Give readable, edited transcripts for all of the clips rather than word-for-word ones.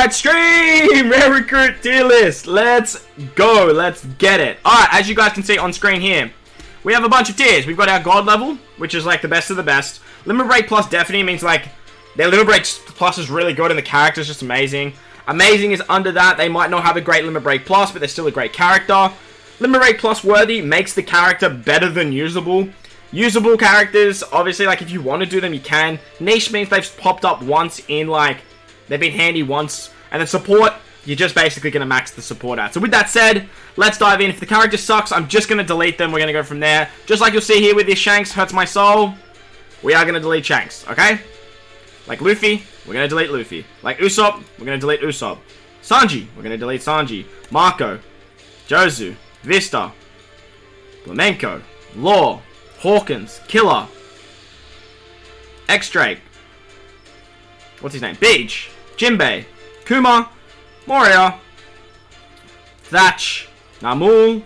Alright, stream! Rare Recruit tier list. Let's go. Let's get it. Alright, as you guys can see on screen here, we have a bunch of tiers. We've got our God level, which is like the best of the best. Limit Break Plus definitely means like their Limit Break Plus is really good and the character's just amazing. Amazing is under that. They might not have a great Limit Break Plus, but they're still a great character. Limit Break Plus worthy makes the character better than usable. Usable characters, obviously, like if you want to do them, you can. Niche means they've popped up once in like, they've been handy once. And then support, you're just basically going to max the support out. So with that said, let's dive in. If the character sucks, I'm just going to delete them. We're going to go from there. Just like you'll see here with this Shanks hurts my soul, we are going to delete Shanks, okay? Like Luffy, we're going to delete Luffy. Like Usopp, we're going to delete Usopp. Sanji, we're going to delete Sanji. Marco, Josu, Vista, Flamenco, Law, Hawkins, Killer, X-Drake, what's his name? Beach, Jinbei, Kuma, Maurya, Thatch, Namul,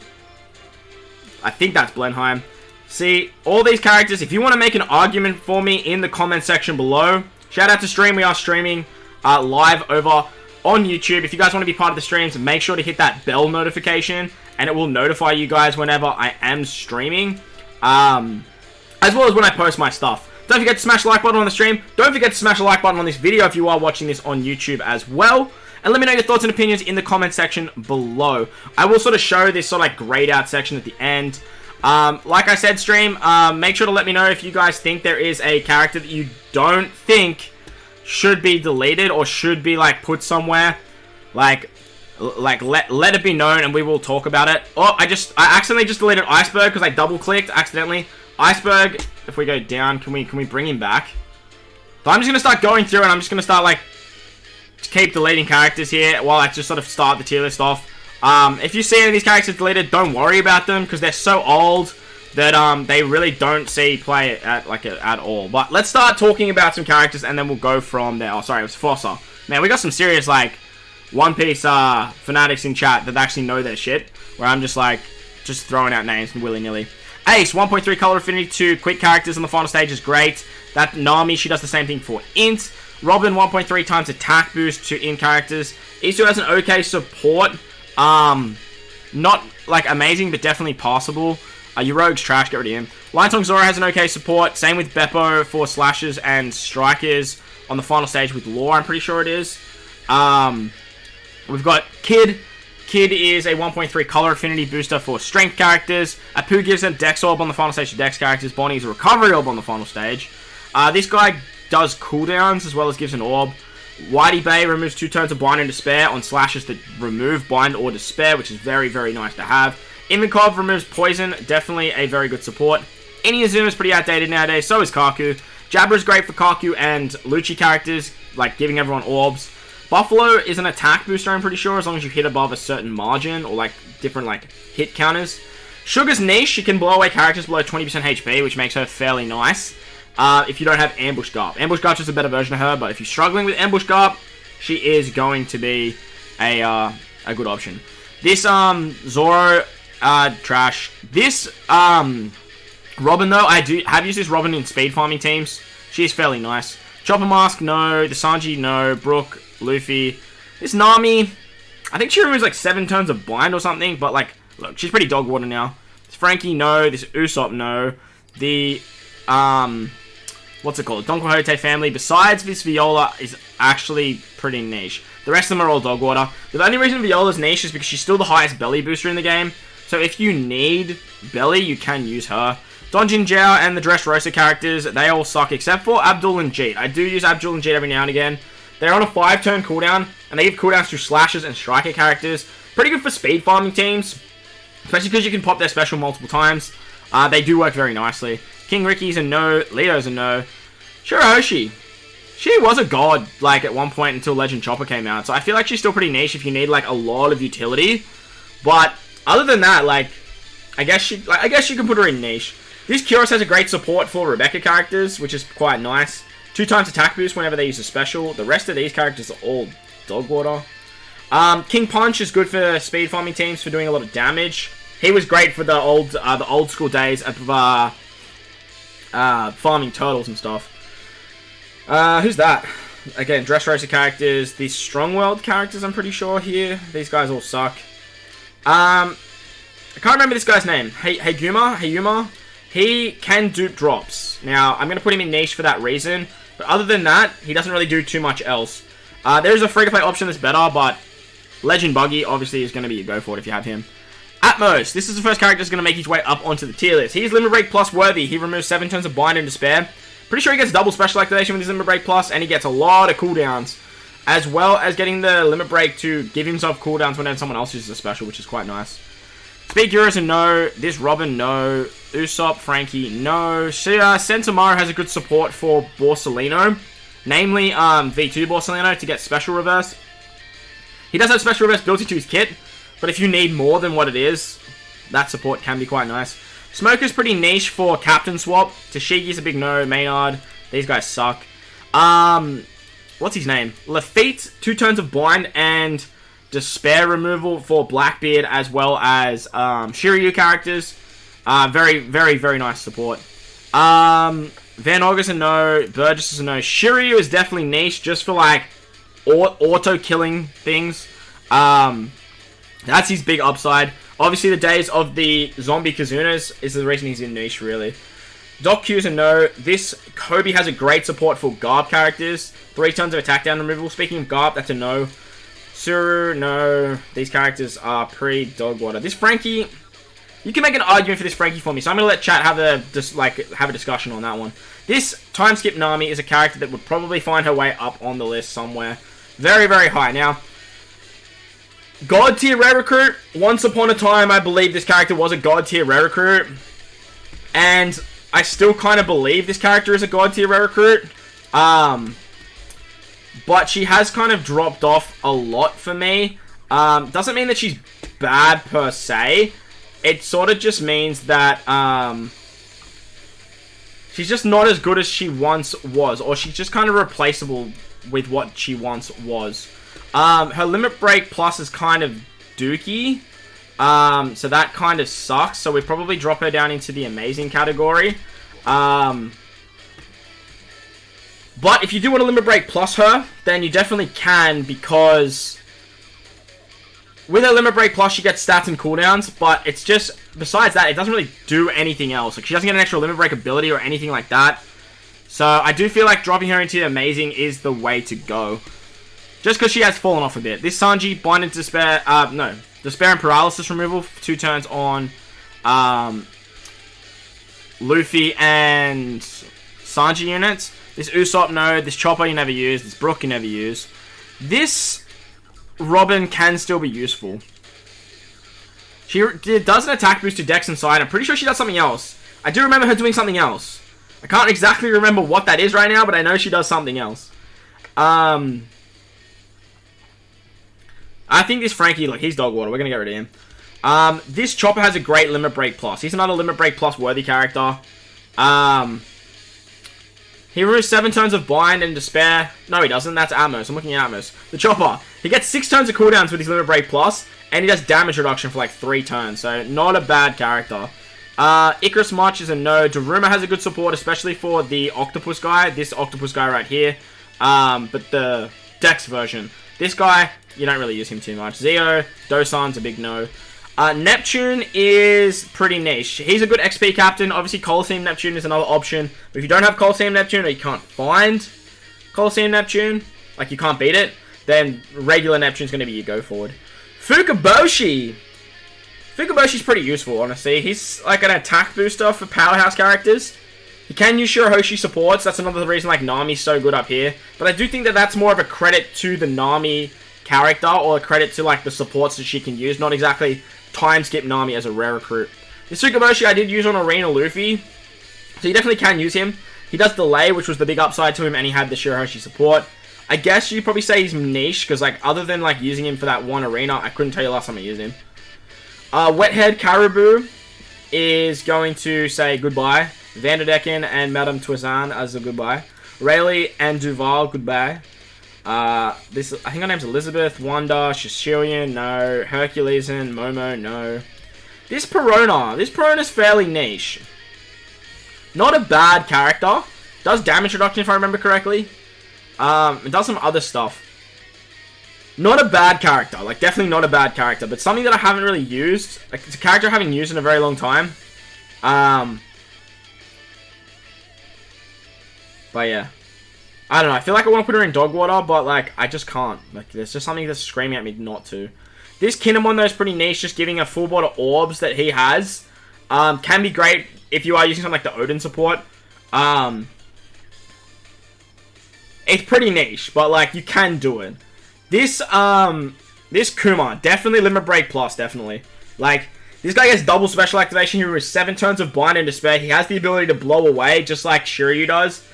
I think that's Blenheim. See, all these characters, if you want to make an argument for me in the comment section below, shout out to stream, we are streaming live over on YouTube. If you guys want to be part of the streams, make sure to hit that bell notification, and it will notify you guys whenever I am streaming, as well as when I post my stuff. Don't forget to smash the like button on the stream. Don't forget to smash the like button on this video if you are watching this on YouTube as well. And let me know your thoughts and opinions in the comment section below. I will sort of show this sort of like grayed out section at the end. Like I said, stream, make sure to let me know if you guys think there is a character that you don't think should be deleted or should be like put somewhere. Like let it be known and we will talk about it. Oh, I accidentally just deleted Iceberg because I double clicked accidentally. Iceberg, if we go down, can we bring him back? So I'm just gonna start going through and I'm just gonna start like keep deleting characters here while I just sort of start the tier list off. If you see any of these characters deleted, don't worry about them because they're so old that they really don't see play at all. But let's start talking about some characters and then we'll go from there. Oh, sorry, it was Fossa. Man, we got some serious like One Piece fanatics in chat that actually know their shit. Where I'm just like throwing out names willy-nilly. Ace, 1.3 color affinity to quick characters on the final stage is great. That Nami, she does the same thing for Int. Robin, 1.3 times attack boost to Int characters. Isu has an okay support. Not like amazing, but definitely passable. Your Rogue's trash, get rid of him. Lion Song Zoro has an okay support. Same with Beppo for slashers and strikers on the final stage with Law, I'm pretty sure it is. We've got Kid. Kid is a 1.3 color affinity booster for strength characters. Apu gives a Dex Orb on the final stage to Dex characters. Bonnie is a recovery orb on the final stage. This guy does cooldowns as well as gives an orb. Whitey Bay removes 2 turns of Bind and Despair on slashes that remove Bind or Despair, which is very, very nice to have. Ivankov removes Poison, definitely a very good support. Inuyasuma is pretty outdated nowadays, so is Kaku. Jabra is great for Kaku and Lucci characters, like giving everyone orbs. Buffalo is an attack booster, I'm pretty sure, as long as you hit above a certain margin, or like different like hit counters. Sugar's niche, she can blow away characters below 20% HP, which makes her fairly nice. If you don't have Ambush Garp. Ambush Garp's just a better version of her, but if you're struggling with Ambush Garp, she is going to be a good option. This Zoro, trash. This Robin though, I have used this Robin in speed farming teams. She is fairly nice. Chopper Mask, no. The Sanji, no. Brook, Luffy. This Nami, I think she removes like 7 turns of Bind or something, but like, look, she's pretty dog water now. This Frankie, no. This Usopp, no. The, what's it called? Don Quixote family, besides this Viola, is actually pretty niche. The rest of them are all dog water. The only reason Viola's niche is because she's still the highest belly booster in the game. So if you need belly, you can use her. Donjin Jiao and the Dressrosa characters, they all suck except for Abdul and Jeet. I do use Abdul and Jeet every now and again. They're on a 5-turn cooldown, and they give cooldowns to slashers and striker characters. Pretty good for speed farming teams, especially because you can pop their special multiple times. They do work very nicely. King Ricky's a no, Leo's a no. Shira Hoshi, she was a god, like, at one point until Legend Chopper came out, so I feel like she's still pretty niche if you need, like, a lot of utility. But, other than that, like, I guess you can put her in niche. This Kyros has a great support for Rebecca characters, which is quite nice. 2 times attack boost whenever they use a special. The rest of these characters are all dog water. King Punch is good for speed farming teams for doing a lot of damage. He was great for the old school days of farming turtles and stuff. Who's that? Again, Dressrosa characters. These Strong World characters, I'm pretty sure here. These guys all suck. I can't remember this guy's name. Hayuma. He can dupe drops. Now, I'm going to put him in niche for that reason. But other than that, he doesn't really do too much else. There's a free-to-play option that's better, but Legend Buggy obviously is going to be a go for it if you have him. Atmos. This is the first character that's going to make his way up onto the tier list. He's Limit Break Plus worthy. He removes 7 turns of Bind and Despair. Pretty sure he gets double special activation with his Limit Break Plus, and he gets a lot of cooldowns. As well as getting the Limit Break to give himself cooldowns whenever someone else uses a special, which is quite nice. Speed Gyros a no. This Robin, no. Usopp, Frankie, no. Sentomaru has a good support for Borsalino. Namely, V2 Borsalino to get special reverse. He does have special reverse built into his kit, but if you need more than what it is, that support can be quite nice. Smoker's pretty niche for Captain Swap. Tashigi's a big no. Maynard, these guys suck. What's his name? Lafitte, 2 turns of Blind and Despair removal for Blackbeard, as well as Shiryu characters. Very, very, very nice support. Van August a no. Burgess is a no. Shiryu is definitely niche just for like auto-killing things. That's his big upside. Obviously, the days of the zombie Kazunas is the reason he's in niche, really. Doc Q's a no. This Kobe has a great support for Garb characters. 3 turns of attack down removal. Speaking of Garb, that's a no. Suru, no. These characters are pre-dog water. This Frankie, you can make an argument for this Frankie for me, so I'm going to let chat have a discussion on that one. This Time Skip Nami is a character that would probably find her way up on the list somewhere. Very, very high. Now, God tier rare recruit. Once upon a time, I believe this character was a God tier rare recruit. And I still kind of believe this character is a God tier rare recruit. But she has kind of dropped off a lot for me. Doesn't mean that she's bad per se. It sort of just means that she's just not as good as she once was. Or she's just kind of replaceable with what she once was. Her Limit Break Plus is kind of dookie. So that kind of sucks. So we probably drop her down into the amazing category. But if you do want to Limit Break Plus her, then you definitely can, because with her Limit Break Plus, she gets stats and cooldowns, but it's just, besides that, it doesn't really do anything else. Like, she doesn't get an extra Limit Break ability or anything like that. So I do feel like dropping her into the amazing is the way to go. Just because she has fallen off a bit. This Sanji, Bind and Despair, Despair and Paralysis removal, 2 turns on Luffy and Sanji units. This Usopp, no. This Chopper you never use. This Brook you never use. This Robin can still be useful. She does an attack boost to Dex inside. I'm pretty sure she does something else. I do remember her doing something else. I can't exactly remember what that is right now, but I know she does something else. I think this Frankie, look, he's dog water. We're going to get rid of him. This Chopper has a great Limit Break Plus. He's another Limit Break Plus worthy character. He removes 7 turns of Bind and Despair. No, he doesn't. That's Atmos. I'm looking at Atmos. The Chopper. He gets 6 turns of cooldowns with his Limit Break Plus, and he does damage reduction for like 3 turns. So, not a bad character. Icarus March is a no. Daruma has a good support, especially for the Octopus guy. This Octopus guy right here. But the Dex version. This guy, you don't really use him too much. Zio, Dosan's a big no. Neptune is pretty niche. He's a good XP captain. Obviously, Coliseum Neptune is another option. But if you don't have Coliseum Neptune, or you can't find Coliseum Neptune, like you can't beat it, then regular Neptune's going to be your go forward. Fukaboshi. Fukaboshi's pretty useful, honestly. He's like an attack booster for powerhouse characters. He can use Shira Hoshi supports. That's another reason like Nami's so good up here. But I do think that that's more of a credit to the Nami character, or a credit to like the supports that she can use, not exactly time skip Nami as a rare recruit. This Tsukuboshi I did use on Arena Luffy, so you definitely can use him. He does delay, which was the big upside to him, and he had the Shira Hoshi support. I guess you'd probably say he's niche, because like other than like using him for that one arena, I couldn't tell you last time I used him. Wethead Caribou is going to say goodbye. Vanderdecken and Madame Toisanne as a goodbye. Rayleigh and Duval, goodbye. I think her name's Elizabeth. Wanda, Shishirian, no. Hercules and Momo, no. This Perona's fairly niche. Not a bad character. Does damage reduction if I remember correctly. It does some other stuff. Not a bad character. Like, definitely not a bad character. But something that I haven't really used. Like, it's a character I haven't used in a very long time. But yeah. I don't know. I feel like I want to put her in dog water, but like, I just can't. Like, there's just something that's screaming at me not to. This Kinemon, though, is pretty niche. Just giving a full bot of orbs that he has. Can be great if you are using something like the Odin support. It's pretty niche, but like, you can do it. This Kuma, definitely Limit Break Plus, definitely. Like, this guy gets double special activation. He removes 7 turns of Bind and Despair. He has the ability to blow away, just like Shiryu does.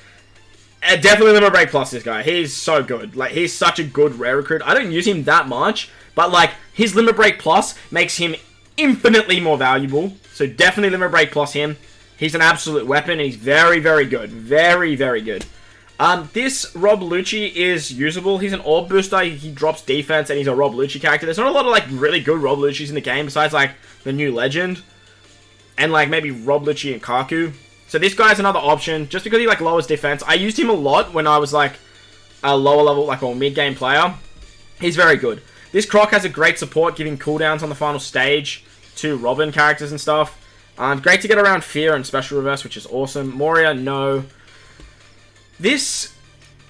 Definitely Limit Break Plus, this guy. He's so good. Like, he's such a good rare recruit. I don't use him that much, but like, his Limit Break Plus makes him infinitely more valuable. So definitely Limit Break Plus him. He's an absolute weapon, and he's very, very good. Very, very good. This Rob Lucci is usable. He's an orb booster. He drops defense, and he's a Rob Lucci character. There's not a lot of like really good Rob Luccis in the game, besides like the new Legend, and like maybe Rob Lucci and Kaku. So this guy is another option, just because he like lowers defense. I used him a lot when I was like a lower level, like a mid game player. He's very good. This Croc has a great support, giving cooldowns on the final stage to Robin characters and stuff. Great to get around Fear and Special Reverse, which is awesome. Maurya, no. This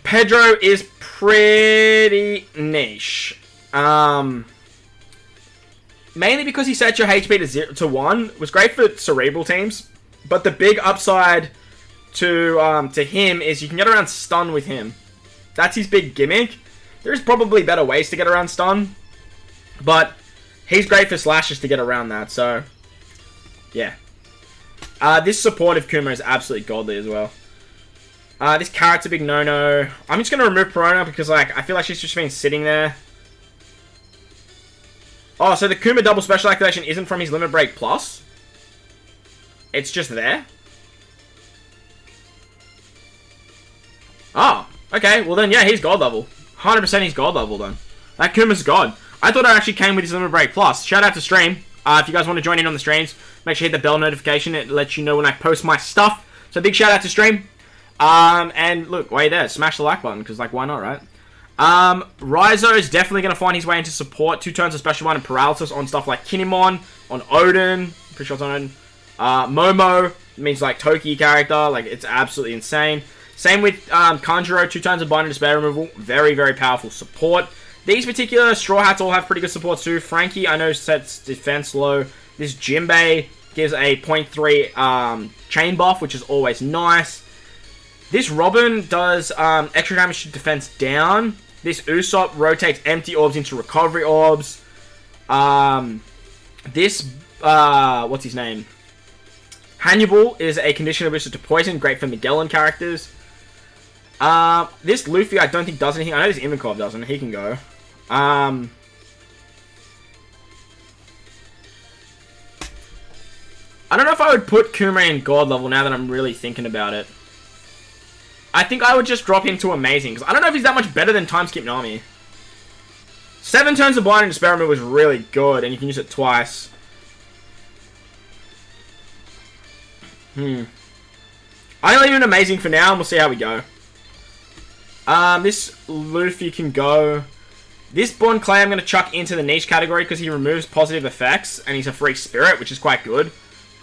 Pedro is pretty niche. Mainly because he sets your HP to 0 to 1. It was great for cerebral teams. But the big upside to him is you can get around stun with him. That's his big gimmick. There's probably better ways to get around stun. But he's great for slashes to get around that. So, yeah. This supportive Kuma is absolutely godly as well. This carrot's a big no-no. I'm just going to remove Perona because like I feel like she's just been sitting there. Oh, so the Kuma double special activation isn't from his Limit Break Plus? It's just there? Oh, okay. Well then, yeah, he's God level. 100% he's God level then. That Kuma's God. I thought it actually came with his Limit Break Plus. Shout out to stream. If you guys want to join in on the streams, make sure you hit the bell notification. It lets you know when I post my stuff. So big shout out to stream. And look, wait there. Smash the like button, because like, why not, right? Raizo is definitely going to find his way into support. 2 turns of Special One and Paralysis on stuff like Kinemon, on Odin. Pretty sure it's on Odin. Momo means like Toki character. Like, it's absolutely insane. Same with Kanjuro. 2 turns of Bind and Despair removal. Very, very powerful support. These particular Straw Hats all have pretty good support too. Frankie, I know, sets defense low. This Jinbei gives a 0.3 chain buff, which is always nice. This Robin does extra damage to defense down. This Usopp rotates empty orbs into recovery orbs. This, what's his name? Hannibal is a conditioner booster to poison, great for Magellan characters. This Luffy I don't think does anything. I know this Ivankov doesn't. He can go. I don't know if I would put Kuma in God level now that I'm really thinking about it. I think I would just drop him to Amazing, because I don't know if he's that much better than Time Skip Nami. 7 turns of Blind and Despair move was really good, and you can use it twice. I'll leave him Amazing for now, and we'll see how we go. This Luffy can go. This Born Clay I'm going to chuck into the niche category because he removes positive effects, and he's a free spirit, which is quite good.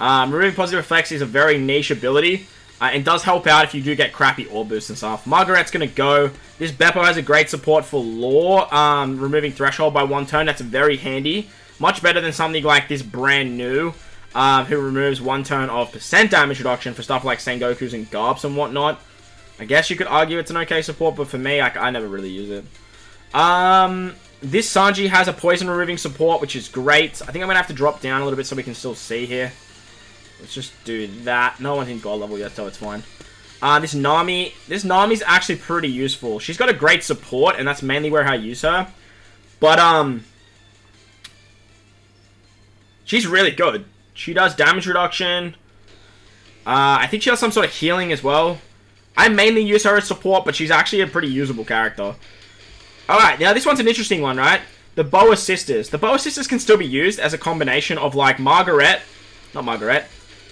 Removing positive effects is a very niche ability, and does help out if you do get crappy orb boosts and stuff. Margaret's going to go. This Beppo has a great support for Law, removing Threshold by 1 turn. That's very handy. Much better than something like this brand new, who removes 1 turn of percent damage reduction for stuff like Sengoku's and Garps and whatnot. I guess you could argue it's an okay support, but for me, I never really use it. This Sanji has a poison removing support, which is great. I think I'm going to have to drop down a little bit so we can still see here. Let's just do that. No one's in God level yet, so it's fine. This Nami's actually pretty useful. She's got a great support, and that's mainly where I use her. But, she's really good. She does damage reduction. I think she has some sort of healing as well. I mainly use her as support, but she's actually a pretty usable character. Alright, now this one's an interesting one, right? The Boa Sisters. The Boa Sisters can still be used as a combination of, like,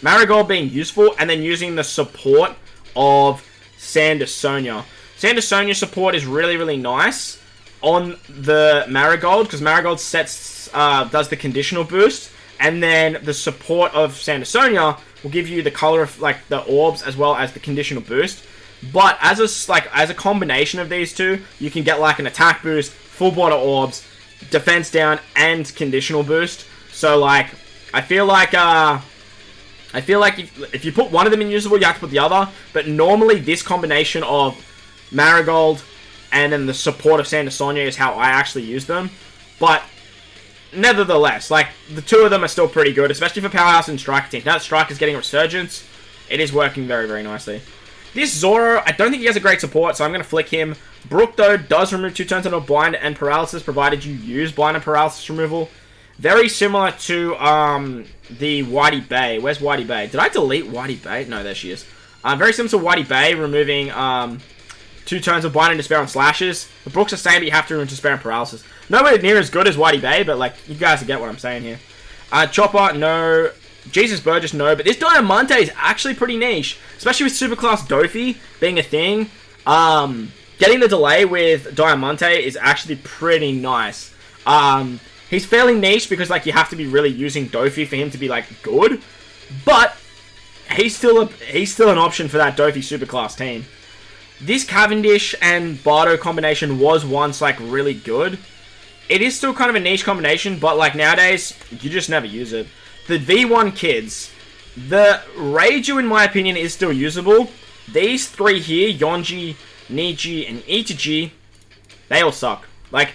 Marigold being useful, and then using the support of Sandersonia. Sandersonia support is really, really nice on the Marigold, because Marigold does the conditional boost, and then the support of Sandersonia will give you the color of like the orbs as well as the conditional boost. But as a combination of these two, you can get like an attack boost, full border orbs, defense down, and conditional boost. So like, I feel like if you put one of them in usable, you have to put the other. But normally this combination of Marigold and then the support of Sandersonia is how I actually use them. But nevertheless, like, the two of them are still pretty good, especially for Powerhouse and Striker teams. Now that Striker's getting a resurgence, it is working very, very nicely. This Zoro, I don't think he has a great support, so I'm going to flick him. Brook, though, does remove 2 turns on blind and paralysis, provided you use blind and paralysis removal. Very similar to the Whitey Bay. Where's Whitey Bay? Did I delete Whitey Bay? No, there she is. Very similar to Whitey Bay, removing 2 turns of blind and despair on slashes. The Brook's the same, but you have to remove despair and paralysis. Nowhere near as good as Whitey Bay, but like, you guys get what I'm saying here. Chopper, no. Jesus Burgess, no. But this Diamante is actually pretty niche, especially with Superclass Dofi being a thing. Getting the delay with Diamante is actually pretty nice. He's fairly niche because like you have to be really using Dofi for him to be like good, but he's still an option for that Dofi Superclass team. This Cavendish and Bardo combination was once like really good. It is still kind of a niche combination, but like nowadays you just never use it. The V1 kids, the Reiju in my opinion is still usable. These three here, Yonji, Niji, and Itachi, they all suck. Like,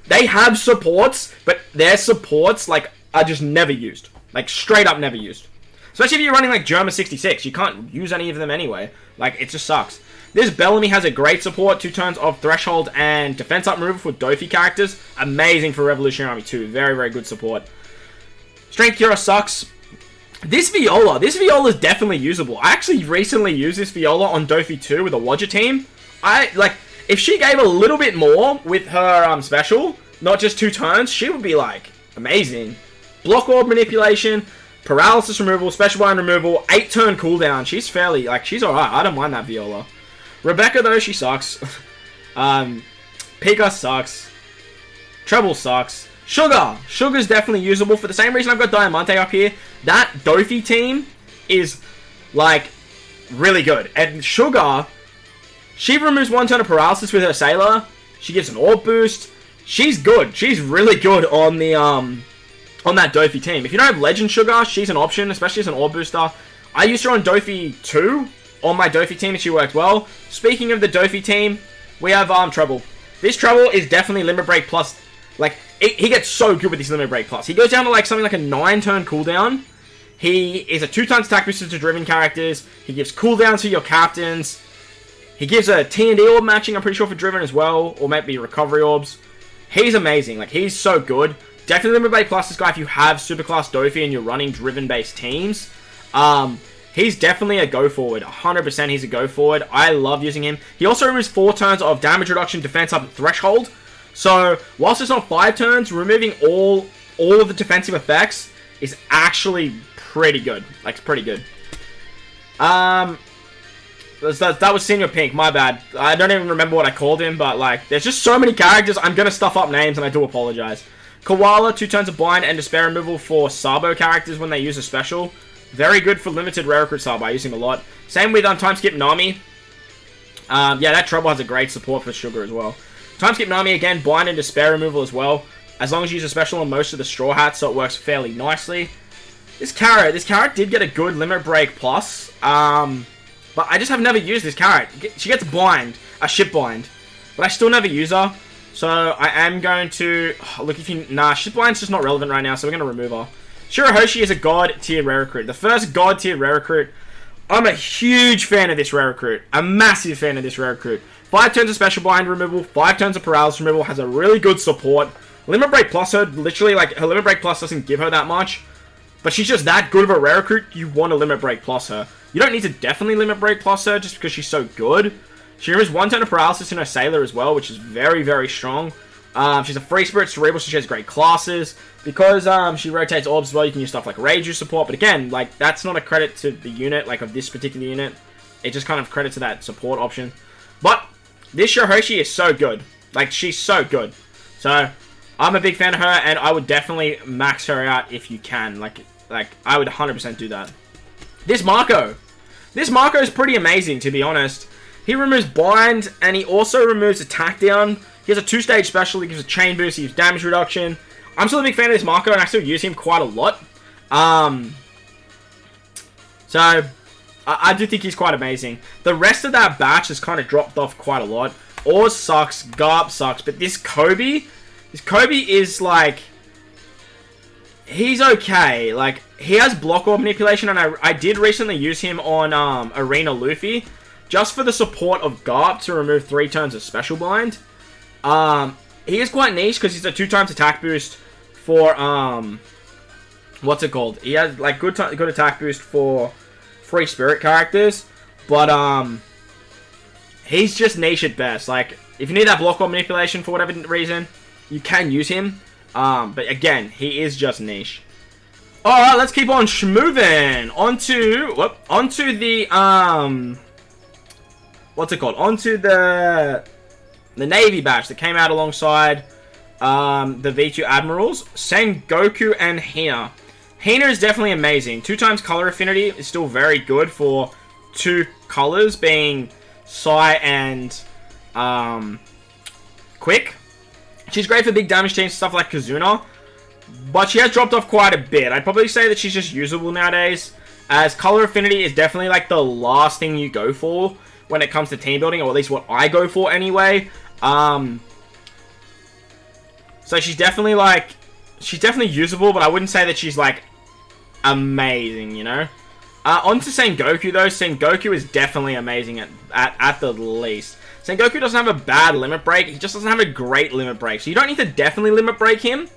they have supports, but their supports like are just never used. Like, straight up never used. Especially if you're running like Germa 66, you can't use any of them anyway. Like, it just sucks. This Bellamy has a great support, 2 turns of Threshold and Defense Up removal for Dofi characters. Amazing for Revolutionary Army 2. Very, very good support. Strength Cura sucks. This Viola is definitely usable. I actually recently used this Viola on Dofi 2 with a Wadger team. If she gave a little bit more with her special, not just 2 turns, she would be like amazing. Block Orb manipulation, paralysis removal, special bind removal, 8 turn cooldown. She's fairly, like, she's alright. I don't mind that Viola. Rebecca, though, she sucks. Pika sucks. Treble sucks. Sugar's definitely usable. For the same reason I've got Diamante up here, that Dofi team is, like, really good. And Sugar, she removes 1 turn of paralysis with her Sailor. She gives an Orb boost. She's good. She's really good on the, on that Dofi team. If you don't have Legend Sugar, she's an option, especially as an Orb booster. I used her on Dofi 2, on my Dofi team, and she worked well. Speaking of the Dofi team, we have Treble. This Treble is definitely Limit Break plus. Like, he gets so good with this Limit Break plus. He goes down to like something like a 9 turn cooldown. He is a 2 times attack booster to Driven characters. He gives cooldowns to your captains. He gives a T&D orb matching, I'm pretty sure, for Driven as well, or maybe recovery orbs. He's amazing. Like, he's so good. Definitely Limit Break plus this guy if you have Superclass Dofi and you're running Driven based teams. He's definitely a go forward. 100% he's a go forward. I love using him. He also removes 4 turns of damage reduction, defense up, and threshold. So, whilst it's not 5 turns, removing all of the defensive effects is actually pretty good. Like, it's pretty good. That was Senior Pink, my bad. I don't even remember what I called him, but, like, there's just so many characters, I'm gonna stuff up names, and I do apologize. Koala, 2 turns of blind and despair removal for Sabo characters when they use a special. Very good for limited rare recruit Sabo, I use him a lot. Same with Time Skip Nami. Yeah, that Trouble has a great support for Sugar as well. Time Skip Nami, again, blind and despair removal as well. As long as you use a special on most of the Straw Hats, so it works fairly nicely. This carrot did get a good Limit Break plus. But I just have never used this carrot. She gets blind, a ship blind. But I still never use her. So I am going to... ship blind's just not relevant right now, so we're going to remove her. Shira Hoshi is a God tier rare recruit. The first God tier rare recruit. I'm a huge fan of this rare recruit. A massive fan of this rare recruit. 5 turns of special blind removal, 5 turns of paralysis removal, has a really good support. Limit Break plus her, literally, like, her Limit Break plus doesn't give her that much. But she's just that good of a rare recruit, you want to Limit Break plus her. You don't need to definitely Limit Break plus her just because she's so good. She removes 1 turn of paralysis in her Sailor as well, which is very, very strong. She's a Free Spirit Cerebral, so she has great classes. Because she rotates orbs as well, you can use stuff like Reiju support. But again, like, that's not a credit to the unit, like, of this particular unit. It just kind of credits to that support option. But this Shira Hoshi is so good. Like, she's so good. So, I'm a big fan of her, and I would definitely max her out if you can. Like I would 100% do that. This Marco is pretty amazing, to be honest. He removes bind, and he also removes attack down. He has a 2-stage special. He gives a chain boost. He gives damage reduction. I'm still a big fan of this Marco, and I still use him quite a lot. So, I do think he's quite amazing. The rest of that batch has kind of dropped off quite a lot. Oz sucks. Garp sucks. But this Kobe is like... He's okay. Like, he has block orb manipulation, and I did recently use him on Arena Luffy. Just for the support of Garp to remove 3 turns of special bind. He is quite niche because he's a 2x attack boost for what's it called? He has like good attack boost for free spirit characters, but he's just niche at best. Like if you need that block or manipulation for whatever reason, you can use him. But again, he is just niche. All right, let's keep on schmoving onto the what's it called? Onto the Navy batch that came out alongside the V2 Admirals, Sengoku and Hina. Hina is definitely amazing. 2x color affinity is still very good for 2 colors, being Sai and Quick. She's great for big damage teams, stuff like Kazuna, but she has dropped off quite a bit. I'd probably say that she's just usable nowadays, as color affinity is definitely like the last thing you go for when it comes to team building, or at least what I go for anyway. So she's definitely usable, but I wouldn't say that she's like amazing, you know. Onto Sengoku though. Sengoku is definitely amazing at the least. Sengoku doesn't have a bad limit break. He just doesn't have a great limit break. So you don't need to definitely limit break him.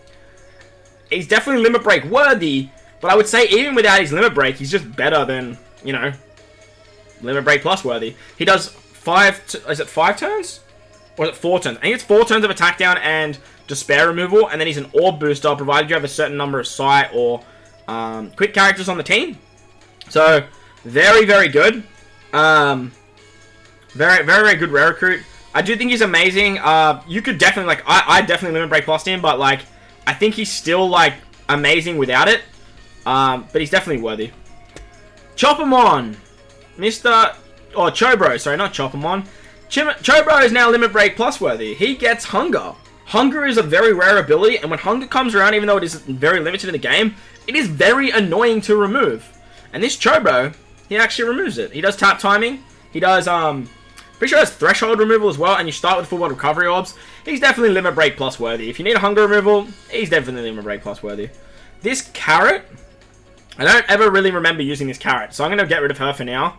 He's definitely limit break worthy, but I would say even without his limit break, he's just better than, you know, limit break plus worthy. He does 5 turns? Or is it 4 turns? I think it's 4 turns of attack down and despair removal, and then he's an orb booster, provided you have a certain number of Sai or quick characters on the team. So, very, very good. Very, very, very good rare recruit. I do think he's amazing. You could definitely, like, I definitely limit break plus him, but, like, I think he's still, like, amazing without it. But he's definitely worthy. Choppermon. Chobro, sorry, not Choppermon. Chobro is now limit break plus worthy. He gets Hunger. Hunger is a very rare ability, and when Hunger comes around, even though it is very limited in the game, it is very annoying to remove. And this Chobro, he actually removes it. He does tap timing. He does, pretty sure he has threshold removal as well, and you start with full body recovery orbs. He's definitely limit break plus worthy. If you need a Hunger removal, he's definitely limit break plus worthy. This Carrot, I don't ever really remember using this Carrot, so I'm going to get rid of her for now.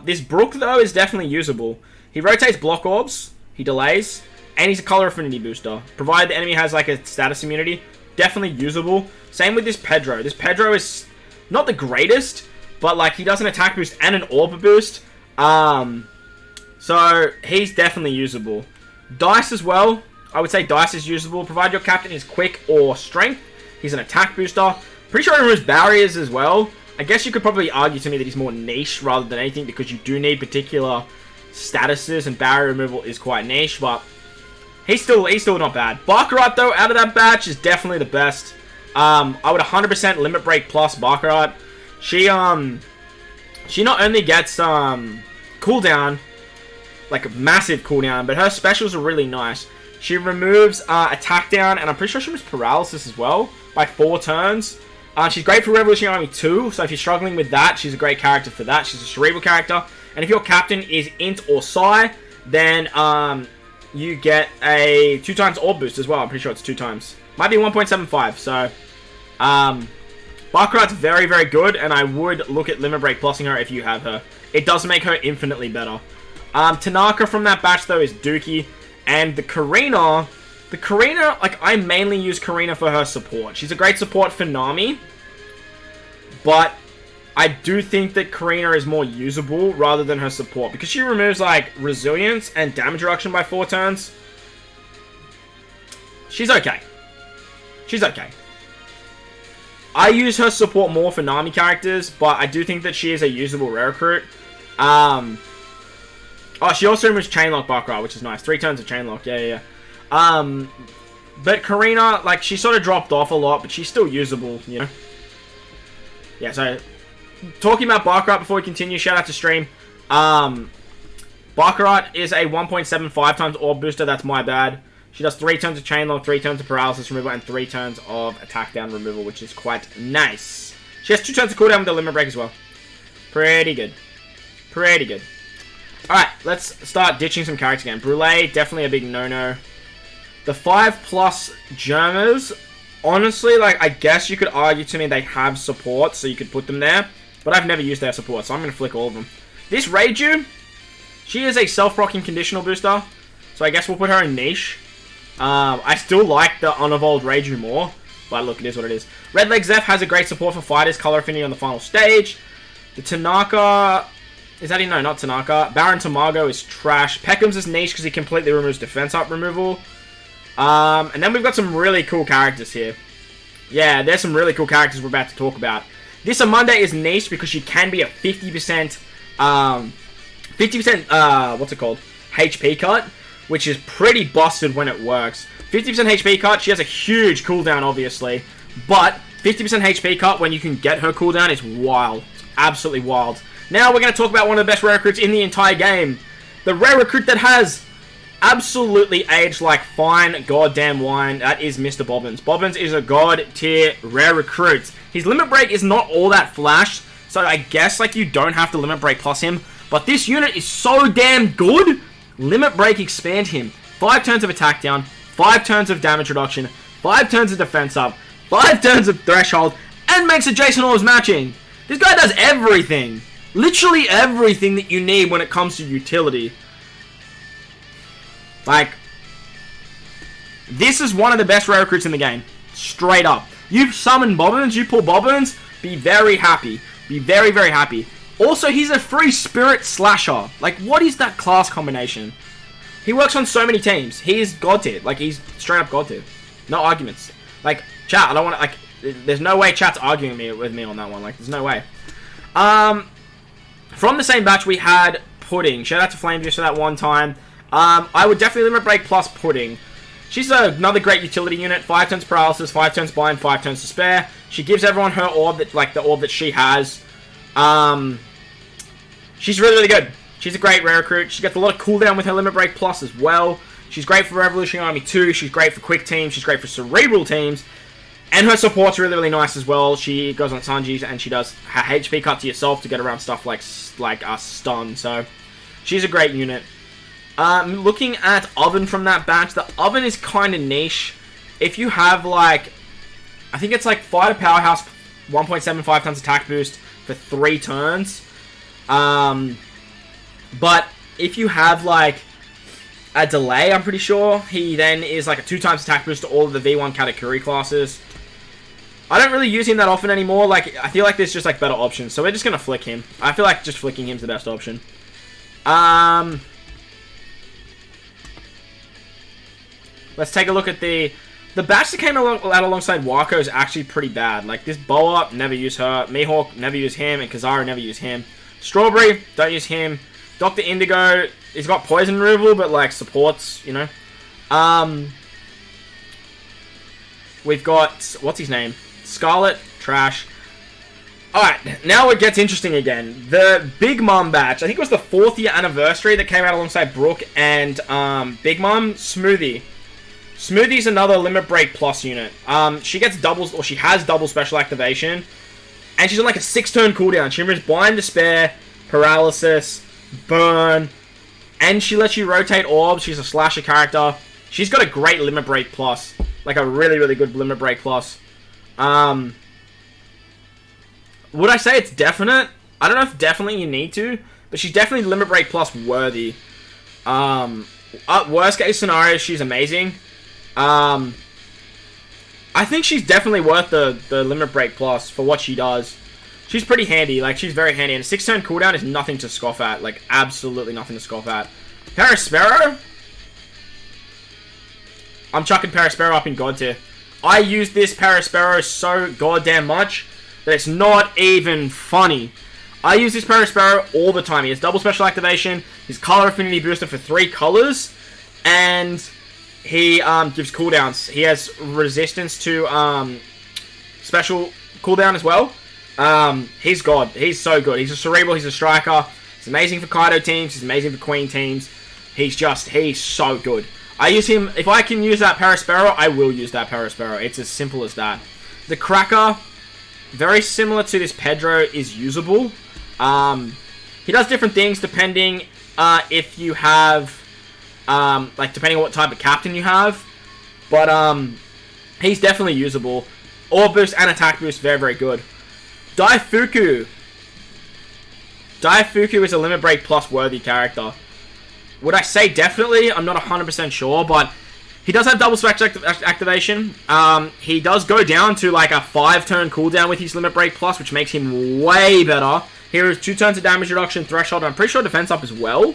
This Brook, though, is definitely usable. He rotates block orbs, he delays, and he's a color affinity booster. Provided the enemy has like a status immunity, definitely usable. Same with this Pedro. This Pedro is not the greatest, but like he does an attack boost and an orb boost. So he's definitely usable. Dice as well. I would say Dice is usable. Provided your captain is quick or strength. He's an attack booster. Pretty sure he removes barriers as well. I guess you could probably argue to me that he's more niche rather than anything, because you do need particular statuses, and barrier removal is quite niche, but he's still not bad. Baccarat, though, out of that batch is definitely the best. I would 100% limit break plus Baccarat. She not only gets cooldown, like a massive cooldown, but her specials are really nice. She removes attack down, and I'm pretty sure she removes paralysis as well by 4 turns. She's great for Revolutionary Army 2, so if you're struggling with that, she's a great character for that. She's a cerebral character. And if your captain is Int or Sai, then you get a 2x orb boost as well. I'm pretty sure it's 2 times. Might be 1.75, so Baccarat's very, very good, and I would look at limit break plussing her if you have her. It does make her infinitely better. Tanaka from that batch, though, is Dookie. And the Karina, like, I mainly use Karina for her support. She's a great support for Nami, but I do think that Karina is more usable rather than her support, because she removes, like, resilience and damage reduction by 4 turns. She's okay. She's okay. I use her support more for Nami characters, but I do think that she is a usable rare recruit. Oh, she also removes Chainlock Baccarat, which is nice. 3 turns of Chainlock. Yeah. But Karina, like, she sort of dropped off a lot, but she's still usable, you know? Yeah, so, talking about Baccarat before we continue, shout out to stream. Baccarat is a 1.75 times Orb booster, that's my bad. She does 3 turns of Chainlock, 3 turns of Paralysis removal, and 3 turns of Attack Down removal, which is quite nice. She has 2 turns of cooldown with the Limit Break as well. Pretty good. Pretty good. Alright, let's start ditching some characters again. Brûlé, definitely a big no-no. The 5+ Germers, honestly, like, I guess you could argue to me they have support, so you could put them there. But I've never used their support, so I'm going to flick all of them. This Reiju, she is a self-rocking conditional booster, so I guess we'll put her in niche. I still like the unevolved Reiju more, but look, it is what it is. Red Leg Zeph has a great support for fighters, color affinity on the final stage. The Tanaka... Is that no, not Tanaka. Baron Tamago is trash. Peckham's is niche because he completely removes defense up removal. And then we've got some really cool characters here. Yeah, there's some really cool characters we're about to talk about. This Amanda is niche because she can be a 50%, what's it called? HP cut, which is pretty busted when it works. 50% HP cut, she has a huge cooldown, obviously. But 50% HP cut when you can get her cooldown is wild. It's absolutely wild. Now we're going to talk about one of the best rare recruits in the entire game. The rare recruit that has absolutely aged like fine goddamn wine. That is Mr. Bobbins. Bobbins is a god tier rare recruit. His limit break is not all that flash, so I guess like you don't have to limit break plus him. But this unit is so damn good. Limit break expand him. 5 turns of attack down, 5 turns of damage reduction, 5 turns of defense up, 5 turns of threshold, and makes adjacent orbs matching. This guy does everything. Literally everything that you need when it comes to utility. Like, this is one of the best rare recruits in the game. Straight up. You summon Bobbins, you pull Bobbins, be very happy. Be very, very happy. Also, he's a free spirit slasher. Like, what is that class combination? He works on so many teams. He is god tier. Like, he's straight up god tier. No arguments. Like, chat, I don't want to, like, there's no way chat's arguing with me on that one. Like, there's no way. From the same batch, we had Pudding. Shout out to Flame Juice for that one time. I would definitely limit break plus Pudding. She's another great utility unit. 5 turns paralysis, 5 turns blind, 5 turns to spare. She gives everyone her orb, that, like the orb that she has. She's really, really good. She's a great rare recruit. She gets a lot of cooldown with her limit break plus as well. She's great for Revolutionary Army 2. She's great for quick teams. She's great for cerebral teams. And her support's really, really nice as well. She goes on Sanji's and she does her HP cut to yourself to get around stuff like stun. So, she's a great unit. Looking at Oven from that batch, the Oven is kind of niche. If you have, like, I think it's like Fighter Powerhouse, 1.75 tons attack boost for 3 turns. But if you have, like, a delay, I'm pretty sure, he then is like a 2 times attack boost to all of the V1 Katakuri classes. I don't really use him that often anymore. Like, I feel like there's just, like, better options. So we're just going to flick him. I feel like just flicking him's the best option. Let's take a look at the batch that came out alongside Wako is actually pretty bad. Like, this Boa, never use her. Mihawk, never use him. And Kazara, never use him. Strawberry, don't use him. Dr. Indigo, he's got poison removal, but, like, supports, you know. We've got, what's his name? Scarlet, trash. Alright, now it gets interesting again. The Big Mom batch, I think it was the 4th year anniversary that came out alongside Brooke and Big Mom. Smoothie. Smoothie's another limit break plus unit. She gets doubles, or she has double special activation. And she's on like a 6-turn cooldown. She removes Blind, Despair, Paralysis, Burn, and she lets you rotate orbs. She's a slasher character. She's got a great limit break plus. Like a really, really good limit break plus. Would I say it's definite? I don't know if definitely you need to, but she's definitely limit break plus worthy. Worst case scenario, she's amazing. I think she's definitely worth the limit break plus for what she does. She's pretty handy. Like, she's very handy. And a 6-turn cooldown is nothing to scoff at. Like, absolutely nothing to scoff at. Paraspero? I'm chucking Paraspero up in God tier. I use this Paraspero so goddamn much that it's not even funny. I use this Perospero all the time. He has double special activation, his color affinity booster for 3 colors, and he gives cooldowns. He has resistance to special cooldown as well. He's God. He's so good. He's a cerebral. He's a striker. He's amazing for Kaido teams. He's amazing for Queen teams. He's so good. I use him. If I can use that Perospero, I will use that Perospero. It's as simple as that. The Cracker, very similar to this Pedro, is usable. He does different things depending if you have, depending on what type of captain you have. But he's definitely usable. Orb boost and attack boost, very, very good. Daifuku. Daifuku is a Limit Break Plus worthy character. Would I say definitely? I'm not 100% sure, but he does have double special activation. He does go down to like a 5-turn cooldown with his Limit Break Plus, which makes him way better. Here is 2 turns of damage reduction, threshold, and I'm pretty sure defense up as well.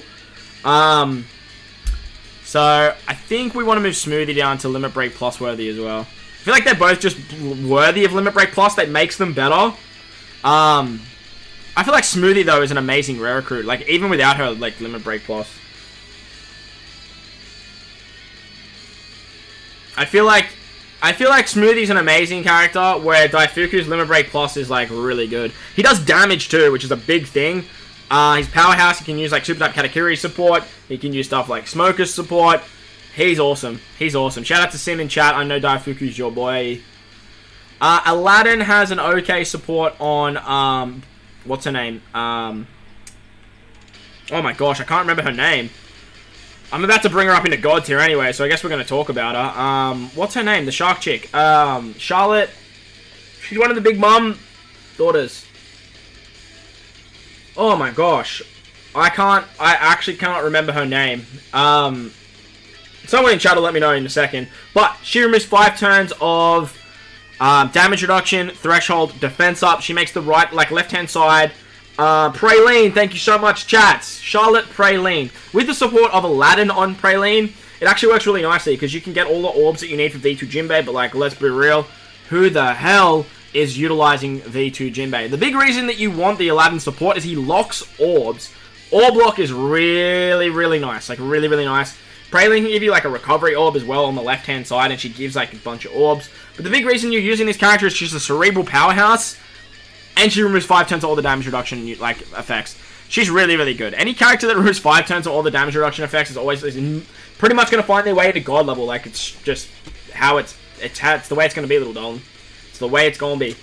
So I think we want to move Smoothie down to Limit Break Plus worthy as well. I feel like they're both just worthy of Limit Break Plus. That makes them better. I feel like Smoothie though is an amazing rare recruit. Like even without her like Limit Break Plus. I feel like Smoothie's an amazing character, where Daifuku's Limit Break Plus is like really good. He does damage too, which is a big thing. His powerhouse, he can use like Super Type Katakuri support. He can use stuff like Smoker's support. He's awesome. He's awesome. Shout out to Sim in chat. I know Daifuku's your boy. Aladdin has an okay support on what's her name? Oh my gosh, I can't remember her name. I'm about to bring her up into God tier anyway, so I guess we're going to talk about her. What's her name? The shark chick. Charlotte. She's one of the Big Mom daughters. Oh my gosh. I actually cannot remember her name. Someone in chat will let me know in a second. But she removes 5 turns of damage reduction, threshold, defense up. She makes the left-hand side. Praline, thank you so much, chats. Charlotte Praline. With the support of Aladdin on Praline, it actually works really nicely because you can get all the orbs that you need for V2 Jinbei, but like, let's be real, who the hell is utilizing V2 Jinbei? The big reason that you want the Aladdin support is he locks orbs. Orb lock is really, really nice. Like, really, really nice. Praline can give you like a recovery orb as well on the left-hand side, and she gives like a bunch of orbs. But the big reason you're using this character is she's a cerebral powerhouse, and she removes 5 turns of all the damage reduction effects. She's really, really good. Any character that removes 5 turns of all the damage reduction effects is always pretty much going to find their way to God level. Like, it's just how it's the way it's going to be, little darling. It's the way it's going to be.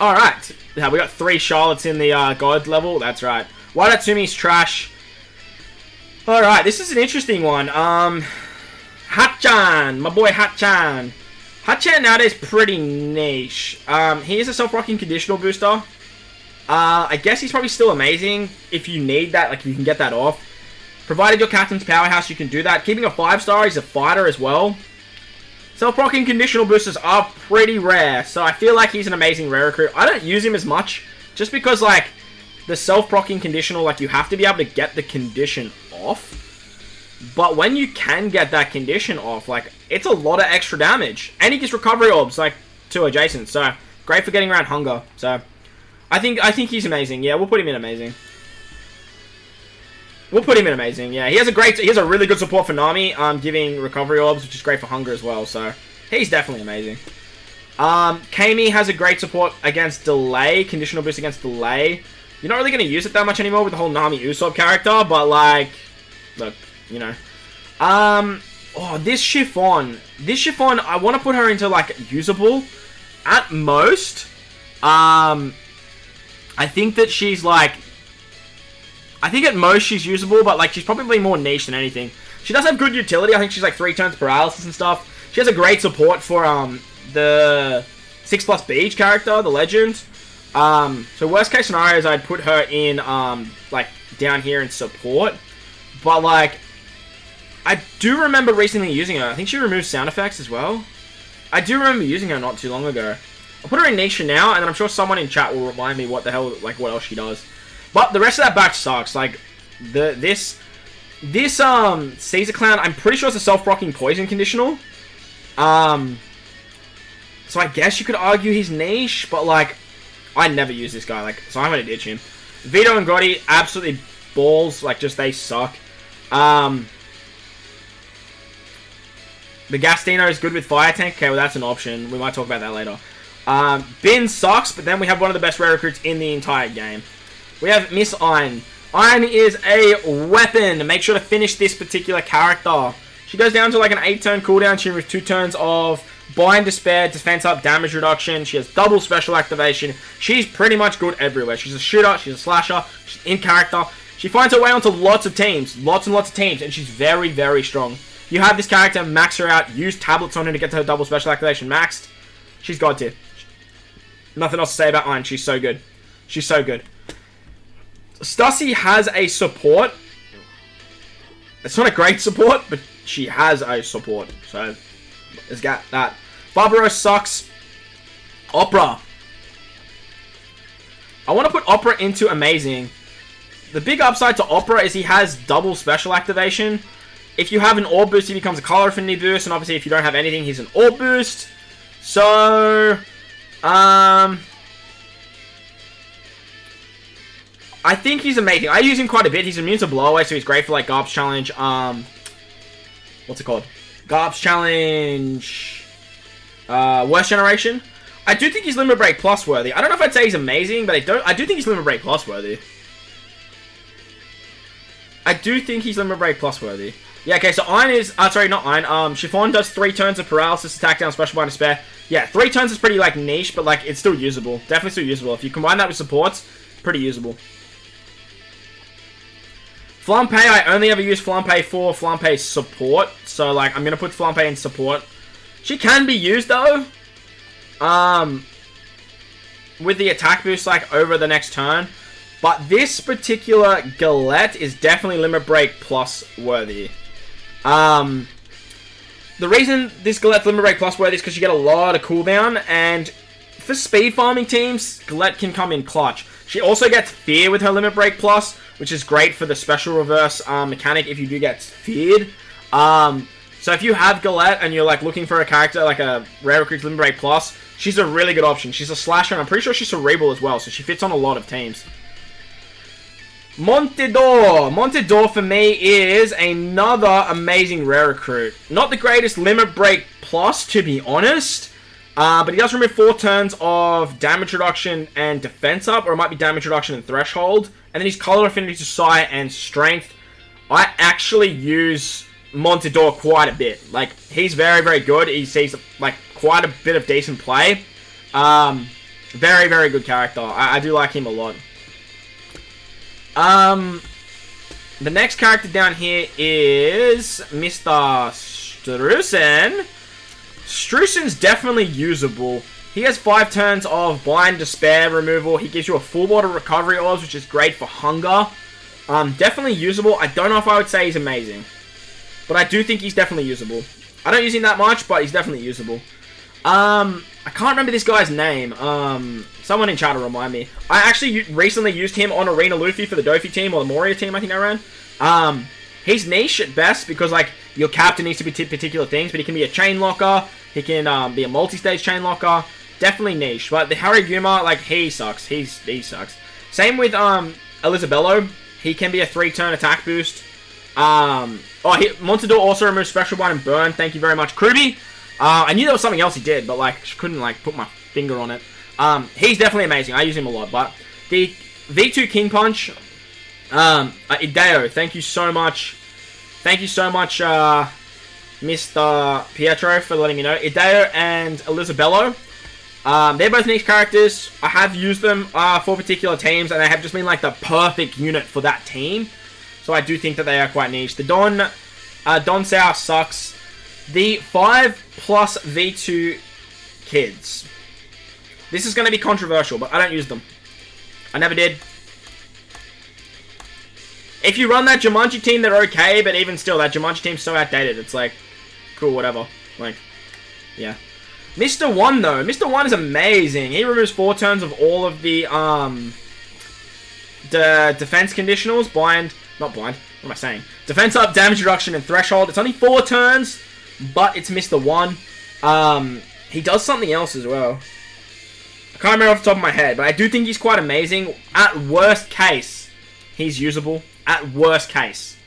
Alright. Yeah, we got 3 Charlottes in the God level. That's right. Wadatsumi's trash. Alright, this is an interesting one. Hatchan. My boy Hatchan. Hatchan nowadays is pretty niche. He is a self-rocking conditional booster. I guess he's probably still amazing if you need that, like you can get that off. Provided your captain's powerhouse, you can do that. Keeping a 5-star, he's a fighter as well. Self-rocking conditional boosters are pretty rare, so I feel like he's an amazing rare recruit. I don't use him as much, just because like the self-rocking conditional, like you have to be able to get the condition off. But when you can get that condition off, like, it's a lot of extra damage. And he gets recovery orbs, like, to adjacent. So, great for getting around hunger. So, I think he's amazing. Yeah, we'll put him in amazing. Yeah, he has a really good support for Nami, giving recovery orbs, which is great for hunger as well. So, he's definitely amazing. Kami has a great support against delay, conditional boost against delay. You're not really going to use it that much anymore with the whole Nami Usopp character, but, like, look. You know. This Chiffon. I want to put her into, like, usable. At most. I think that she's, like... I think at most she's usable, but, like, she's probably more niche than anything. She does have good utility. I think she's, like, 3 turns paralysis and stuff. She has a great support for, the 6+ Beach character, the legend. So worst case scenario is I'd put her in, like, down here in support. But, like... I do remember recently using her. I think she removes sound effects as well. I do remember using her not too long ago. I'll put her in Nisha now, and then I'm sure someone in chat will remind me what the hell, like, what else she does. But the rest of that batch sucks. Like, this Caesar Clown, I'm pretty sure it's a self-rocking poison conditional. So I guess you could argue he's niche, but, like, I never use this guy, like, so I'm gonna ditch him. Vito and Gotti, absolutely balls, like, just they suck. The Gastino is good with Fire Tank. Okay, well, that's an option. We might talk about that later. Bin sucks, but then we have one of the best rare recruits in the entire game. We have Miss Iron. Iron is a weapon. Make sure to finish this particular character. She goes down to like an 8-turn cooldown. She removes 2 turns of Bind, Despair, Defense Up, Damage Reduction. She has double special activation. She's pretty much good everywhere. She's a shooter. She's a slasher. She's in character. She finds her way onto lots of teams. Lots and lots of teams. And she's very, very strong. You have this character, max her out. Use tablets on her to get to her double special activation maxed. She's god tier. Nothing else to say about Iron. She's so good. She's so good. Stussy has a support. It's not a great support, but she has a support. So, let's get that. Barbaro sucks. Opera. I want to put Opera into Amazing. The big upside to Opera is he has double special activation. If you have an Orb boost, he becomes a Color Affinity boost. And obviously, if you don't have anything, he's an Orb boost. So, I think he's amazing. I use him quite a bit. He's immune to blow away, so he's great for like Garbs Challenge. What's it called? Garbs Challenge. Worst Generation. I do think he's Limit Break Plus worthy. I don't know if I'd say he's amazing, but I do think he's Limit Break Plus worthy. I do think he's Limit Break Plus worthy. Yeah, okay, so Iron is... sorry, not Iron. Chiffon does 3 turns of Paralysis, Attack Down, Special Bind, Despair. Yeah, 3 turns is pretty, like, niche, but, like, it's still usable. Definitely still usable. If you combine that with supports, pretty usable. Flampe, I only ever use Flampe for Flampe's support. So, like, I'm going to put Flampe in support. She can be used, though. With the attack boost, like, over the next turn. But this particular Galette is definitely Limit Break Plus worthy. The reason this Galette's Limit Break Plus worthy is because you get a lot of cooldown. And for speed farming teams, Galette can come in clutch. She also gets Fear with her Limit Break Plus, which is great for the special reverse mechanic if you do get feared. So if you have Galette and you're like looking for a character like a Rare Recruit Limit Break Plus, she's a really good option. She's a slasher and I'm pretty sure she's cerebral as well, so she fits on a lot of teams. Montedor. Montedor for me is another amazing Rare Recruit. Not the greatest Limit Break Plus, to be honest. But he does remove 4 turns of damage reduction and defense up, or it might be damage reduction and threshold. And then he's color affinity to Psi and strength. I actually use Montedor quite a bit. Like, he's very, very good. He sees, like, quite a bit of decent play. Very, very good character. I do like him a lot. The next character down here is Mr. Strusen. Strusen's definitely usable. He has 5 turns of Blind Despair removal. He gives you a full bottle recovery orbs, which is great for hunger. Definitely usable. I don't know if I would say he's amazing, but I do think he's definitely usable. I don't use him that much, but he's definitely usable. I can't remember this guy's name. Someone in chat will remind me. I actually recently used him on Arena Luffy for the Dofi team, or the Maurya team, I think I ran. He's niche at best, because, like, your captain needs to be particular things, but he can be a chain locker. He can be a multi-stage chain locker. Definitely niche. But the Hariguma, like, he sucks. He sucks. Same with Elizabello. He can be a 3-turn attack boost. Montedor also removes Special Bind and Burn. Thank you very much. Kruby. I knew there was something else he did, but, like, couldn't, like, put my finger on it. He's definitely amazing. I use him a lot. But the V2 King Punch, Ideo, thank you so much. Thank you so much, Mr. Pietro, for letting me know. Ideo and Elizabello, they're both niche characters. I have used them for particular teams, and they have just been, like, the perfect unit for that team. So I do think that they are quite niche. The Don Sao sucks. The 5 plus V2 kids. This is going to be controversial, but I don't use them. I never did. If you run that Jumanji team, they're okay, but even still, that Jumanji team's so outdated. It's like, cool, whatever. Like, yeah. Mr. 1, though. Mr. 1 is amazing. He removes 4 turns of all of the defense conditionals. Blind. Not blind. What am I saying? Defense up, damage reduction, and threshold. It's only 4 turns, but it's Mr. 1. He does something else as well. I can't remember off the top of my head, but I do think he's quite amazing. At worst case, he's usable. At worst case.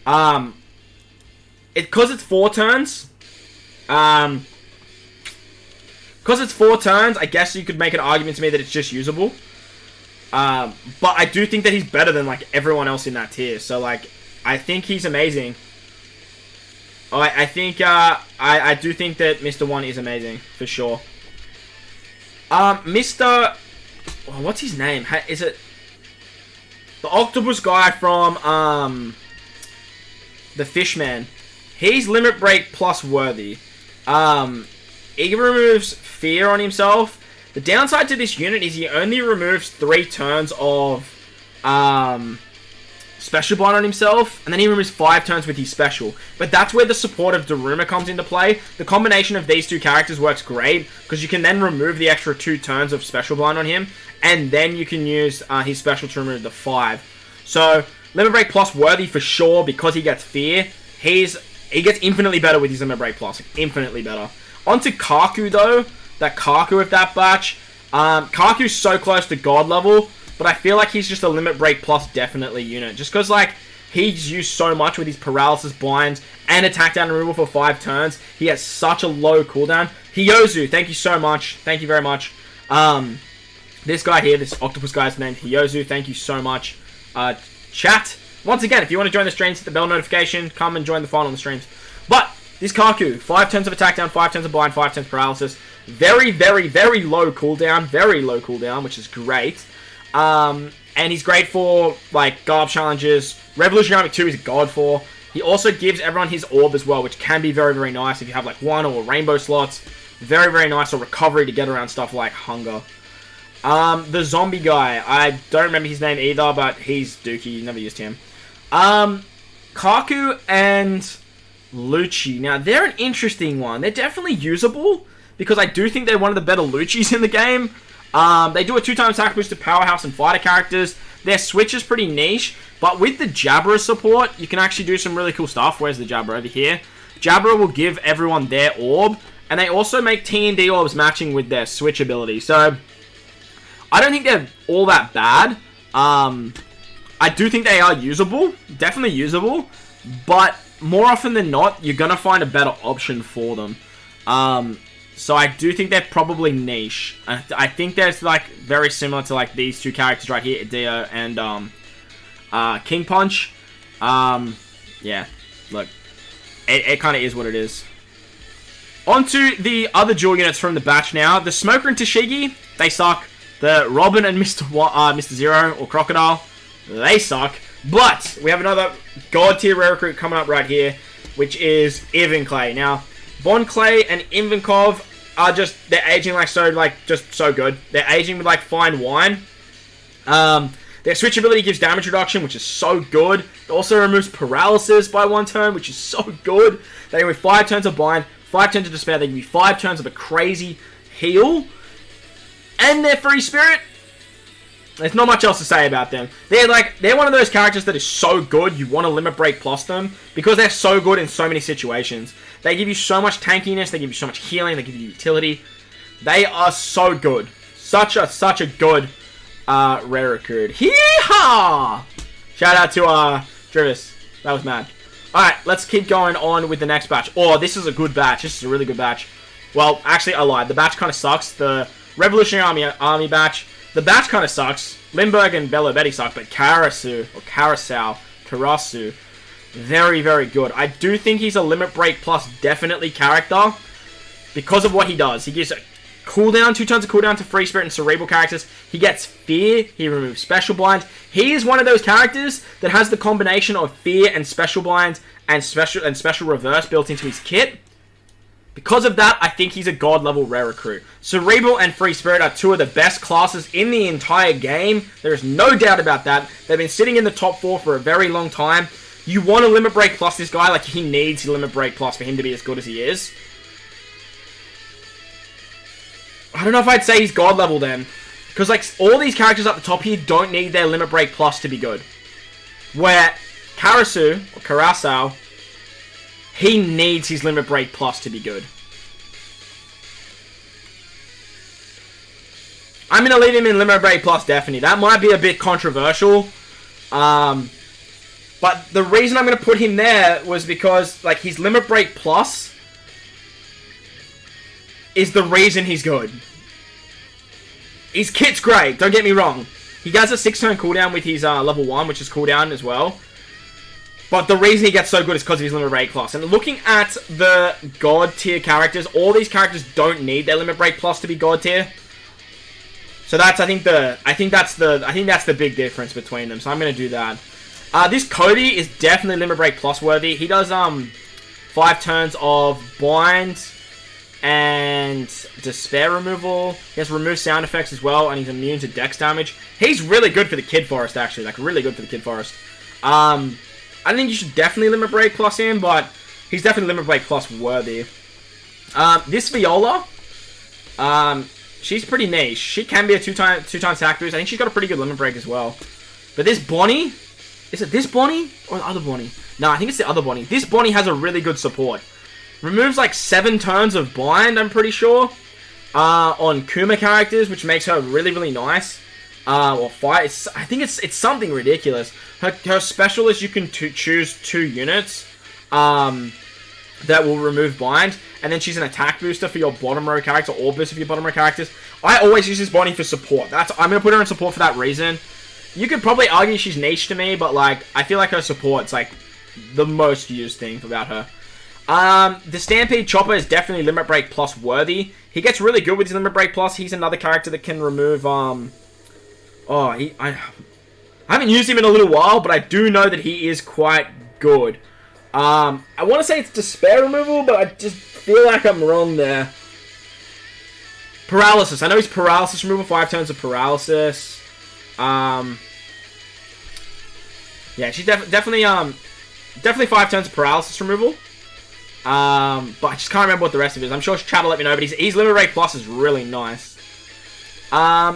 Because it's 4 turns. Because it's 4 turns, I guess you could make an argument to me that it's just usable. But I do think that he's better than, like, everyone else in that tier. So, like, I think he's amazing. I do think that Mr. 1 is amazing, for sure. Mr... Oh, what's his name? Is it... The octopus guy from, the Fishman. He's Limit Break plus worthy. He removes fear on himself. The downside to this unit is he only removes 3 turns of, Special Blind on himself, and then he removes 5 turns with his special. But that's where the support of Daruma comes into play. The combination of these 2 characters works great, because you can then remove the extra 2 turns of Special Blind on him, and then you can use his special to remove the 5. So, Limit Break Plus worthy for sure, because he gets Fear. He gets infinitely better with his Limit Break Plus. Infinitely better. Onto Kaku, though. That Kaku with that batch. Kaku's so close to God level, but I feel like he's just a Limit Break Plus definitely unit. Just because, like, he's used so much with his Paralysis, Blinds, and Attack Down Removal for 5 turns. He has such a low cooldown. Hyozu, thank you so much. Thank you very much. This guy here, this octopus guy's named Hyozu. Thank you so much. Chat. Once again, if you want to join the streams, hit the bell notification. Come and join the fun on the streams. But, this Kaku, 5 turns of Attack Down, 5 turns of Blind, 5 turns Paralysis. Very, very, very low cooldown. Very low cooldown, which is great. And he's great for, like, Garb challenges. Revolutionary Army 2 is God for. He also gives everyone his orb as well, which can be very, very nice if you have, like, 1 or rainbow slots. Very, very nice. Or recovery to get around stuff like hunger. The zombie guy. I don't remember his name either, but he's dookie. Never used him. Kaku and Lucci. Now, they're an interesting one. They're definitely usable, because I do think they're one of the better Luccis in the game. They do a 2-time attack boost to Powerhouse and Fighter characters. Their switch is pretty niche, but with the Jabra support, you can actually do some really cool stuff. Where's the Jabra? Over here. Jabra will give everyone their orb, and they also make T&D orbs matching with their switch ability. So, I don't think they're all that bad. I do think they are usable. Definitely usable. But, more often than not, you're going to find a better option for them. So I do think they're probably niche. I think there's, like, very similar to, like, these 2 characters right here, Dio and, King Punch. Yeah, look, it kind of is what it is. Onto the other dual units from the batch now. The Smoker and Tashigi, they suck. The Robin and Mr. Zero, or Crocodile, they suck. But, we have another God tier rare recruit coming up right here, which is Ivankov. Now, Bon Clay and Ivankov are just, they're aging like so, like, just so good. They're aging with, like, fine wine. Their switch ability gives damage reduction, which is so good. It also removes paralysis by 1 turn, which is so good. They give me 5 turns of bind, 5 turns of despair. They give me 5 turns of a crazy heal. And their free spirit, there's not much else to say about them. They're one of those characters that is so good, you want to Limit Break Plus them, because they're so good in so many situations. They give you so much tankiness, they give you so much healing, they give you utility. They are so good. Such a good rare recruit. Hee-haw! Shout out to Drivis. That was mad. Alright, let's keep going on with the next batch. Oh, this is a good batch. This is a really good batch. Well, actually, I lied. The batch kind of sucks. The Revolutionary Army batch. The batch kind of sucks. Lindbergh and Bello Betty suck, but Karasu, very, very good. I do think he's a Limit Break Plus definitely character because of what he does. He gives a cooldown, 2 turns of cooldown to Free Spirit and Cerebral characters. He gets Fear. He removes Special Blind. He is one of those characters that has the combination of Fear and Special Blind and Special Reverse built into his kit. Because of that, I think he's a God level rare recruit. Cerebral and Free Spirit are 2 of the best classes in the entire game. There is no doubt about that. They've been sitting in the top 4 for a very long time. You want to Limit Break Plus this guy, like he needs to Limit Break Plus for him to be as good as he is. I don't know if I'd say he's God level then. Because like all these characters up the top here don't need their Limit Break Plus to be good. Where Karasu, or Karasau, he needs his Limit Break Plus to be good. I'm going to leave him in Limit Break Plus, definitely. That might be a bit controversial. But the reason I'm going to put him there was because, like, his Limit Break Plus is the reason he's good. His kit's great, don't get me wrong. He has a 6-turn cooldown with his level 1, which is cooldown as well. But the reason he gets so good is because of his Limit Break Plus. And looking at the God tier characters, all these characters don't need their Limit Break Plus to be God tier. So that's, I think that's the big difference between them. So I'm gonna do that. This Cody is definitely Limit Break Plus worthy. He does 5 turns of Bind and Despair removal. He has remove sound effects as well, and he's immune to dex damage. He's really good for the Kid Forest, actually. Like, really good for the Kid Forest. I think you should definitely Limit Break Plus him, but he's definitely Limit Break Plus worthy. This Viola, she's pretty niche. She can be a 2-time attack boost. I think she's got a pretty good Limit Break as well. But this Bonnie, is it this Bonnie or the other Bonnie? No, I think it's the other Bonnie. This Bonnie has a really good support. Removes like 7 turns of Bind, I'm pretty sure, on Kuma characters, which makes her really, really nice. Or fight. I think it's something ridiculous. Her special is you can choose 2 units that will remove Bind, and then she's an attack booster for your bottom row character, or booster for your bottom row characters. I always use this Bonnie for support. I'm gonna put her in support for that reason. You could probably argue she's niche to me, but like I feel like her support's like the most used thing about her. The Stampede Chopper is definitely Limit Break Plus worthy. He gets really good with his Limit Break Plus. He's another character that can remove I haven't used him in a little while, but I do know that he is quite good. I want to say it's Despair removal, but I just feel like I'm wrong there. Paralysis. I know he's Paralysis removal, 5 turns of Paralysis. Yeah, she's definitely 5 turns of Paralysis removal. But I just can't remember what the rest of it is. I'm sure chat will let me know, but his Limit Break Plus is really nice.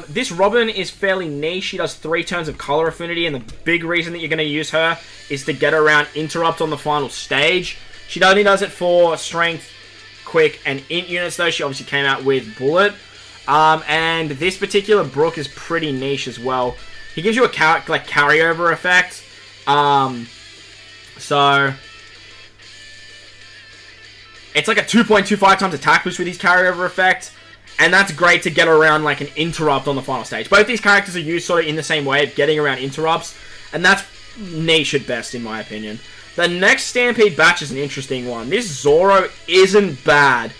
This Robin is fairly niche. She does 3 turns of color affinity, and the big reason that you're going to use her is to get around Interrupt on the final stage. She only does it for Strength, Quick, and Int units, though. She obviously came out with Bullet. And this particular Brook is pretty niche as well. He gives you a carryover effect. So it's like a 2.25 times attack boost with his carryover effect. And that's great to get around like an interrupt on the final stage. Both these characters are used sort of in the same way of getting around interrupts. And that's niche at best, in my opinion. The next Stampede batch is an interesting one. This Zoro isn't bad.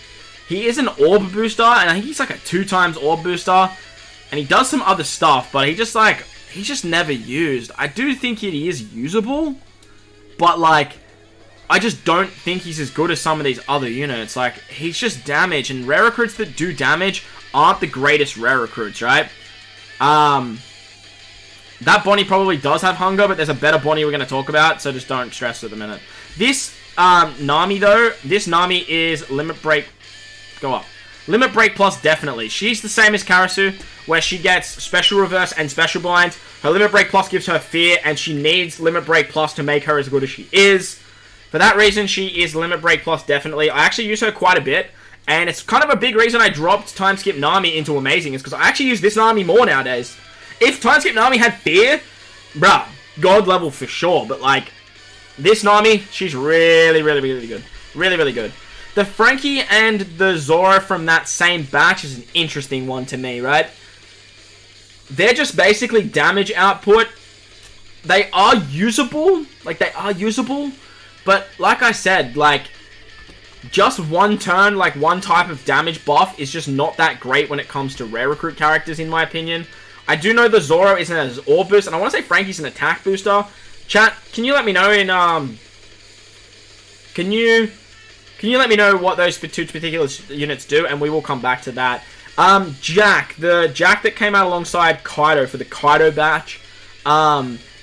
He is an orb booster, and I think he's like a 2 times orb booster. And he does some other stuff, but he's just never used. I do think he is usable, but like, I just don't think he's as good as some of these other units. Like, he's just damage, and rare recruits that do damage aren't the greatest rare recruits, right? That Bonnie probably does have hunger, but there's a better Bonnie we're going to talk about, so just don't stress at the minute. This Nami, though, this Nami is Limit Break. Go up. Limit Break Plus, definitely. She's the same as Karasu, where she gets Special Reverse and Special Bind. Her Limit Break Plus gives her Fear, and she needs Limit Break Plus to make her as good as she is. For that reason, she is Limit Break Plus, definitely. I actually use her quite a bit, and it's kind of a big reason I dropped Time Skip Nami into Amazing, is because I actually use this Nami more nowadays. If Time Skip Nami had Fear, bruh, God level for sure, but like, this Nami, she's really, really, really good. Really, really good. The Frankie and the Zoro from that same batch is an interesting one to me, right? They're just basically damage output. They are usable, but like I said, like, just one turn, like one type of damage buff is just not that great when it comes to rare recruit characters, in my opinion. I do know the Zoro isn't as orb boost, and I want to say Frankie's an attack booster. Chat, can you let me know in, Can you let me know what those 2 particular units do, and we will come back to that. Jack, the Jack that came out alongside Kaido for the Kaido batch,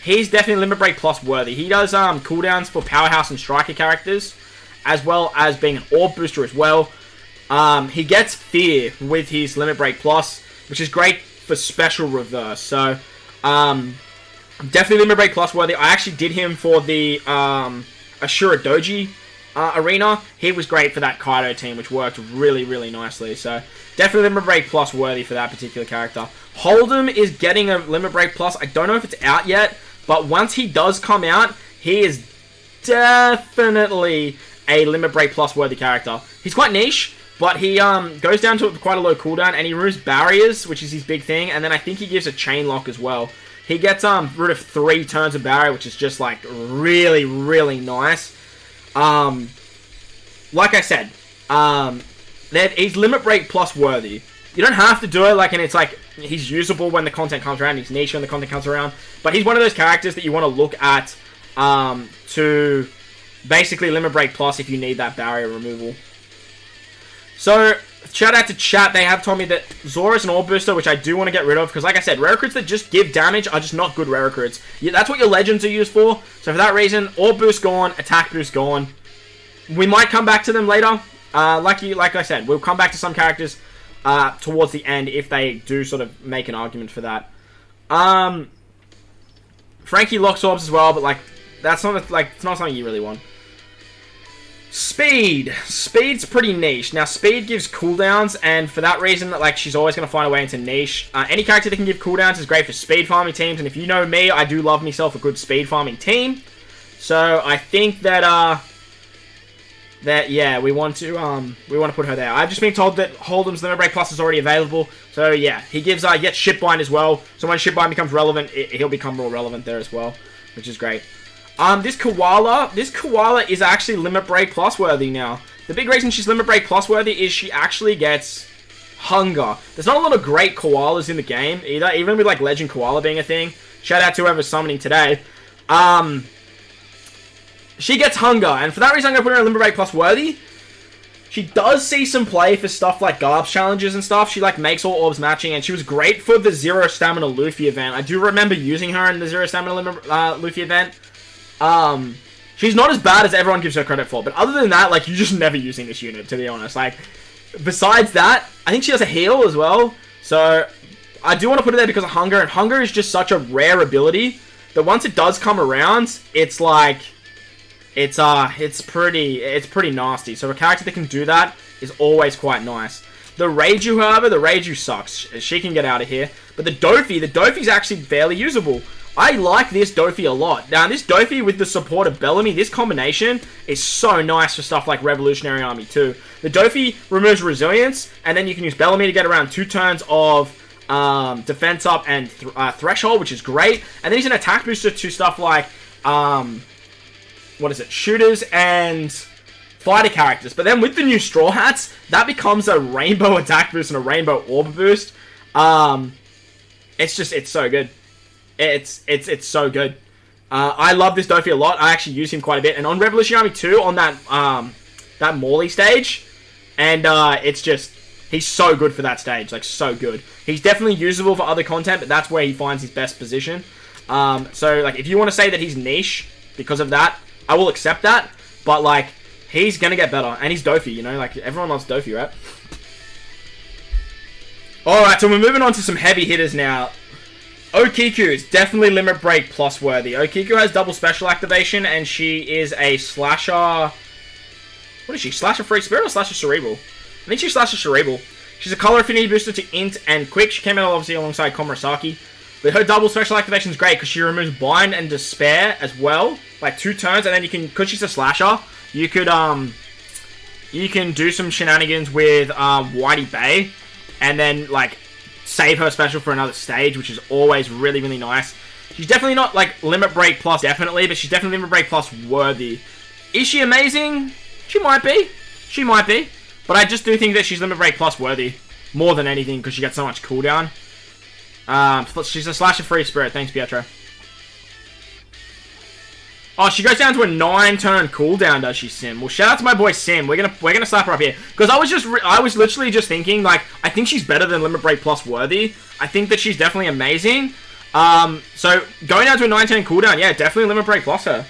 he's definitely Limit Break Plus worthy. He does cooldowns for Powerhouse and Striker characters, as well as being an Orb booster as well. He gets Fear with his Limit Break Plus, which is great for Special Reverse. So, definitely Limit Break Plus worthy. I actually did him for the Ashura Doji arena, he was great for that Kaido team, which worked really, really nicely. So definitely Limit Break Plus worthy for that particular character. Hold'em is getting a Limit Break Plus. I don't know if it's out yet, but once he does come out, he is definitely a Limit Break Plus worthy character. He's quite niche, but he goes down to quite a low cooldown, and he removes barriers, which is his big thing, and then I think he gives a chain lock as well. He gets rid of 3 turns of barrier, which is just like really, really nice. Like I said, he's Limit Break Plus worthy. You don't have to do it, like, and it's like, he's usable when the content comes around, he's niche when the content comes around, but he's one of those characters that you want to look at, to basically Limit Break Plus if you need that barrier removal. So, shout out to chat, they have told me that Zoro is an Orb Booster, which I do want to get rid of, because like I said, rare recruits that just give damage are just not good rare recruits. Yeah, that's what your legends are used for, so for that reason, Orb Boost gone, Attack Boost gone. We might come back to them later. Like I said, we'll come back to some characters towards the end if they do sort of make an argument for that. Frankie locks orbs as well, but like that's not like it's not something you really want. Speed. Speed's pretty niche. Now Speed gives cooldowns, and for that reason, like she's always going to find a way into niche. Any character that can give cooldowns is great for speed farming teams, and if you know me, I do love myself a good speed farming team. So I think that yeah, we want to put her there. I've just been told that Hold'em's Limit Break Plus is already available. So yeah, he gives gets Shipbind as well. So when Shipbind becomes relevant, he'll become more relevant there as well, which is great. This Koala is actually Limit Break Plus worthy now. The big reason she's Limit Break Plus worthy is she actually gets Hunger. There's not a lot of great Koalas in the game either, even with like Legend Koala being a thing. Shout out to whoever's summoning today. She gets Hunger, and for that reason I'm going to put her in Limit Break Plus worthy. She does see some play for stuff like Garbs challenges and stuff. She like makes all orbs matching, and she was great for the 0 Stamina Luffy event. I do remember using her in the 0 Stamina Luffy event. She's not as bad as everyone gives her credit for, but other than that, like, you're just never using this unit, to be honest. Like, besides that, I think she has a heal as well, so I do want to put her there because of Hunger, and Hunger is just such a rare ability that once it does come around, it's like, it's pretty nasty. So a character that can do that is always quite nice. The Reiju, however, the Reiju sucks. She can get out of here. But the Dofi's actually fairly usable. I like this Dofi a lot. Now, this Dofi with the support of Bellamy, this combination is so nice for stuff like Revolutionary Army 2. The Dofi removes resilience, and then you can use Bellamy to get around 2 turns of defense up and threshold, which is great. And then he's an attack booster to stuff like, shooters and fighter characters. But then with the new Straw Hats, that becomes a rainbow attack boost and a rainbow orb boost. It's so good. It's so good. I love this Dofi a lot. I actually use him quite a bit. And on Revolution Army 2, on that Morley stage, and he's so good for that stage. Like, so good. He's definitely usable for other content, but that's where he finds his best position. So, like, if you want to say that he's niche because of that, I will accept that. But, like, he's gonna get better. And he's Dofi, you know? Like, everyone loves Dofi, right? Alright, so we're moving on to some heavy hitters now. Okiku is definitely Limit Break Plus worthy. Okiku has double special activation, and she is a slasher... What is she? Slasher Free Spirit or Slasher Cerebral? I think she's Slasher Cerebral. She's a color affinity booster to Int and Quick. She came out obviously alongside Komurasaki. But her double special activation is great because she removes Bind and Despair as well. Like 2 turns, and then you can... Because she's a slasher, you could... You can do some shenanigans with Whitey Bay. And then, like... save her special for another stage, which is always really, really nice. She's definitely not, like, Limit Break Plus, definitely, but she's definitely Limit Break Plus worthy. Is she amazing? She might be. She might be. But I just do think that she's Limit Break Plus worthy. More than anything, because she gets so much cooldown. She's a Slasher Free Spirit. Thanks, Pietro. Oh, she goes down to a 9-turn cooldown, does she, Sim? Well, shout out to my boy Sim. We're gonna slap her up here because I was literally just thinking, like, I think she's better than Limit Break Plus worthy. I think that she's definitely amazing. So going down to a 9-turn cooldown, yeah, definitely Limit Break Plus her.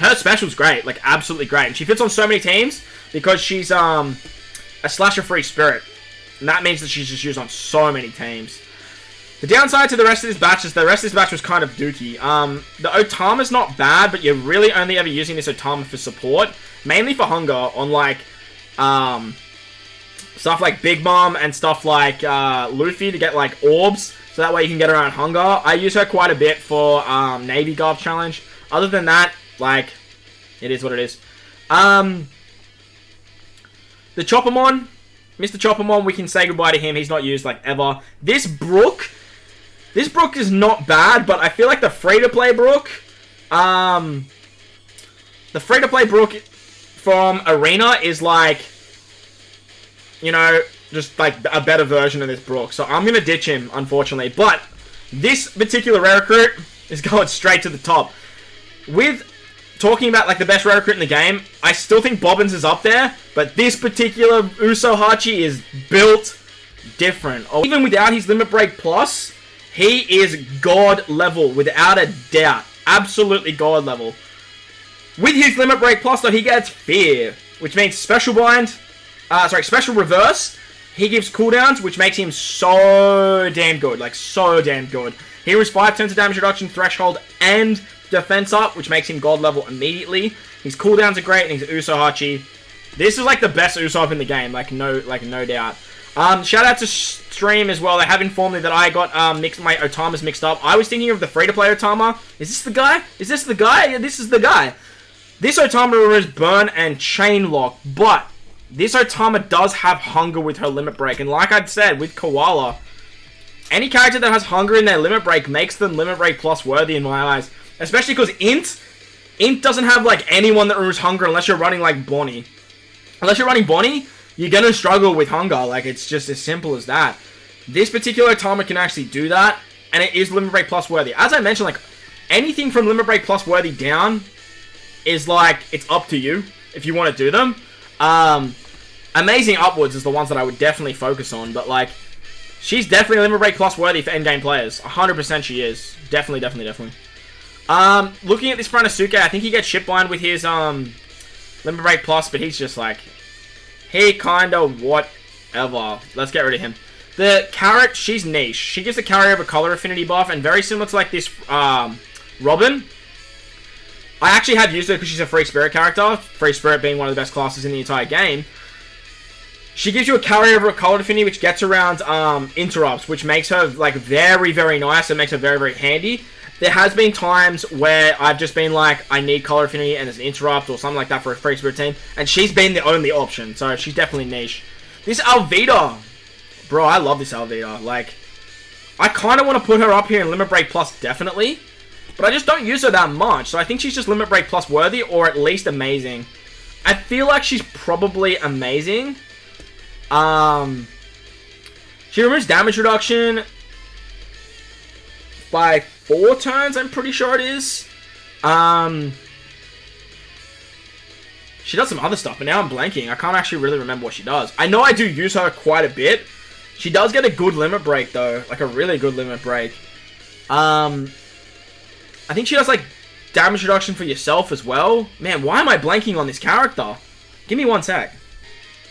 Her special's great, like absolutely great, and she fits on so many teams because she's a Slasher Free Spirit, and that means that she's just used on so many teams. The downside to the rest of this batch is the rest of this batch was kind of dookie. The Otama's not bad, but you're really only ever using this Otama for support. Mainly for hunger on, like, stuff like Big Mom and stuff like Luffy to get, like, orbs. So that way you can get around hunger. I use her quite a bit for Navy Golf Challenge. Other than that, like, it is what it is. The Choppermon, Mr. Choppermon, we can say goodbye to him. He's not used, like, ever. This Brook is not bad, but I feel like the free-to-play Brook, from Arena is, like, you know, just, like, a better version of this Brook. So I'm going to ditch him, unfortunately. But this particular rare recruit is going straight to the top. With talking about, like, the best rare recruit in the game, I still think Bobbins is up there, but this particular Usohachi is built different. Even without his Limit Break Plus, he is God level, without a doubt. Absolutely God level. With his Limit Break Plus, though, he gets Fear, which means Special Bind, Special Reverse. He gives cooldowns, which makes him so damn good. Like, so damn good. Here is 5 turns of damage reduction, threshold, and defense up, which makes him God level immediately. His cooldowns are great, and he's Usohachi. This is, like, the best Usopp in the game, like, no doubt. Shout out to Stream as well. They have informed me that I got my Otamas mixed up. I was thinking of the free-to-play Otama. Is this the guy? Is this the guy? Yeah, this is the guy. This Otama is Burn and Chain Lock, but this Otama does have Hunger with her Limit Break. And like I'd said, with Koala, any character that has Hunger in their Limit Break makes them Limit Break Plus worthy in my eyes. Especially because Int doesn't have, like, anyone that removes Hunger unless you're running, like, Bonnie. Unless you're running Bonnie, you're gonna struggle with Hunger. Like, it's just as simple as that. This particular Otama can actually do that, and it is Limit Break Plus worthy. As I mentioned, like, anything from Limit Break Plus worthy down is, like, it's up to you if you want to do them. Amazing upwards is the ones that I would definitely focus on, but, like, she's definitely Limit Break Plus worthy for endgame players. 100% she is. Definitely. Looking at this Franosuke, I think he gets shipbind with his Limit Break Plus, but he's just like, he kinda whatever. Let's get rid of him. The Carrot, she's niche. She gives the carryover color affinity buff, and very similar to, like, this Robin. I actually have used her because she's a Free Spirit character. Free Spirit being one of the best classes in the entire game. She gives you a carryover color affinity, which gets around interrupts, which makes her, like, very, very nice and makes her very, very handy. There has been times where I've just been like, I need color affinity and there's an interrupt or something like that for a Free Spirit team, and she's been the only option, so she's definitely niche. This Alvida, bro, I love this Alvida. Like, I kind of want to put her up here in Limit Break Plus, definitely, but I just don't use her that much, so I think she's just Limit Break Plus worthy, or at least amazing. I feel like she's probably amazing. She removes damage reduction by 4 turns, I'm pretty sure it is. She does some other stuff, but now I'm blanking. I can't actually really remember what she does. I know I do use her quite a bit. She does get a good limit break, though. Like, a really good limit break. I think she does, like, damage reduction for yourself as well. Man, why am I blanking on this character? Give me one sec.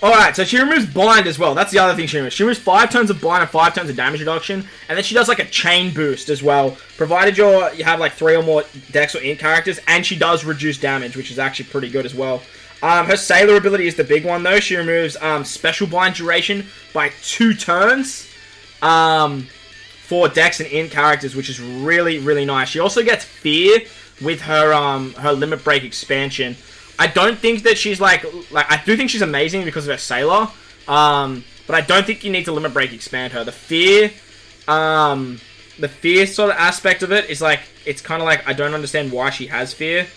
Alright, so she removes bind as well. That's the other thing she removes. She removes 5 turns of bind and 5 turns of damage reduction. And then she does, like, a chain boost as well. Provided you have, like, 3 or more Dex or Int characters. And she does reduce damage, which is actually pretty good as well. Her Sailor ability is the big one, though. She removes special bind duration by 2 turns for Dex and Int characters, which is really, really nice. She also gets Fear with her her limit break expansion. I don't think that she's like I do think she's amazing because of her Sailor, but I don't think you need to limit break expand her. The fear sort of aspect of it is like, it's kind of like, I don't understand why she has fear,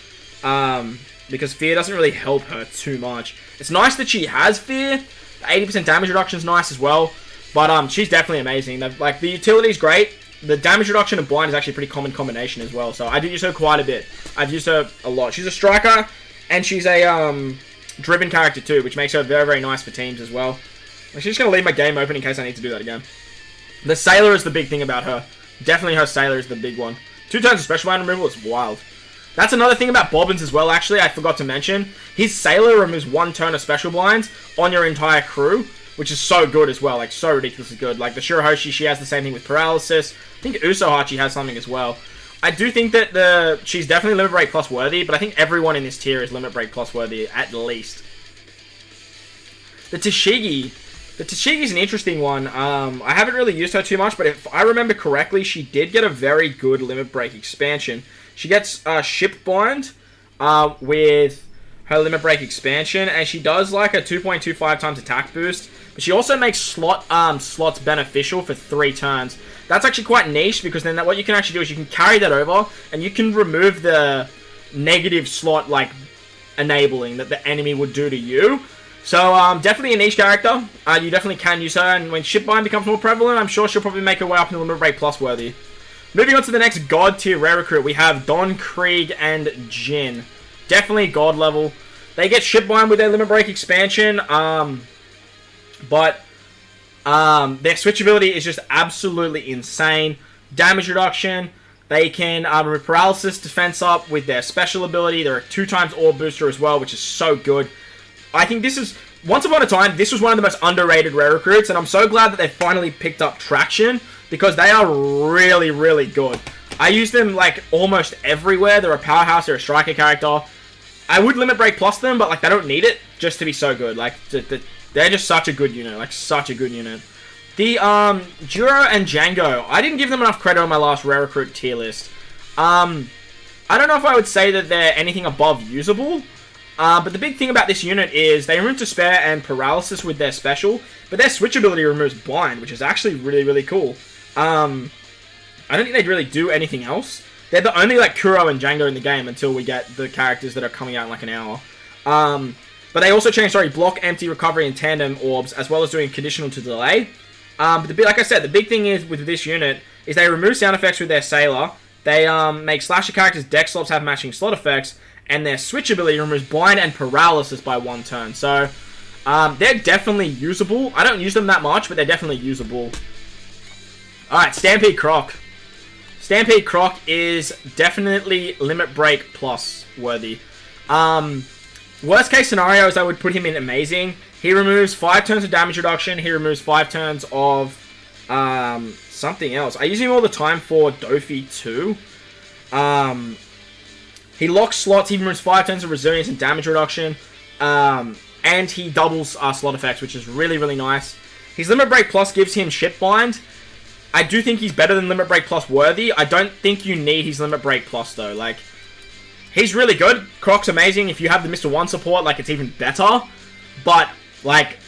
because fear doesn't really help her too much. It's nice that she has fear. The 80% damage reduction is nice as well, but she's definitely amazing. Like, the utility is great. The damage reduction and blind is actually a pretty common combination as well, so I do use her quite a bit. I've used her a lot. She's a striker, and she's a driven character too, which makes her very, very nice for teams as well. I'm just going to leave my game open in case I need to do that again. The Sailor is the big thing about her. Definitely her Sailor is the big one. 2 turns of special bind removal is wild. That's another thing about Bobbins as well, actually, I forgot to mention. His Sailor removes 1 turn of special blinds on your entire crew. which is so good as well, like, so ridiculously good. Like, the Shira Hoshi, she has the same thing with paralysis. I think Usohachi has something as well. I do think that she's definitely Limit Break Plus worthy, but I think everyone in this tier is Limit Break Plus worthy, at least. The Tashigi. The Tashigi's an interesting one. I haven't really used her too much, but if I remember correctly, she did get a very good Limit Break expansion. She gets Ship Bind with her Limit Break expansion, and she does like a 2.25 times attack boost, but she also makes slots beneficial for 3 turns. That's actually quite niche, because then what you can actually do is you can carry that over, and you can remove the negative slot, like, enabling that the enemy would do to you. So, definitely a niche character. You definitely can use her, and when Ship Bind becomes more prevalent, I'm sure she'll probably make her way up in the Limit Break Plus worthy. Moving on to the next God tier rare recruit, we have Don, Krieg, and Jyn. Definitely God level. They get Ship Bind with their Limit Break expansion, but their switchability is just absolutely insane. Damage reduction. They can remove paralysis, defense up with their special ability. They're a 2 times orb booster as well, which is so good. I think this is, once upon a time, this was one of the most underrated rare recruits, and I'm so glad that they finally picked up traction, because they are really, really good. I use them, like, almost everywhere. They're a powerhouse, they're a striker character. I would Limit Break Plus them, but, like, they don't need it just to be so good. Like, they're just such a good unit, like, such a good unit. The, Juro and Django, I didn't give them enough credit on my last rare recruit tier list. I don't know if I would say that they're anything above usable. But the big thing about this unit is they remove Despair and Paralysis with their special, but their switch ability removes Bind, which is actually really, really cool. I don't think they'd really do anything else. They're the only, like, Kuro and Django in the game until we get the characters that are coming out in, like, an hour. But they also change, block, empty, recovery, and tandem orbs, as well as doing conditional to delay. But like I said, the big thing is with this unit is they remove sound effects with their Sailor. They make slasher characters' deck slots have matching slot effects, and their switch ability removes Bind and Paralysis by 1 turn. So, they're definitely usable. I don't use them that much, but they're definitely usable. Alright, Stampede Croc. Stampede Croc is definitely Limit Break Plus worthy. Worst case scenarios, I would put him in Amazing. He removes 5 turns of damage reduction. He removes 5 turns of something else. I use him all the time for Dofi too. He locks slots, he removes 5 turns of resilience and damage reduction, and he doubles slot effects, which is really, really nice. His Limit Break Plus gives him Ship Bind. I do think he's better than Limit Break Plus worthy. I don't think you need his Limit Break Plus, though. Like, he's really good. Croc's amazing. If you have the Mr. 1 support, like, it's even better. But, like,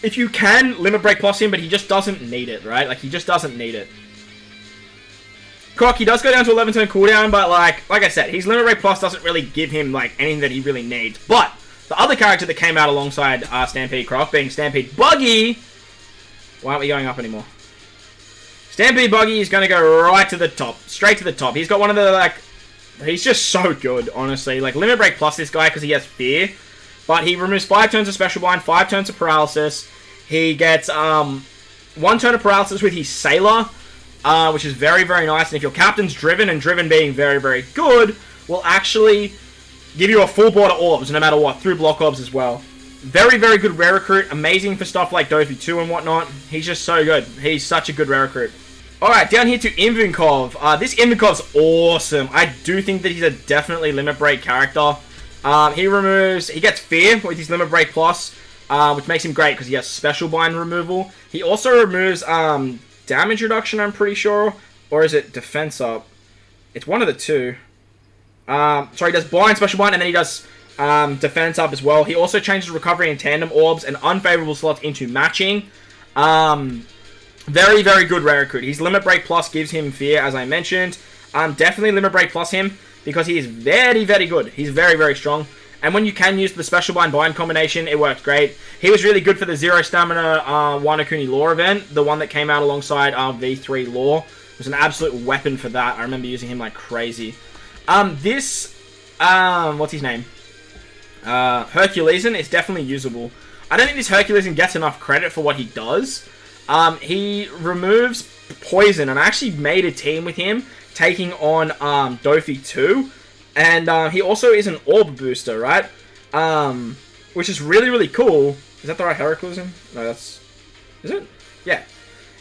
if you can Limit Break Plus him, but he just doesn't need it, right? Like, he just doesn't need it. Croc, he does go down to 11 turn cooldown, but like I said, his Limit Break Plus doesn't really give him like anything that he really needs. But the other character that came out alongside Stampede Croc, being Stampede Buggy, why aren't we going up anymore? Stampede Buggy is going to go right to the top, straight to the top. He's got one of the like, he's just so good, honestly. Like Limit Break Plus this guy because he has Fear, but he removes 5 turns of Special Bind, 5 turns of Paralysis. He gets 1 turn of Paralysis with his Sailor. Which is very, very nice. And if your captain's Driven, and Driven being very, very good, will actually give you a full board of orbs, no matter what, through block orbs as well. Very, very good rare recruit. Amazing for stuff like Dofi 2 and whatnot. He's just so good. He's such a good rare recruit. Alright, down here to Invinkov. This Invinkov's awesome. I do think that he's a definitely Limit Break character. He gets Fear with his Limit Break Plus, which makes him great because he has Special Bind removal. He also removes, damage reduction, I'm pretty sure. Or is it defense up? It's one of the two. Sorry, he does Bind, Special Bind, and then he does defense up as well. He also changes recovery and tandem orbs and unfavorable slots into matching. Very, very good rare recruit. His Limit Break Plus gives him Fear, as I mentioned. Definitely Limit Break Plus him because he is very, very good. He's very, very strong. And when you can use the Special Bind combination, it works great. He was really good for the 0 Stamina Wano Kuni Law event, the one that came out alongside V3 Law. It was an absolute weapon for that. I remember using him like crazy. What's his name? Herculesen is definitely usable. I don't think this Herculesen gets enough credit for what he does. He removes poison, and I actually made a team with him, taking on Dofi 2. And he also is an orb booster, right? Which is really, really cool. Is that the right Heraclism? No, that's... Is it? Yeah.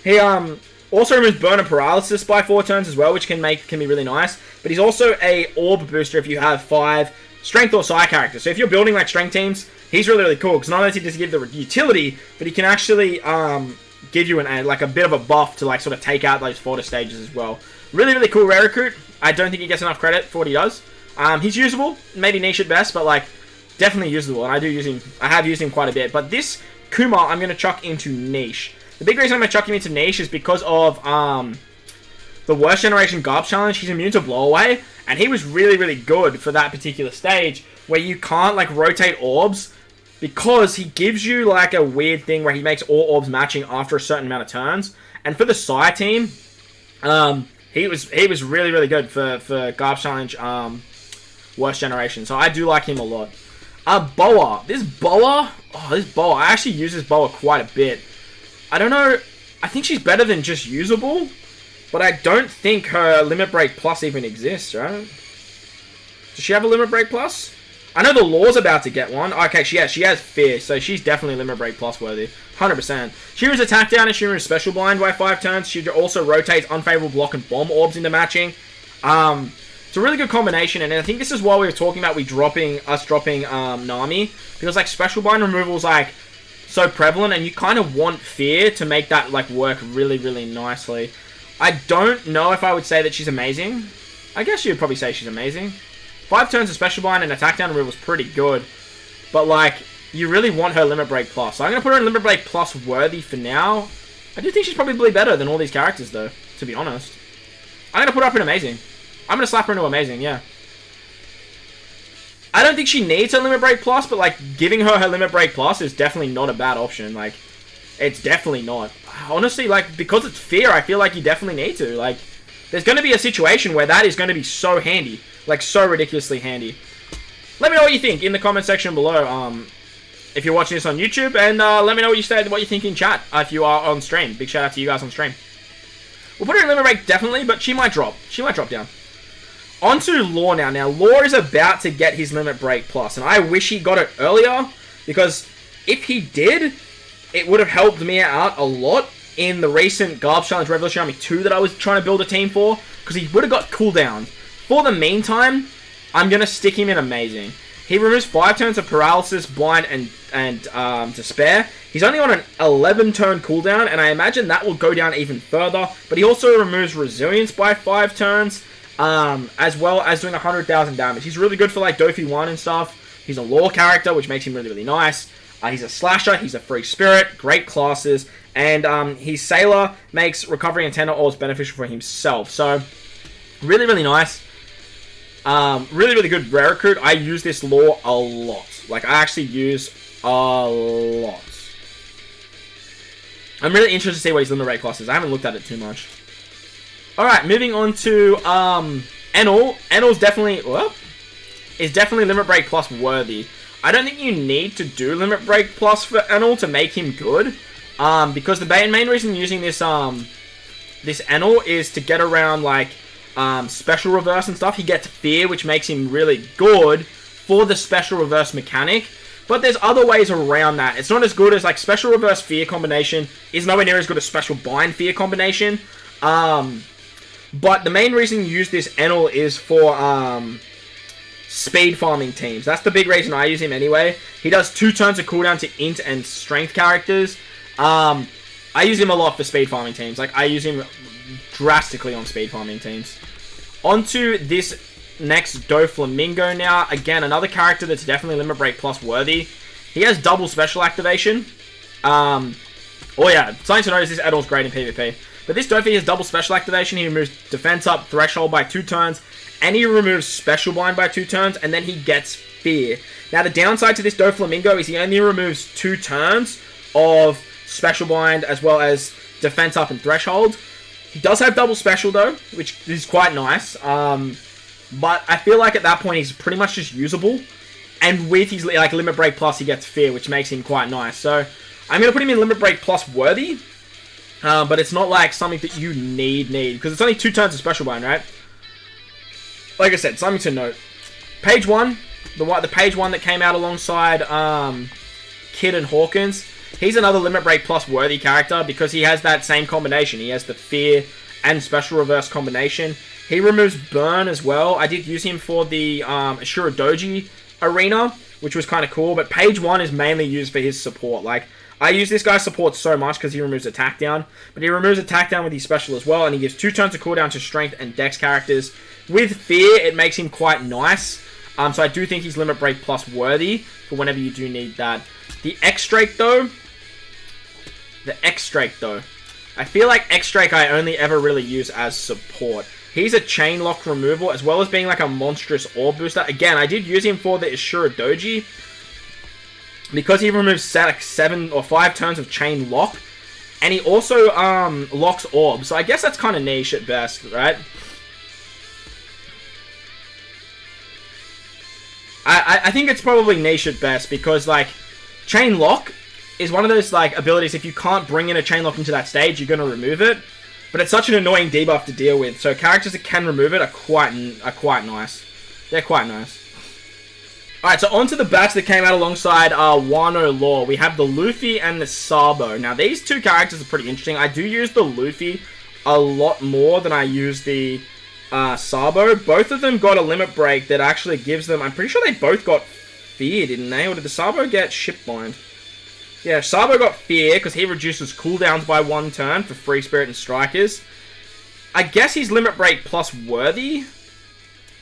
He also removes burn and paralysis by 4 turns as well, which can be really nice. But he's also a orb booster if you have 5 strength or psi characters. So if you're building like strength teams, he's really, really cool. Because not only does he give the utility, but he can actually give you like a bit of a buff to like sort of take out those fodder stages as well. Really, really cool rare recruit. I don't think he gets enough credit for what he does. He's usable, maybe niche at best, but like definitely usable. And I have used him quite a bit. But this Kuma, I'm going to chuck into niche. The big reason I'm going to chuck him into niche is because of the worst generation Garb challenge. He's immune to blow away, and he was really, really good for that particular stage where you can't like rotate orbs because he gives you like a weird thing where he makes all orbs matching after a certain amount of turns. And for the Psi team, he was really, really good for Garb challenge worst generation. So I do like him a lot. Boa. This Boa, I actually use this Boa quite a bit. I don't know, I think she's better than just usable, but I don't think her Limit Break Plus even exists, right? Does she have a Limit Break Plus? I know the Law's about to get one. Okay, she has Fear, so she's definitely Limit Break Plus worthy. 100%. She removes Attack Down and she removes Special Blind by 5 turns. She also rotates Unfavorable Block and Bomb Orbs into matching. It's a really good combination, and I think this is why we were talking about us dropping Nami, because like Special Blind removal is like so prevalent, and you kind of want Fear to make that like work really, really nicely. I don't know if I would say that she's amazing. I guess you'd probably say she's amazing. 5 turns of Special Blind and Attack Down removal is pretty good, but like you really want her Limit Break Plus. So I'm gonna put her in Limit Break Plus worthy for now. I do think she's probably better than all these characters though, to be honest. I'm gonna put her up in Amazing. I'm gonna slap her into Amazing, yeah. I don't think she needs her Limit Break Plus, but like giving her Limit Break Plus is definitely not a bad option. Like, it's definitely not. Honestly, like, because it's Fear, I feel like you definitely need to. Like, there's going to be a situation where that is going to be so handy. Like, so ridiculously handy. Let me know what you think in the comment section below. If you're watching this on YouTube, and let me know what you think in chat if you are on stream. Big shout out to you guys on stream. We'll put her in Limit Break definitely, but she might drop. She might drop down. On to Law now. Now, Law is about to get his Limit Break Plus, and I wish he got it earlier, because if he did, it would have helped me out a lot in the recent Garb Challenge Revolution Army 2 that I was trying to build a team for, because he would have got cooldown. For the meantime, I'm going to stick him in Amazing. He removes 5 turns of Paralysis, Blind, and Despair. He's only on an 11-turn cooldown, and I imagine that will go down even further, but he also removes Resilience by 5 turns. As well as doing 100,000 damage. He's really good for like Dofi 1 and stuff. He's a lore character, which makes him really, really nice. He's a slasher, he's a free spirit, great classes, and his Sailor makes Recovery and Tender Orbs beneficial for himself. So, really, really nice. Really, really good rare recruit. I use this lore a lot. Like, I actually use a lot. I'm really interested to see what his limit rate plus is. I haven't looked at it too much. Alright, moving on to Enel. Enel's definitely, is definitely Limit Break Plus worthy. I don't think you need to do Limit Break Plus for Enel to make him good. Because the main reason using this this Enel is to get around like special reverse and stuff. He gets Fear, which makes him really good for the special reverse mechanic. But there's other ways around that. It's not as good as like special reverse Fear combination is nowhere near as good as special bind Fear combination. But the main reason you use this Enel is for speed farming teams. That's the big reason I use him anyway. He does 2 turns of cooldown to int and strength characters. I use him a lot for speed farming teams. Like, I use him drastically on speed farming teams. Onto this next Doflamingo now. Again, another character that's definitely Limit Break Plus worthy. He has double special activation. Oh yeah, something to notice, this Enel's great in PvP. But this Dofi has double special activation. He removes Defense Up, Threshold by 2 turns, and he removes Special Blind by 2 turns, and then he gets Fear. Now, the downside to this Doflamingo is he only removes 2 turns of Special Blind as well as Defense Up and Threshold. He does have double special, though, which is quite nice. But I feel like at that point, he's pretty much just usable. And with his like Limit Break Plus, he gets Fear, which makes him quite nice. So, I'm going to put him in Limit Break Plus worthy. But it's not like something that you need, because it's only 2 turns of Special Bind, right? Like I said, something to note. Page 1, the page 1 that came out alongside Kid and Hawkins. He's another Limit Break Plus worthy character because he has that same combination. He has the Fear and Special Reverse combination. He removes Burn as well. I did use him for the Ashura Doji arena, which was kind of cool. But page 1 is mainly used for his support. Like, I use this guy's support so much because he removes attack down. But he removes attack down with his special as well. And he gives 2 turns of cooldown to Strength and Dex characters. With Fear, it makes him quite nice. So I do think he's Limit Break Plus worthy for whenever you do need that. The X-Drake though. I feel like X-Drake I only ever really use as support. He's a chain lock removal as well as being like a monstrous orb booster. Again, I did use him for the Ashura Doji because he removes like 7 or 5 turns of chain lock. And he also locks orbs. So I guess that's kind of niche at best, right? I think it's probably niche at best because, like, Chain Lock is one of those, like, abilities, if you can't bring in a Chain Lock into that stage, you're going to remove it. But it's such an annoying debuff to deal with, so characters that can remove it are quite nice. They're quite nice. Alright, so on to the batch that came out alongside Wano Law. We have the Luffy and the Sabo. Now, these 2 characters are pretty interesting. I do use the Luffy a lot more than I use the Sabo. Both of them got a limit break that actually gives them... I'm pretty sure they both got Fear, didn't they? Or did the Sabo get Shipbind? Yeah, Sabo got Fear because he reduces cooldowns by 1 turn for Free Spirit and Strikers. I guess he's limit break plus worthy.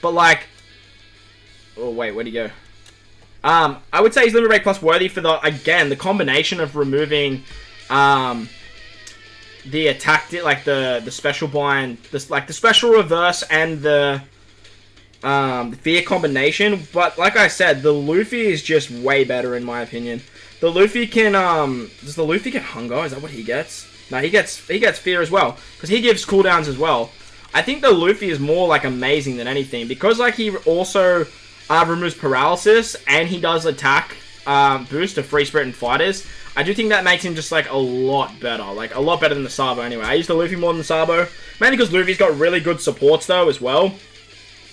But like... Oh, wait, where'd he go? I would say he's limit break plus worthy for the... Again, the combination of removing... the attack, like the special bind, like the special reverse and the Fear combination. But like I said, the Luffy is just way better in my opinion. The Luffy can does the Luffy get Hunger? Is that what he gets? No, he gets Fear as well because he gives cooldowns as well. I think the Luffy is more like amazing than anything because like he also removes paralysis and he does attack boost to Free Spirit and Fighters. I do think that makes him just, like, a lot better. Like, a lot better than the Sabo, anyway. I use the Luffy more than the Sabo. Mainly because Luffy's got really good supports, though, as well.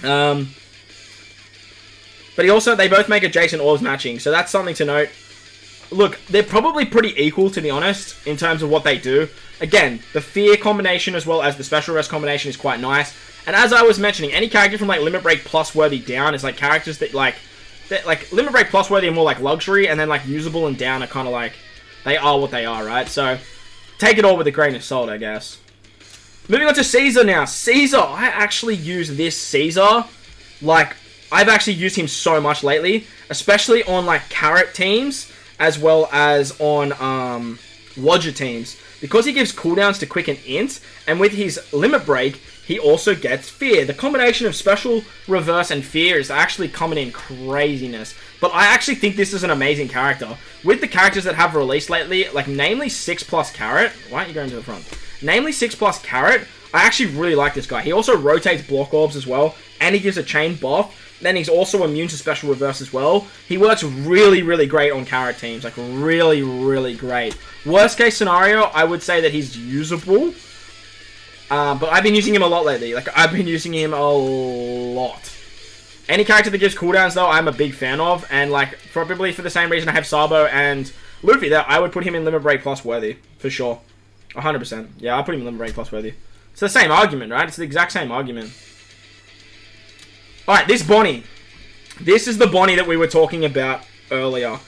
But they both make adjacent orbs matching, so that's something to note. Look, they're probably pretty equal, to be honest, in terms of what they do. Again, the Fear combination as well as the Special Rest combination is quite nice. And as I was mentioning, any character from, like, Limit Break Plus worthy down is, like, characters that, like... Limit Break Plus worthy are more, like, luxury, and then, like, usable and down are kind of, like... They are what they are, right? So, take it all with a grain of salt, I guess. Moving on to Caesar now. Caesar, I actually use this Caesar. Like, I've actually used him so much lately. Especially on, like, Carrot teams. As well as on, Wodger teams. Because he gives cooldowns to Quick and Int. And with his Limit Break, he also gets Fear. The combination of Special, Reverse, and Fear is actually coming in craziness. But I actually think this is an amazing character. With the characters that have released lately, like namely 6 plus Carrot. Why aren't you going to the front? Namely 6 plus Carrot. I actually really like this guy. He also rotates Block Orbs as well. And he gives a chain buff. Then he's also immune to Special Reverse as well. He works really, really great on Carrot teams. Like, really, really great. Worst case scenario, I would say that he's usable. But I've been using him a lot lately. Like, I've been using him a lot. Any character that gives cooldowns, though, I'm a big fan of. And, like, probably for the same reason I have Sabo and Luffy, that I would put him in Limit Break Plus worthy. For sure. 100%. Yeah, I'll put him in Limit Break Plus worthy. It's the same argument, right? It's the exact same argument. Alright, this Bonnie. This is the Bonnie that we were talking about earlier.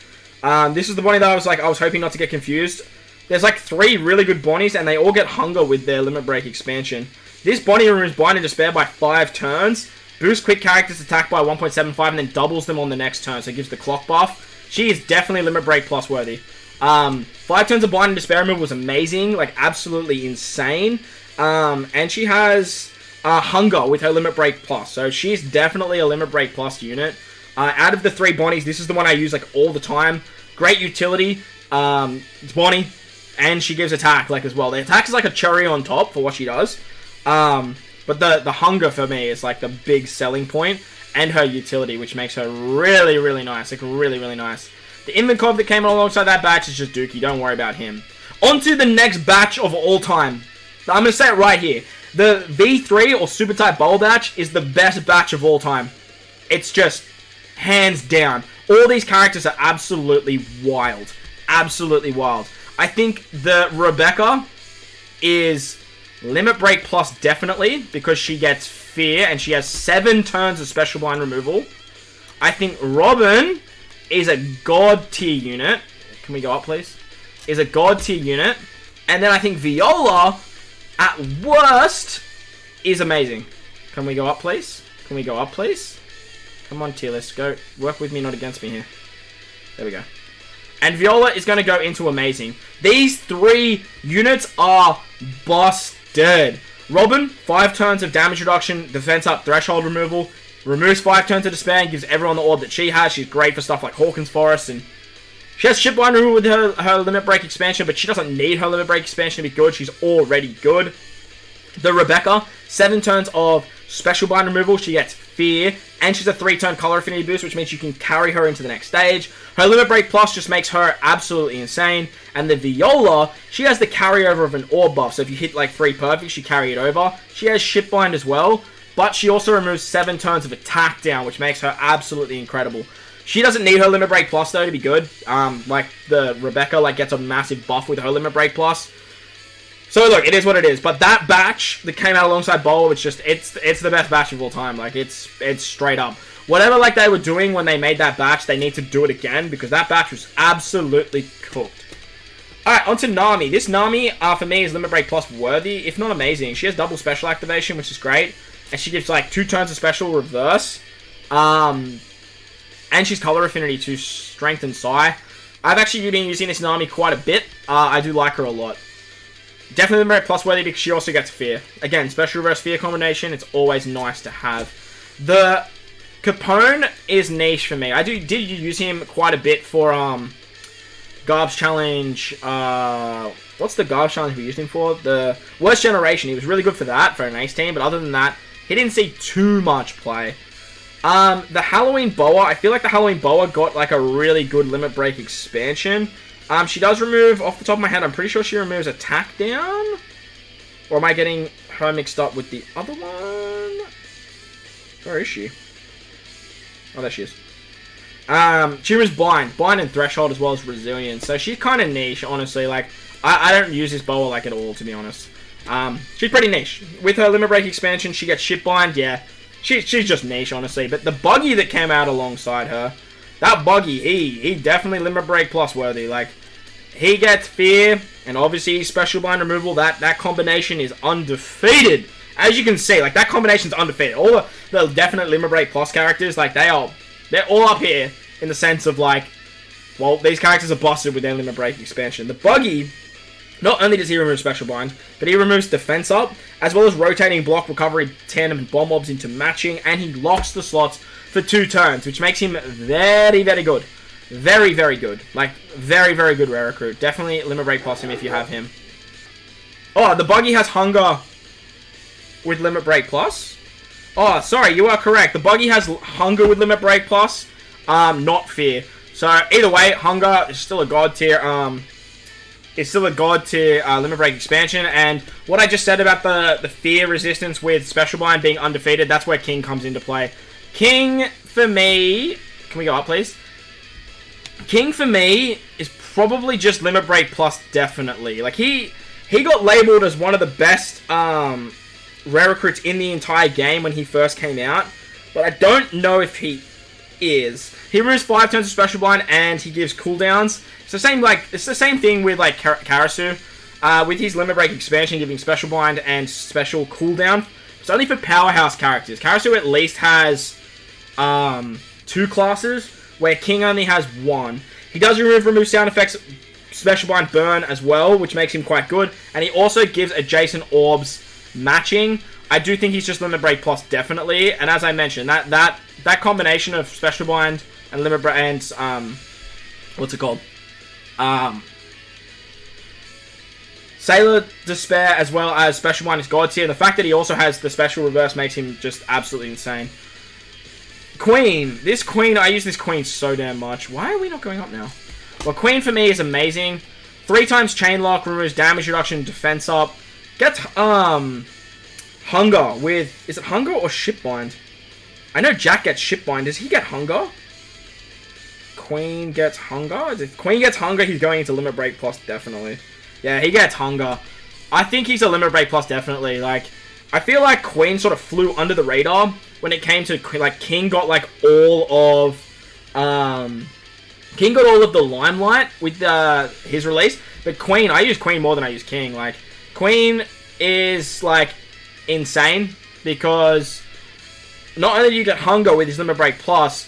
This is the Bonnie that I was hoping not to get confused. There's like 3 really good Bonnies, and they all get Hunger with their Limit Break expansion. This Bonnie removes Bind and Despair by 5 turns, boosts quick characters' attack by 1.75, and then doubles them on the next turn, so it gives the clock buff. She is definitely Limit Break Plus worthy. 5 turns of Bind and Despair removal was amazing, like absolutely insane. And she has Hunger with her Limit Break Plus, so she's definitely a Limit Break Plus unit. Out of the 3 Bonnies, this is the one I use like all the time. Great utility. It's Bonnie. And she gives attack, like, as well. The attack is like a cherry on top for what she does. But the Hunger for me is, like, the big selling point. And her utility, which makes her really, really nice. Like, really, really nice. The Invincov that came alongside that batch is just Dookie. Don't worry about him. On to the next batch of all time. I'm going to say it right here. The V3 or Super Type Bowl batch is the best batch of all time. It's just, hands down. All these characters are absolutely wild. Absolutely wild. I think the Rebecca is Limit Break Plus definitely, because she gets Fear and she has 7 turns of Special Blind removal. I think Robin is a God tier unit. Can we go up, please? Is a God tier unit. And then I think Viola, at worst, is amazing. Can we go up, please? Can we go up, please? Come on, tier list. Go. Work with me, not against me here. There we go. And Viola is going to go into amazing. These 3 units are busted. Robin, 5 turns of damage reduction, defense up, threshold removal. Removes 5 turns of despair and gives everyone the orb that she has. She's great for stuff like Hawkins Forest. And she has Shipbind removal with her Limit Break expansion, but she doesn't need her Limit Break expansion to be good. She's already good. The Rebecca, 7 turns of Special Bind removal. She gets Fear, and she's a 3-turn color affinity boost, which means you can carry her into the next stage. Her Limit Break Plus just makes her absolutely insane. And the Viola, she has the carryover of an orb buff, so if you hit like 3 perfects, you carry it over. She has Shipbind as well, but she also removes 7 turns of attack down, which makes her absolutely incredible. She doesn't need her Limit Break Plus though to be good. Like the Rebecca gets a massive buff with her Limit Break Plus. So look, it is what it is. But that batch that came out alongside Boa, it's the best batch of all time. Like it's straight up. Whatever like they were doing when they made that batch, they need to do it again because that batch was absolutely cooked. Alright, on to Nami. This Nami, for me, is Limit Break Plus worthy, if not amazing. She has double special activation, which is great. And she gives like 2 turns of special reverse. And she's color affinity to strength and psi. I've actually been using this Nami quite a bit. I do like her a lot. Definitely Limit Break Plus worthy because she also gets Fear. Again, special reverse Fear combination, it's always nice to have. The Capone is niche for me. I did use him quite a bit for Garb's Challenge. What's the Garb's Challenge we used him for? The Worst Generation. He was really good for that, for an ace team, but other than that, he didn't see too much play. The Halloween Boa, I feel like the Halloween Boa got like a really good Limit Break expansion. She does remove, off the top of my head, I'm pretty sure she removes attack down. Or am I getting her mixed up with the other one? Where is she? Oh, there she is. She removes Blind and Threshold as well as Resilience. So she's kind of niche, honestly. Like, I don't use this Boa like at all, to be honest. She's pretty niche. With her Limit Break expansion, she gets Shipbind, yeah. She's just niche, honestly. But the Buggy that came out alongside her, that Buggy, he definitely Limit Break Plus worthy. Like, he gets Fear, and obviously Special Bind removal. That combination is undefeated. As you can see, like, that combination's undefeated. All the definite Limit Break Plus characters, like, they're all up here in the sense of, like, well, these characters are busted with their Limit Break expansion. The Buggy, not only does he remove Special Bind, but he removes Defense Up, as well as rotating block, recovery, tandem, and bomb mobs into matching, and he locks the slots for 2 turns, which makes him very, very good. Very, very good. Like, very, very good rare recruit. Definitely Limit Break Plus him if you have him. Oh, the Buggy has Hunger with Limit Break Plus. Oh, sorry, you are correct. The Buggy has Hunger with Limit Break Plus, not Fear. So, either way, Hunger is still a God tier, it's still a God tier Limit Break expansion, and what I just said about the Fear resistance with Special Bind being undefeated, that's where King comes into play. King, for me... Can we go up, please? King, for me, is probably just Limit Break Plus, definitely. Like, he got labeled as one of the best rare recruits in the entire game when he first came out, but I don't know if he is. He removes 5 turns of Special Blind, and he gives cooldowns. It's the same thing with, like, Karasu. With his Limit Break expansion, giving Special Blind and Special Cooldown. It's only for powerhouse characters. Karasu at least has 2 classes, where King only has 1. He does remove sound effects, Special Bind Burn as well, which makes him quite good. And he also gives adjacent orbs matching. I do think he's just Limit Break Plus, definitely. And as I mentioned, that combination of Special Bind and Limit Break and what's it called? Sailor Despair as well as Special Bind is God tier. And the fact that he also has the Special Reverse makes him just absolutely insane. Queen. This Queen, I use this Queen so damn much. Why are we not going up now? Well, Queen for me is amazing. 3 times Chain Lock, removes damage reduction, defense up. Gets, Hunger with... Is it Hunger or Shipbind? I know Jack gets Shipbind. Does he get Hunger? Queen gets Hunger? If Queen gets Hunger, he's going into Limit Break Plus, definitely. Yeah, he gets Hunger. I think he's a Limit Break Plus, definitely. Like, I feel like Queen sort of flew under the radar when it came to, like, King got, like, all of the limelight with his release. But Queen, I use Queen more than I use King. Like, Queen is, like, insane because not only do you get Hunger with his Limit Break Plus,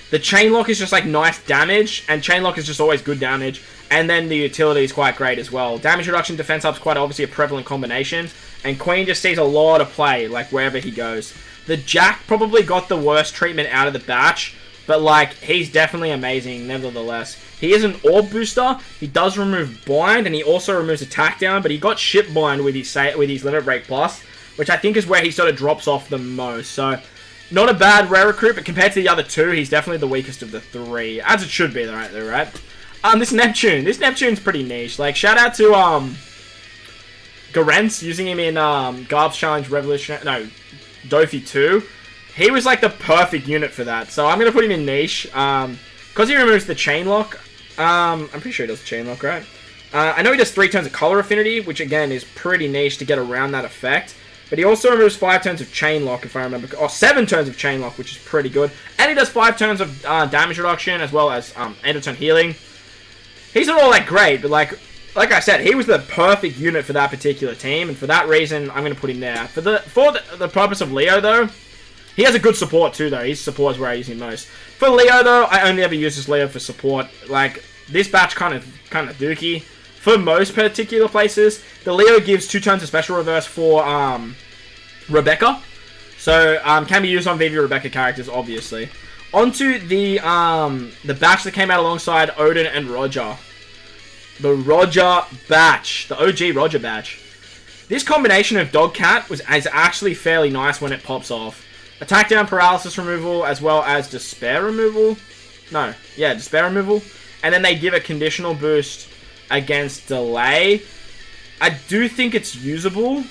the Chain Lock is just, like, nice damage, and Chain Lock is just always good damage. And then the utility is quite great as well. Damage reduction, defense up is quite obviously a prevalent combination. And Queen just sees a lot of play, like, wherever he goes. The Jack probably got the worst treatment out of the batch, but, like, he's definitely amazing, nevertheless. He is an Orb booster. He does remove Bind, and he also removes Attack Down, but he got Ship Bind with his Limit Break Plus, which I think is where he sort of drops off the most. So, not a bad rare recruit, but compared to the other two, he's definitely the weakest of the three. As it should be, right? This Neptune. This Neptune's pretty niche. Like, shout out to, Garance, using him in, Garb's Challenge Revolution... No, Dofi 2. He was, like, the perfect unit for that. So, I'm gonna put him in niche. Because he removes the Chain Lock. I'm pretty sure he does the Chain Lock, right? I know he does 3 turns of Color Affinity, which, again, is pretty niche to get around that effect. But he also removes 5 turns of Chain Lock, if I remember. Or 7 turns of Chain Lock, which is pretty good. And he does 5 turns of damage reduction, as well as end of turn healing. He's not all that great, but like I said, he was the perfect unit for that particular team, and for that reason, I'm going to put him there. For the purpose of Leo, though, he has a good support too, though. His support is where I use him most. For Leo, though, I only ever use this Leo for support. Like, this batch kind of dookie. For most particular places, the Leo gives 2 turns of Special Reverse for Rebecca. So, can be used on VV Rebecca characters, obviously. Onto the batch that came out alongside Odin and Roger. The Roger batch. The OG Roger batch. This combination of Dog Cat is actually fairly nice when it pops off. Attack down, paralysis removal, as well as despair removal. No, yeah, despair removal. And then they give a conditional boost against delay. I do think it's usable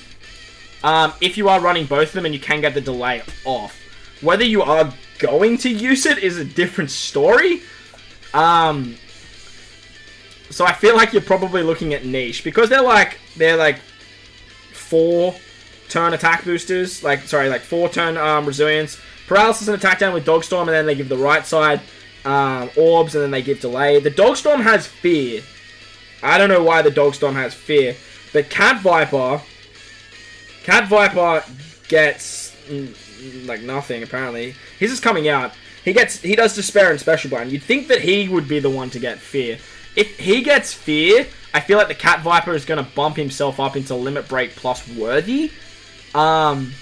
if you are running both of them and you can get the delay off. Whether you are going to use it is a different story. So I feel like you're probably looking at niche because they're like 4 turn attack boosters, 4 turn resilience, paralysis and attack down with Dogstorm, and then they give the right side orbs, and then they give delay. The Dogstorm has fear. I don't know why the Dogstorm has fear, but Cat Viper gets like nothing apparently. His is coming out. He does despair and special blind. You'd think that he would be the one to get fear. If he gets fear, I feel like the Cat Viper is going to bump himself up into Limit Break Plus worthy. And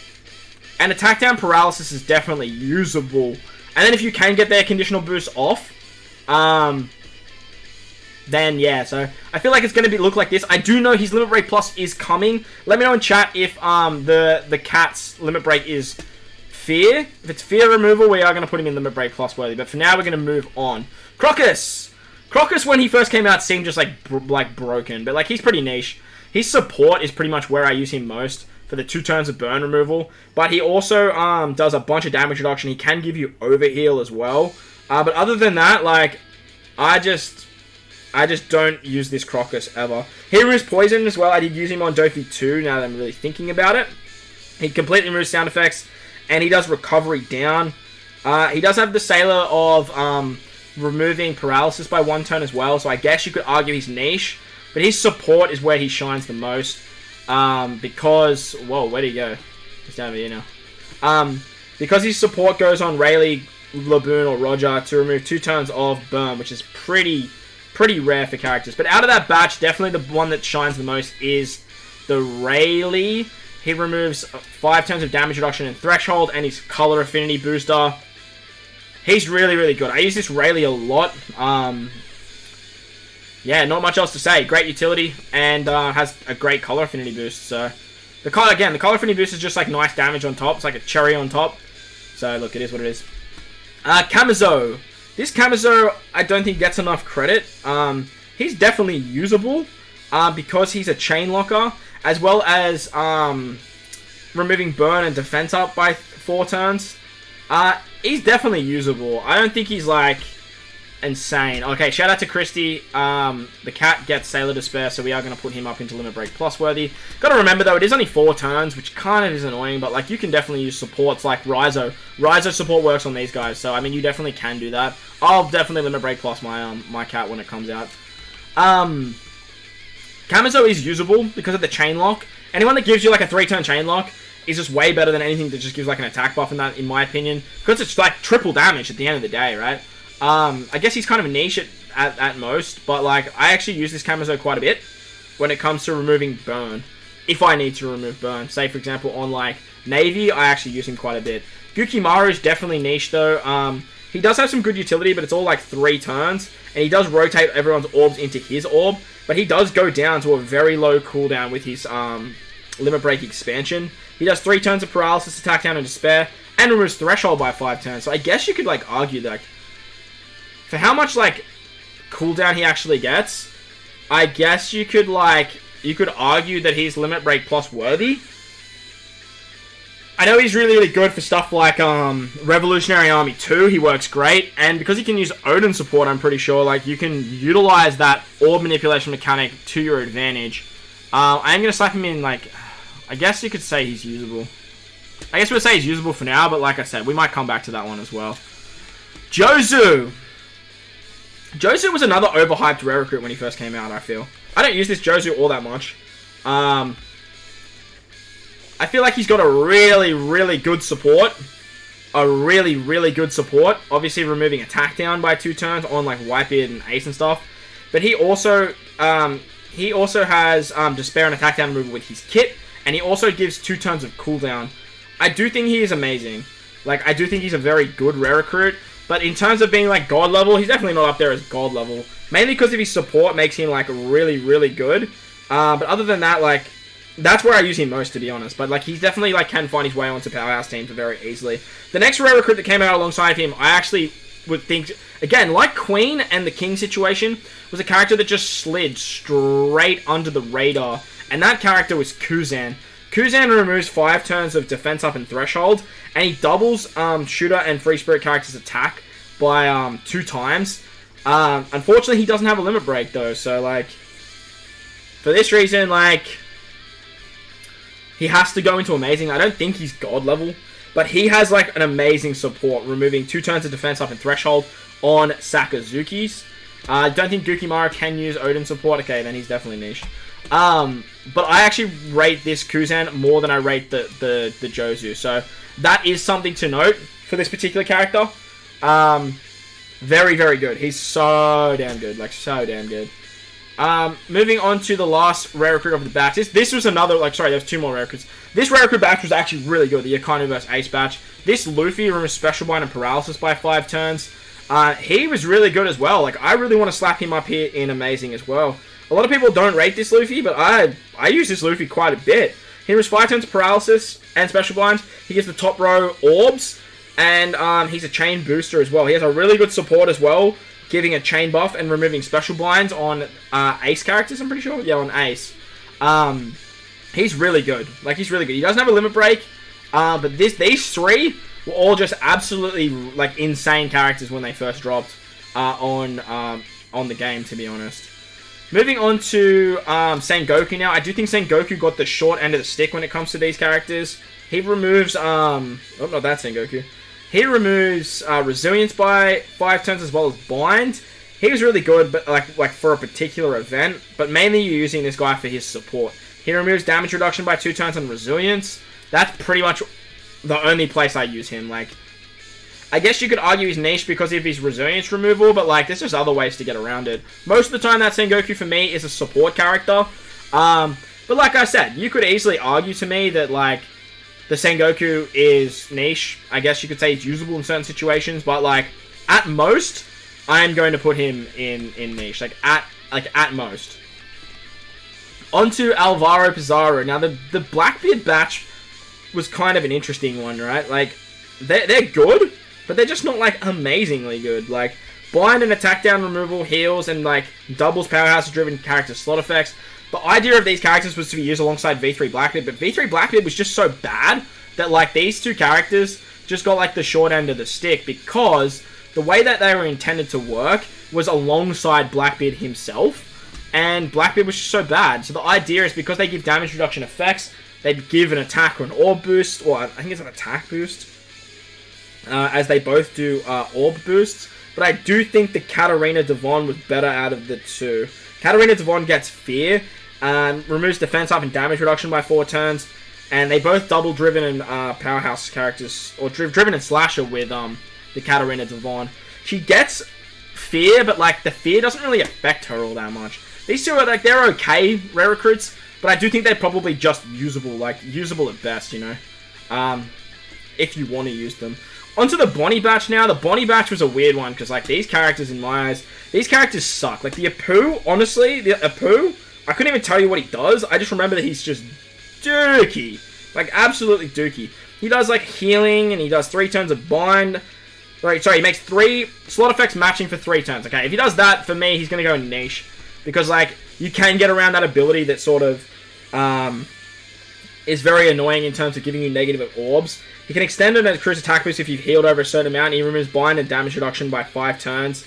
Attack Down Paralysis is definitely usable. And then if you can get their conditional boost off, then yeah, so I feel like it's going to look like this. I do know his Limit Break Plus is coming. Let me know in chat if the Cat's Limit Break is fear. If it's fear removal, we are going to put him in Limit Break Plus worthy. But for now, we're going to move on. Crocus, when he first came out, seemed just like broken, but like he's pretty niche. His support is pretty much where I use him most for the 2 turns of burn removal, but he also does a bunch of damage reduction. He can give you overheal as well. But other than that, like I just don't use this Crocus ever. He removes poison as well. I did use him on Dofi 2. Now that I'm really thinking about it, he completely removes sound effects, and he does recovery down. He does have the Sailor of removing paralysis by 1 turn as well, so I guess you could argue he's niche, but his support is where he shines the most, because, whoa, where'd he go? He's down over here now. Because his support goes on Rayleigh, Laboon, or Roger to remove 2 turns of burn, which is pretty rare for characters. But out of that batch, definitely the one that shines the most is the Rayleigh. He removes 5 turns of damage reduction and threshold, and his color affinity booster. He's really, really good. I use this Rayleigh a lot. Yeah, not much else to say. Great utility, and has a great color affinity boost. So, the color affinity boost is just like nice damage on top. It's like a cherry on top. So, look, it is what it is. Kamizo. This Kamizo, I don't think gets enough credit. He's definitely usable because he's a chain locker, as well as removing burn and defense up by 4 turns. He's definitely usable. I don't think he's like insane. Okay, shout out to Christy. The cat gets Sailor Despair, so we are going to put him up into Limit Break Plus worthy. Got to remember, though, it is only 4 turns, which kind of is annoying, but, like, you can definitely use supports like Raizo. Raizo support works on these guys, so, I mean, you definitely can do that. I'll definitely Limit Break Plus my cat when it comes out. Kamizo is usable because of the chain lock. Anyone that gives you, like, a 3-turn chain lock is just way better than anything that just gives, like, an attack buff in that, in my opinion. Because it's, like, triple damage at the end of the day, right? I guess he's kind of a niche at most, but, like, I actually use this Kamizo quite a bit when it comes to removing burn. If I need to remove burn. Say, for example, on, like, Navy, I actually use him quite a bit. Gukimaru is definitely niche, though. He does have some good utility, but it's all, like, 3 turns, and he does rotate everyone's orbs into his orb, but he does go down to a very low cooldown with his, Limit Break expansion. He does 3 turns of Paralysis, Attack Down, and Despair, and removes Threshold by 5 turns, so I guess you could, like, argue that, for how much, like, cooldown he actually gets, I guess you could, like, you could argue that he's Limit Break Plus worthy. I know he's really, really good for stuff like, Revolutionary Army 2, he works great, and because he can use Odin support, I'm pretty sure, like, you can utilize that orb manipulation mechanic to your advantage. I am going to slap him in, like, I guess you could say he's usable. I guess we'll say he's usable for now, but like I said, we might come back to that one as well. Josu! Josu was another overhyped rare recruit when he first came out, I feel. I don't use this Josu all that much. I feel like he's got a really, really good support. A really, really good support. Obviously removing attack down by 2 turns on like Whitebeard and Ace and stuff. But he also has Despair and attack down removal with his kit. And he also gives 2 turns of cooldown. I do think he is amazing. Like, I do think he's a very good rare recruit. But in terms of being, like, God level, he's definitely not up there as God level. Mainly because of his support makes him, like, really, really good. But other than that, like, that's where I use him most, to be honest. But, like, he's definitely, like, can find his way onto Powerhouse teams very easily. The next rare recruit that came out alongside him, I actually would think, again, like Queen and the King situation, was a character that just slid straight under the radar. And that character was Kuzan. Kuzan removes 5 turns of defense up and threshold, and he doubles shooter and free spirit characters' attack by 2 times. Unfortunately, he doesn't have a limit break though, so like for this reason, like he has to go into amazing. I don't think he's God level, but he has like an amazing support, removing 2 turns of defense up and threshold on Sakazuki's. I don't think Gukimaru can use Odin support. Okay, then he's definitely niche. But I actually rate this Kuzan more than I rate the Josu. So that is something to note for this particular character. Very, very good. He's so damn good. Like, so damn good. Moving on to the last rare recruit of the batch. This was another, like, sorry, there's 2 more rare recruits. This rare recruit batch was actually really good. The Akanu vs Ace batch. This Luffy removes Special Bind and Paralysis by 5 turns. He was really good as well. Like, I really want to slap him up here in Amazing as well. A lot of people don't rate this Luffy, but I use this Luffy quite a bit. He removes 5 turns of Paralysis and Special Bind. He gets the top row Orbs, and he's a Chain booster as well. He has a really good support as well, giving a Chain buff and removing Special Binds on Ace characters, I'm pretty sure. Yeah, on Ace. He's really good. Like, he's really good. He doesn't have a limit break, but these 3 were all just absolutely, like, insane characters when they first dropped on the game, to be honest. Moving on to Sengoku now. I do think Sengoku got the short end of the stick when it comes to these characters. He removes, oh, not that Sengoku. He removes Resilience by 5 turns as well as Bind. He was really good, but like for a particular event. But mainly you're using this guy for his support. He removes damage reduction by 2 turns on Resilience. That's pretty much the only place I use him. Like, I guess you could argue he's niche because of his resilience removal, but like there's just other ways to get around it. Most of the time that Sengoku for me is a support character. But like I said, you could easily argue to me that like the Sengoku is niche. I guess you could say it's usable in certain situations, but like at most, I am going to put him in niche. Like at most. Onto Alvaro Pizarro. Now the Blackbeard batch was kind of an interesting one, right? Like they're good, but they're just not, like, amazingly good. Like, Bind and attack down removal, heals, and, like, doubles powerhouse-driven character slot effects. The idea of these characters was to be used alongside V3 Blackbeard, but V3 Blackbeard was just so bad that, like, these 2 characters just got, like, the short end of the stick because the way that they were intended to work, was alongside Blackbeard himself. And Blackbeard was just so bad. So the idea is because they give damage reduction effects, they give an attack or an orb boost, or I think it's an attack boost, as they both do orb boosts. But I do think the Katarina Devon was better out of the two. Katarina Devon gets Fear, removes defense up and damage reduction by 4 turns, and they both double Driven and Powerhouse characters, or Driven and Slasher with the Katarina Devon. She gets Fear, but like the Fear doesn't really affect her all that much. These two are like, they're okay rare recruits, but I do think they're probably just usable, like usable at best, you know, if you want to use them. Onto the Bonnie batch now. The Bonnie batch was a weird one because like these characters in my eyes, these characters suck. Like the Apu, honestly, the Apu, I couldn't even tell you what he does. I just remember that he's just dookie, like absolutely dookie. He does like healing and he does 3 turns of bind. Right, sorry, he makes 3 slot effects matching for 3 turns. Okay, if he does that, for me, he's gonna go niche. Because, like, you can get around that ability that sort of is very annoying in terms of giving you negative orbs. He can extend it as cruise attack boost if you've healed over a certain amount. He removes bind and damage reduction by 5 turns.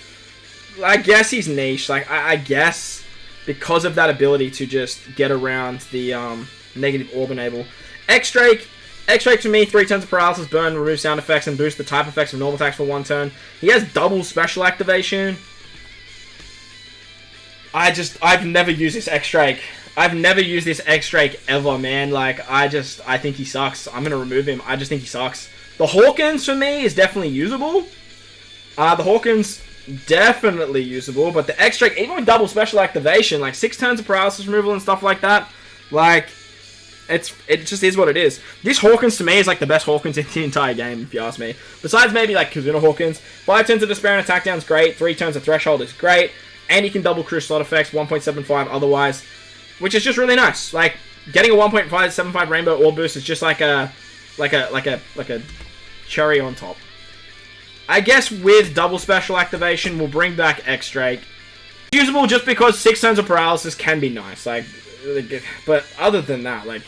I guess he's niche. Like, I guess because of that ability to just get around the negative orb enable. X-Drake to me, 3 turns of paralysis, burn, remove sound effects, and boost the type effects of normal attacks for 1 turn. He has double special activation. I've never used this X-Drake. I've never used this X-Drake ever, man. Like, I think he sucks. I'm gonna remove him. I just think he sucks. The Hawkins, for me, is definitely usable. The Hawkins, definitely usable. But the X-Drake, even with double special activation, like 6 turns of paralysis removal and stuff like that, like, it just is what it is. This Hawkins, to me, is like the best Hawkins in the entire game, if you ask me. Besides maybe, like, Kazuna Hawkins. 5 turns of Despair and Attack Down is great. 3 turns of Threshold is great. And he can double cruise slot effects, 1.75 otherwise, which is just really nice. Like, getting a 1.575 rainbow orb boost is just like a cherry on top. I guess with double special activation, we'll bring back X-Drake. Usable just because 6 turns of paralysis can be nice. Like, but other than that, like,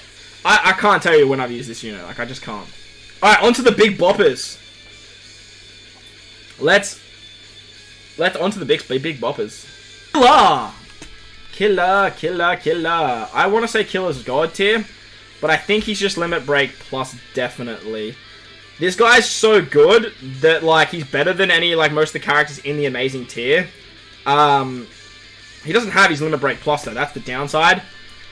I can't tell you when I've used this unit. Like, I just can't. Alright, onto the big boppers. Let's onto the big boppers. Killer. I want to say Killer's God tier, but I think he's just Limit Break plus definitely. This guy's so good that like he's better than any like most of the characters in the amazing tier. He doesn't have his Limit Break plus though. That's the downside.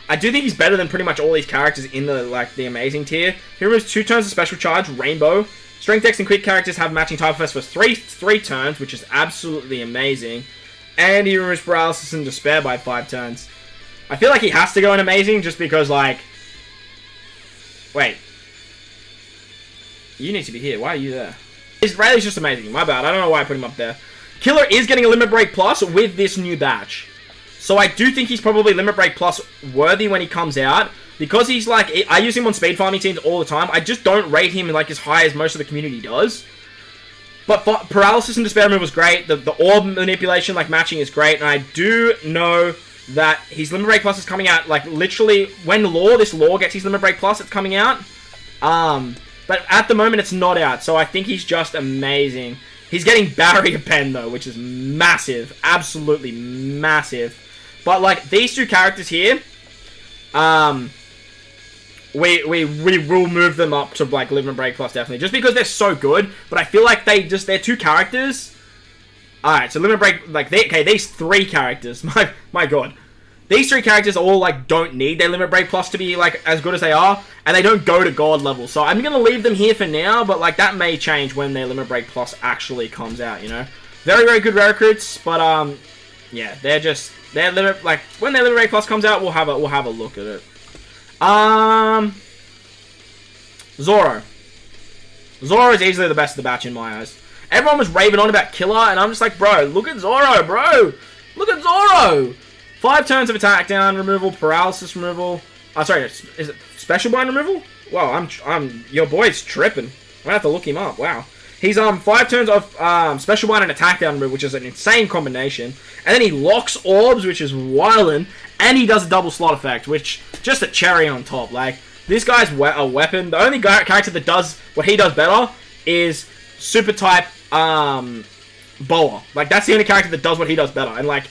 I do think he's better than pretty much all these characters in the amazing tier. He removes 2 turns of special charge, Rainbow. Strength Dex and Quick characters have matching type effects for 3 turns, which is absolutely amazing. And he removes Paralysis and Despair by 5 turns. I feel like he has to go in amazing just because, like... Wait. You need to be here. Why are you there? Rayleigh's just amazing. My bad. I don't know why I put him up there. Killer is getting a Limit Break Plus with this new batch. So I do think he's probably Limit Break Plus worthy when he comes out. Because he's like, I use him on speed farming teams all the time. I just don't rate him like as high as most of the community does. But Paralysis and Despair move was great. The orb manipulation, like matching, is great. And I do know that his Limit Break Plus is coming out, like literally, when this lore gets his Limit Break Plus, it's coming out. But at the moment, it's not out. So I think he's just amazing. He's getting Barrier Pen, though, which is massive. Absolutely massive. But like, these 2 characters here, we will move them up to like Limit Break Plus definitely, just because they're so good. But I feel like they're 2 characters. All right, so Limit Break, like these 3 characters. My god, these 3 characters all like don't need their Limit Break Plus to be like as good as they are, and they don't go to God level. So I'm gonna leave them here for now, but like that may change when their Limit Break Plus actually comes out. You know, very very good rare recruits, but yeah, they're limit like when their Limit Break Plus comes out, we'll have a look at it. Zoro. Zoro is easily the best of the batch in my eyes. Everyone was raving on about Killer, and I'm just like, bro, look at Zoro, bro. Look at Zoro. 5 turns of attack down removal, paralysis removal. Sorry, is it special bind removal? Wow, your boy's tripping. I'm gonna have to look him up. Wow. He's 5 turns of special bind and attack down removal, which is an insane combination. And then he locks orbs, which is wildin', and he does a double slot effect, which just a cherry on top. Like, this guy's a weapon. The only character that does what he does better is super type Boa. Like, that's the only character that does what he does better. And, like,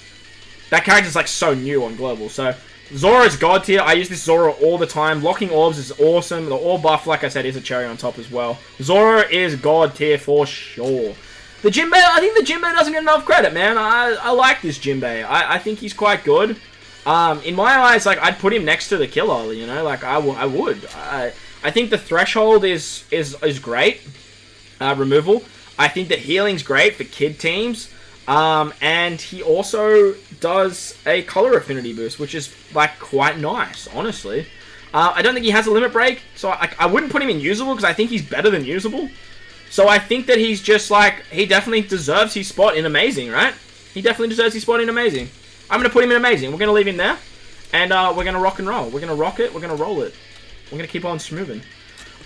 that character's, like, so new on Global. So, Zoro is God tier. I use this Zoro all the time. Locking orbs is awesome. The orb buff, like I said, is a cherry on top as well. Zoro is God tier for sure. The Jinbei, I think the Jinbei doesn't get enough credit, man. I like this Jinbei. I think he's quite good. In my eyes, like, I'd put him next to the Killer, you know? Like, I would. I think the Threshold is great. Removal. I think the healing's great for kid teams. And he also does a color affinity boost, which is, like, quite nice, honestly. I don't think he has a limit break, so I wouldn't put him in usable, because I think he's better than usable. So I think that he's just, like, he definitely deserves his spot in Amazing, right? He definitely deserves his spot in Amazing. I'm going to put him in Amazing. We're going to leave him there. And we're going to rock and roll. We're going to rock it. We're going to roll it. We're going to keep on smoothing.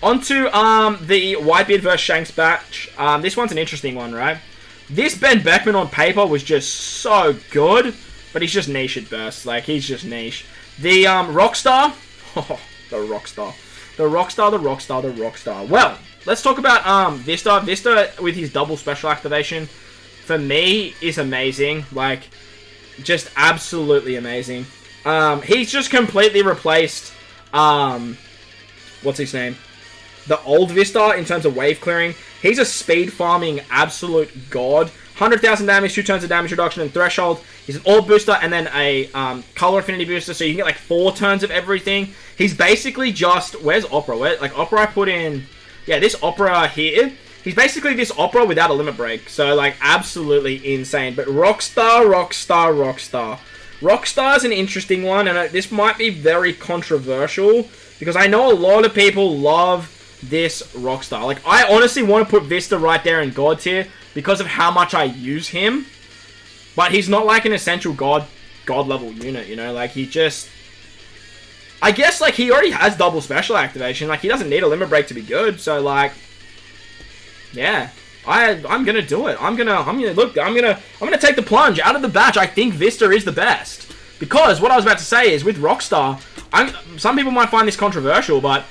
Onto the Whitebeard vs. Shanks batch. This one's an interesting one, right? This Ben Beckman on paper was just so good, but he's just niche at best. Like, he's just niche. The Rockstar. Oh, the Rockstar. The Rockstar, the Rockstar, the Rockstar. Well, let's talk about Vista. Vista with his double special activation, for me, is amazing. Like, just absolutely amazing. He's just completely replaced, what's his name? The old Vista in terms of wave clearing. He's a speed farming absolute god. 100,000 damage, 2 turns of damage reduction and threshold. He's an orb booster and then a color affinity booster, so you can get like 4 turns of everything. He's basically just, where's Opera? Like Opera I put in, yeah, this Opera here. He's basically this Opera without a limit break. So, like, absolutely insane. But Rockstar, Rockstar, Rockstar. Rockstar's an interesting one, and this might be very controversial, because I know a lot of people love this Rockstar. Like, I honestly want to put Vista right there in God tier, because of how much I use him. But he's not, like, an essential God level unit, you know? Like, he just... I guess, like, he already has double special activation. Like, he doesn't need a limit break to be good, so, like... Yeah, I'm gonna do it. I'm gonna take the plunge out of the batch. I think Vista is the best, because what I was about to say is with Rockstar, some people might find this controversial, but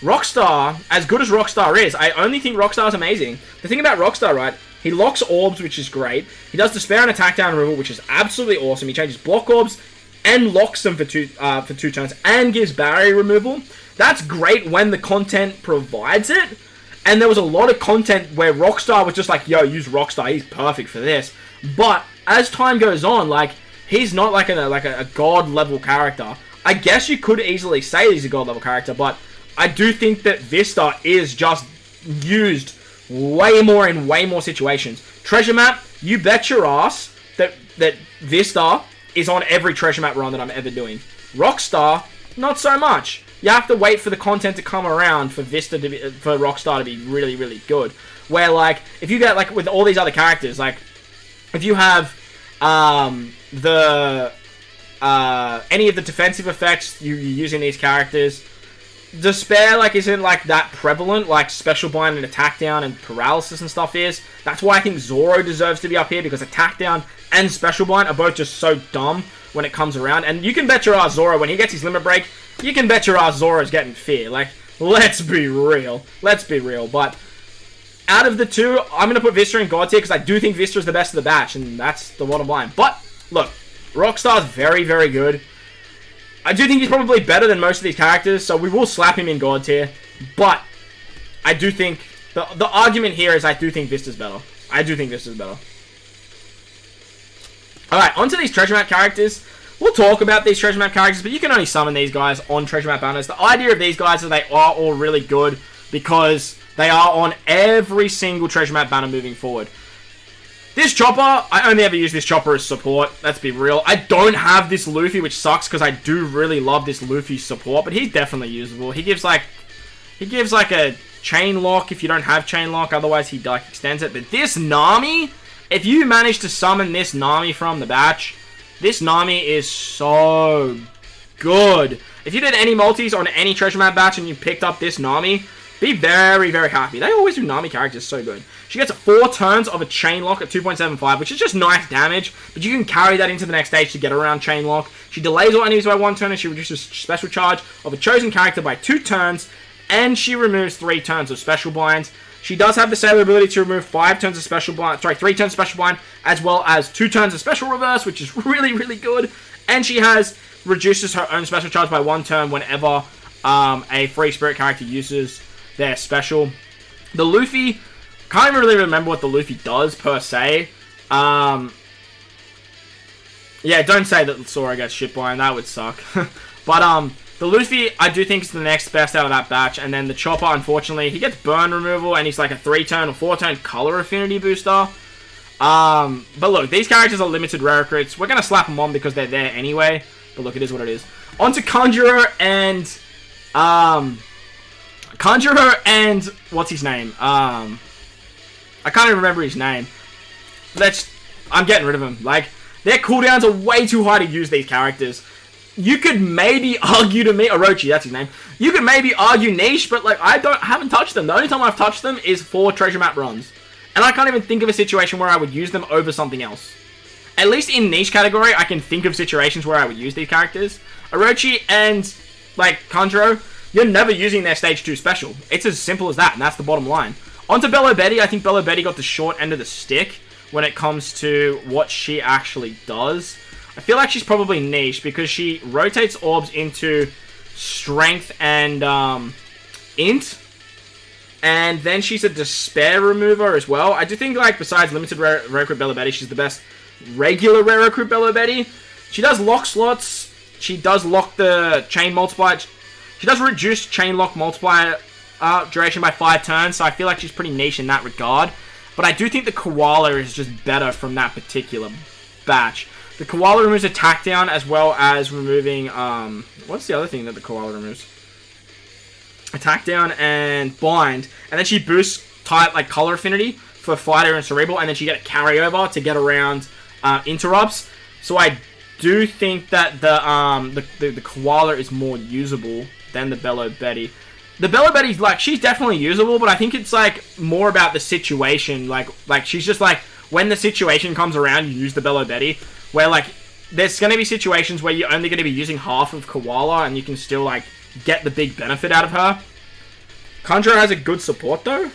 Rockstar, as good as Rockstar is, I only think Rockstar is amazing. The thing about Rockstar, right? He locks orbs, which is great. He does despair and attack down removal, which is absolutely awesome. He changes block orbs and locks them for two turns, and gives barrier removal. That's great when the content provides it. And there was a lot of content where Rockstar was just like, yo, use Rockstar, he's perfect for this. But as time goes on, like, he's not like a god level character. I guess you could easily say he's a god level character, but I do think that Vista is just used way more in way more situations. Treasure map, you bet your ass that Vista is on every treasure map run that I'm ever doing. Rockstar, not so much. You have to wait for the content to come around for Vista to be, for Rockstar to be really, really good. Where, like, if you get, like, with all these other characters, like, if you have any of the defensive effects you're using these characters, Despair, like, isn't, like, that prevalent, like Special Bind and Attack Down and Paralysis and stuff is. That's why I think Zoro deserves to be up here, because Attack Down and Special Bind are both just so dumb when it comes around. And you can bet your ass Zoro, when he gets his limit break, you can bet your ass Zoro's getting fear. Like, let's be real. Let's be real. But out of the two, I'm going to put Vista in God tier, because I do think Vista is the best of the batch, and that's the bottom line. But, look, Rockstar's very, very good. I do think he's probably better than most of these characters, so we will slap him in God tier. But I do think... The argument here is I do think Vista's better. I do think Vista's better. Alright, onto these treasure map characters. We'll talk about these treasure map characters, but you can only summon these guys on treasure map banners. The idea of these guys is they are all really good because they are on every single treasure map banner moving forward. This Chopper, I only ever use this Chopper as support. Let's be real. I don't have this Luffy, which sucks because I do really love this Luffy support, but he's definitely usable. He gives like a chain lock if you don't have chain lock. Otherwise, he like extends it. But this Nami, if you manage to summon this Nami from the batch, this Nami is so good. If you did any multis on any treasure map batch and you picked up this Nami, be very, very happy. They always do Nami characters so good. She gets 4 turns of a chain lock at 2.75, which is just nice damage, but you can carry that into the next stage to get around chain lock. She delays all enemies by 1 turn, and she reduces special charge of a chosen character by 2 turns, and she removes 3 turns of special binds. She does have the Sailor ability to remove 5 turns of special blind, 3 turns of special blind, as well as 2 turns of special reverse, which is really, really good. And she has reduces her own special charge by 1 turn whenever a free spirit character uses their special. The Luffy, can't even really remember what the Luffy does per se. Yeah, don't say that Zoro gets shit blind, that would suck. But the Luffy, I do think is the next best out of that batch. And then the Chopper, unfortunately, he gets burn removal, and he's like a 3-turn or 4-turn color affinity booster. But look, these characters are limited rare recruits. We're going to slap them on because they're there anyway. But look, it is what it is. On to Conjurer and... what's his name? I can't even remember his name. I'm getting rid of him. Like, their cooldowns are way too high to use these characters. You could maybe argue to me... Orochi, that's his name. You could maybe argue niche, but like, I haven't touched them. The only time I've touched them is for treasure map runs. And I can't even think of a situation where I would use them over something else. At least in niche category, I can think of situations where I would use these characters. Orochi and, like, Kanjuro, you're never using their stage 2 special. It's as simple as that, and that's the bottom line. On to Bello Betty. I think Bello Betty got the short end of the stick when it comes to what she actually does. I feel like she's probably niche because she rotates orbs into strength and int. And then she's a despair remover as well. I do think, like, besides limited rare recruit Bello Betty, she's the best regular rare recruit Bello Betty. She does lock slots. She does lock the chain multiplier. She does reduce chain lock multiplier duration by 5 turns, so I feel like she's pretty niche in that regard. But I do think the Koala is just better from that particular batch. The Koala removes attack down as well as removing, what's the other thing that the Koala removes? Attack down and bind. And then she boosts type, like, color affinity for fighter and cerebral, and then she get a carryover to get around interrupts. So I do think that the Koala is more usable than the Bello Betty. The Bello Betty's, like, she's definitely usable, but I think it's, like, more about the situation. Like she's just, like, when the situation comes around, you use the Bello Betty. Where, like, there's going to be situations where you're only going to be using half of Koala, and you can still, like, get the big benefit out of her. Kanjuro has a good support, though.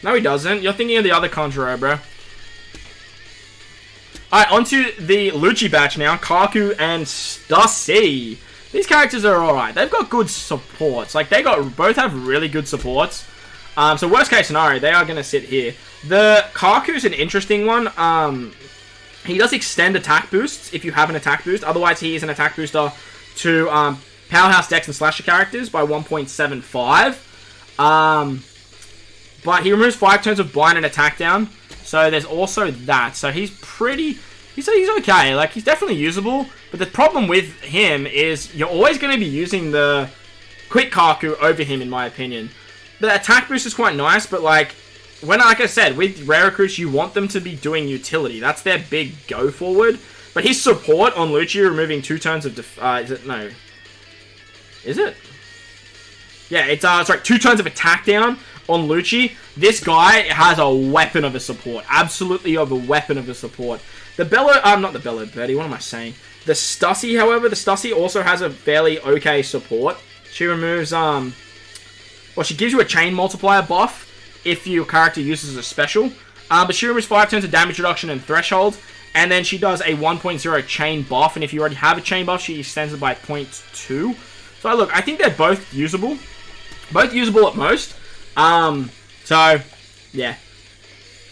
No, he doesn't. You're thinking of the other Kanjuro, bro. Alright, onto the Lucci batch now. Kaku and Stussy. These characters are alright. They've got good supports. Like, both have really good supports. So worst case scenario, they are going to sit here. The Kaku's an interesting one. He does extend attack boosts if you have an attack boost. Otherwise, he is an attack booster to Powerhouse Dex and Slasher characters by 1.75. But he removes 5 turns of blind and attack down. So there's also that. So he's pretty... He's okay. Like, he's definitely usable. But the problem with him is you're always going to be using the quick Kaku over him, in my opinion. The attack boost is quite nice, but, like I said, with rare recruits, you want them to be doing utility. That's their big go forward. But his support on Lucci, removing 2 turns of is it? No. Is it? Yeah, it's sorry, 2 turns of attack down on Lucci. This guy has a weapon of a support. Absolutely of a weapon of a support. The Bello, not the Bello Betty, what am I saying? The Stussy, however, the Stussy also has a fairly okay support. She removes, well, she gives you a chain multiplier buff if your character uses a special. But she removes 5 turns of damage reduction and threshold. And then she does a 1.0 chain buff. And if you already have a chain buff, she extends it by 0.2. So look, I think they're both usable. Both usable at most. So, yeah.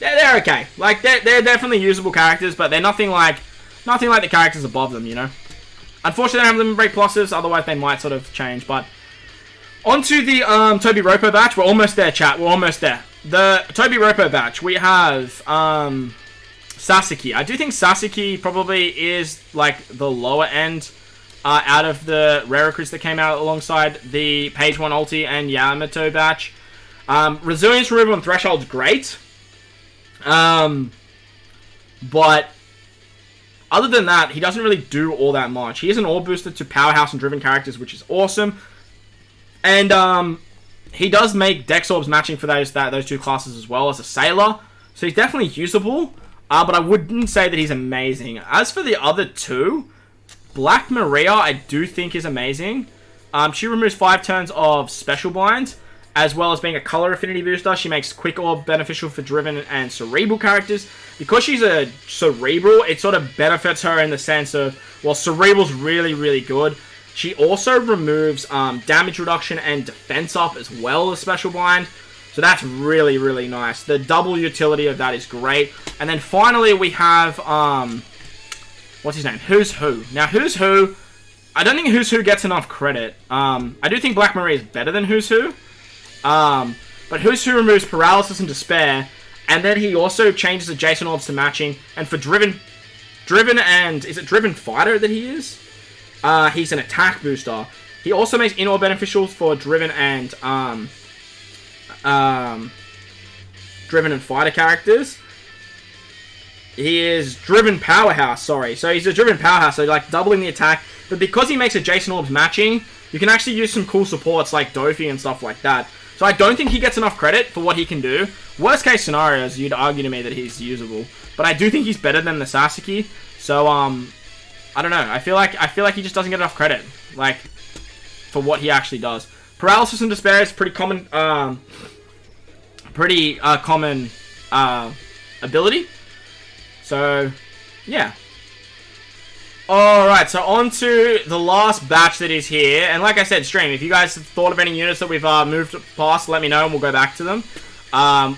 They're okay. Like, they're definitely usable characters, but they're nothing like the characters above them, you know? Unfortunately, they don't have limit break pluses, otherwise they might sort of change, but... Onto the Toby Roppo batch. We're almost there, chat. We're almost there. The Toby Roppo batch. We have Sasaki. I do think Sasaki probably is like the lower end out of the rare recruits that came out alongside the Page 1 ulti and Yamato batch. Resilience removal and Threshold's great. But other than that, he doesn't really do all that much. He is an orb booster to Powerhouse and Driven characters, which is awesome. And he does make Dex Orbs matching for those 2 classes as well as a Sailor. So he's definitely usable. But I wouldn't say that he's amazing. As for the other 2, Black Maurya I do think is amazing. She removes 5 turns of special blind, as well as being a color affinity booster. She makes quick orb beneficial for driven and cerebral characters. Because she's a cerebral, it sort of benefits her in the sense of, well, cerebral's really, really good. She also removes damage reduction and defense up as well as special blind. So that's really, really nice. The double utility of that is great. And then finally we have, what's his name? Who's Who. Now, Who's Who, I don't think Who's Who gets enough credit. I do think Black Maria is better than Who's Who. But Who's Who removes paralysis and despair, and then he also changes adjacent orbs to matching. And for driven and, is it driven fighter that he is? He's an attack booster. He also makes in-orb beneficials for driven and fighter characters. He is driven powerhouse, sorry. So he's a driven powerhouse, so like doubling the attack. But because he makes adjacent orbs matching, you can actually use some cool supports like Dofi and stuff like that. So I don't think he gets enough credit for what he can do. Worst case scenarios, you'd argue to me that he's usable. But I do think he's better than the Sasuke. So, I don't know. I feel like he just doesn't get enough credit, like, for what he actually does. Paralysis and Despair is pretty common, ability. So, yeah. Alright, so on to the last batch that is here. And like I said, stream, if you guys have thought of any units that we've moved past, let me know and we'll go back to them.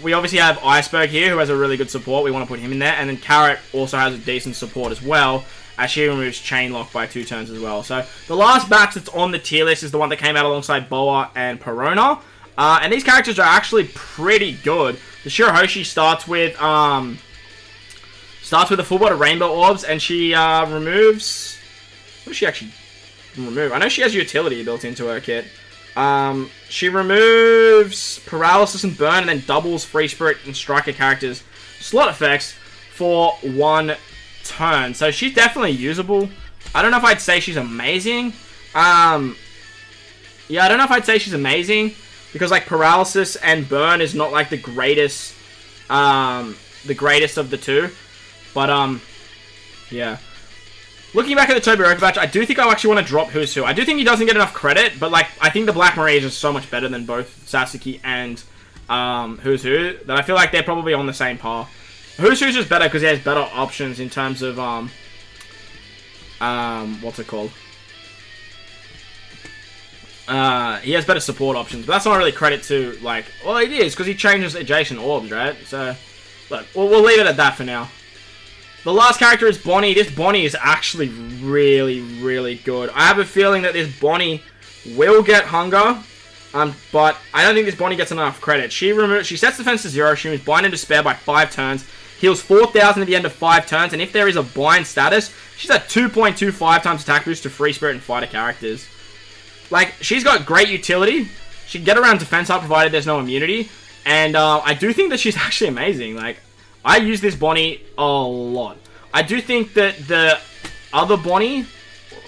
We obviously have Iceberg here, who has a really good support. We want to put him in there. And then Carrot also has a decent support as well, as she removes Chain Lock by 2 turns as well. So the last batch that's on the tier list is the one that came out alongside Boa and Perona. And these characters are actually pretty good. The Shira Hoshi starts with a full body Rainbow Orbs, and she removes... What does she actually remove? I know she has utility built into her kit. She removes Paralysis and Burn, and then doubles Free Spirit and Striker characters' slot effects for 1 turn. So she's definitely usable. I don't know if I'd say she's amazing. Yeah, I don't know if I'd say she's amazing, because like Paralysis and Burn is not like the greatest of the two. But, yeah. Looking back at the Toby Roka batch, I do think I actually want to drop Who's Who. I do think he doesn't get enough credit, but, like, I think the Black Maria is just so much better than both Sasuke and, Who's Who, that I feel like they're probably on the same par. Who's Who's just better because he has better options in terms of, what's it called? He has better support options, but that's not really credit to, like, well, it is, because he changes adjacent orbs, right? So, look, we'll leave it at that for now. The last character is Bonnie. This Bonnie is actually really, really good. I have a feeling that this Bonnie will get Hunger, but I don't think this Bonnie gets enough credit. She sets defense to 0, she removes Bind and Despair by 5 turns, heals 4,000 at the end of 5 turns, and if there is a bind status, she's at 2.25 times attack boost to Free Spirit and Fighter characters. Like, she's got great utility. She can get around defense up provided there's no immunity, and I do think that she's actually amazing. Like, I use this Bonnie a lot. I do think that the other Bonnie...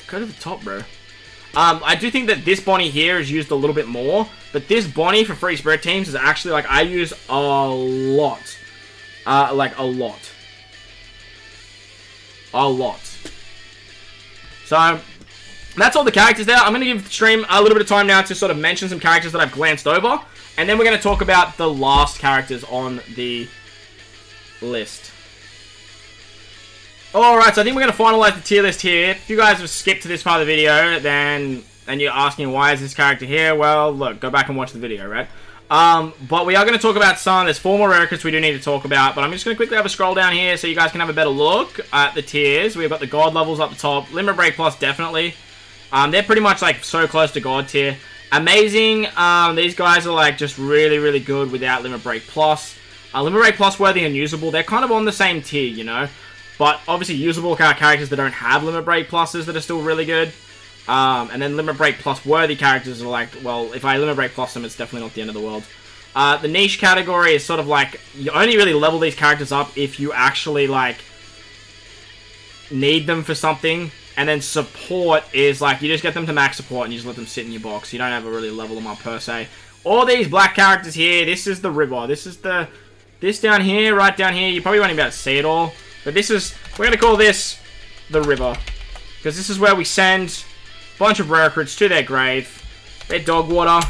Go to the top, bro. I do think that this Bonnie here is used a little bit more, but this Bonnie for Free Spirit teams is actually, like, I use a lot. Like, a lot. A lot. So, that's all the characters there. I'm going to give the stream a little bit of time now to sort of mention some characters that I've glanced over, and then we're going to talk about the last characters on the list. Alright, so I think we're going to finalize the tier list here. If you guys have skipped to this part of the video, then you're asking why is this character here, well, look, go back and watch the video, right? But we are going to talk about some. There's 4 more records we do need to talk about, but I'm just going to quickly have a scroll down here so you guys can have a better look at the tiers. We've got the God levels up the top. Limit Break Plus, definitely. They're pretty much like so close to God tier. Amazing. These guys are like just really, really good without Limit Break Plus. Limit Break Plus worthy and usable. They're kind of on the same tier, you know. But obviously usable characters that don't have Limit Break Pluses that are still really good. And then Limit Break Plus worthy characters are like, well, if I Limit Break Plus them, it's definitely not the end of the world. The niche category is sort of like, you only really level these characters up if you actually, like, need them for something. And then support is like, you just get them to max support and you just let them sit in your box. You don't ever really level them up per se. All these black characters here, this is the river. This is this down here, right down here. You probably won't even be able to see it all. But this is, we're going to call this the river. Because this is where we send Bunch of rare recruits to their grave. They're dog water.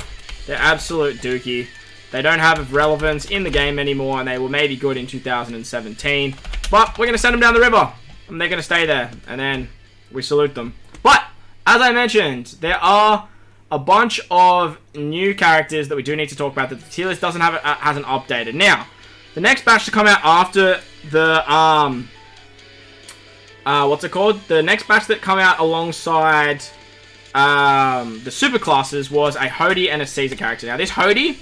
They're absolute dookie. They don't have relevance in the game anymore, and they were maybe good in 2017. But we're going to send them down the river, and they're going to stay there, and then we salute them. But, as I mentioned, there are a bunch of new characters that we do need to talk about that the tier list doesn't have hasn't updated. Now, the next batch to come out after the what's it called? The next batch that come out alongside the super classes was a Hody and a Caesar character. Now, this Hody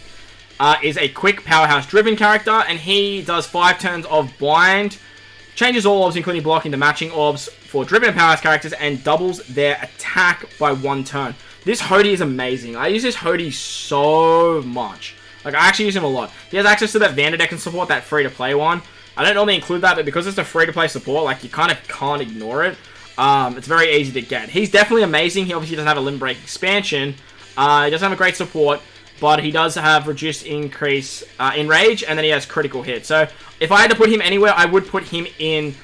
is a quick powerhouse driven character, and he does 5 turns of blind, changes all orbs including blocking the matching orbs for driven and powerhouse characters, and doubles their attack by 1 turn. This Hody is amazing. I use this Hody so much. Like, I actually use him a lot. He has access to that Vanderdecken support, that free-to-play one. I don't normally include that, but because it's a free-to-play support, like, you kind of can't ignore it. It's very easy to get. He's definitely amazing. He obviously doesn't have a limb break expansion. He doesn't have a great support, but he does have reduced increase in rage, and then he has critical hit. So, if I had to put him anywhere, I would put him in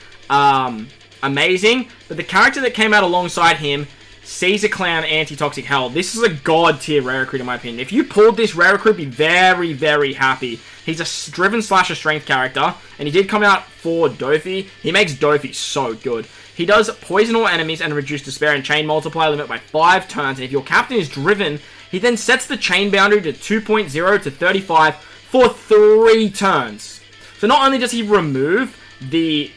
amazing. But the character that came out alongside him, Caesar Clown Anti-Toxic Hell. This is a god tier rare recruit in my opinion. If you pulled this rare recruit, be very, very happy. He's a driven slasher strength character, and he did come out for Dofi. He makes Dofi so good. He does poison all enemies and reduce despair and chain multiplier limit by 5 turns, and if your captain is driven, he then sets the chain boundary to 2.0 to 35 for 3 turns. So not only does he remove the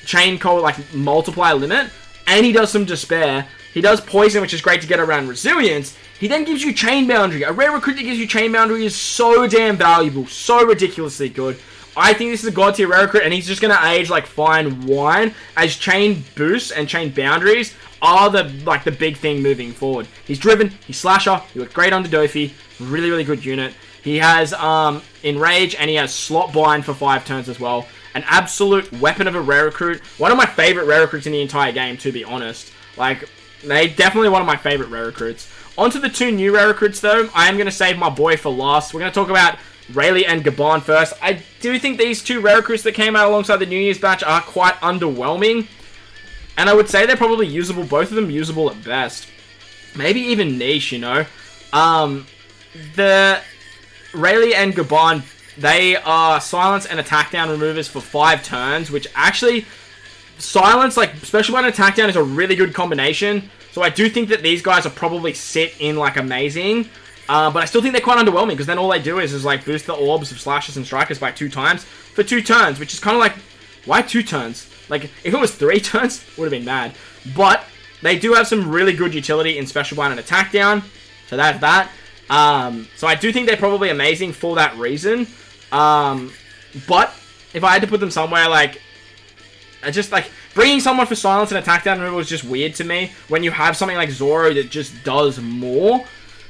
chain code like multiplier limit, and he does some despair. He does poison, which is great to get around resilience. He then gives you chain boundary. A rare recruit that gives you chain boundary is so damn valuable, so ridiculously good. I think this is a god tier rare recruit, and he's just gonna age like fine wine, as chain boosts and chain boundaries are the big thing moving forward. He's driven, he's slasher, he looks great under Dofi, really, really good unit. He has enrage, and he has slot bind for 5 turns as well. An absolute weapon of a rare recruit. One of my favorite rare recruits in the entire game, to be honest. Like, they definitely one of my favorite rare recruits. On to the 2 new rare recruits, though. I am going to save my boy for last. We're going to talk about Rayleigh and Gabon first. I do think these 2 rare recruits that came out alongside the New Year's batch are quite underwhelming. And I would say they're probably usable. Both of them usable at best. Maybe even niche, you know. The Rayleigh and Gabon, they are silence and attack down removers for 5 turns, which actually... Silence, like, special bind and attack down is a really good combination. So I do think that these guys will probably sit in, like, amazing. But I still think they're quite underwhelming, because then all they do is like, boost the orbs of slashers and strikers by 2 times for 2 turns, which is kind of like, why 2 turns? Like, if it was 3 turns, would have been mad. But they do have some really good utility in special bind and attack down. So that's that. So I do think they're probably amazing for that reason. But if I had to put them somewhere, like... I just, like, bringing someone for silence and attack down removal is just weird to me when you have something like Zoro that just does more.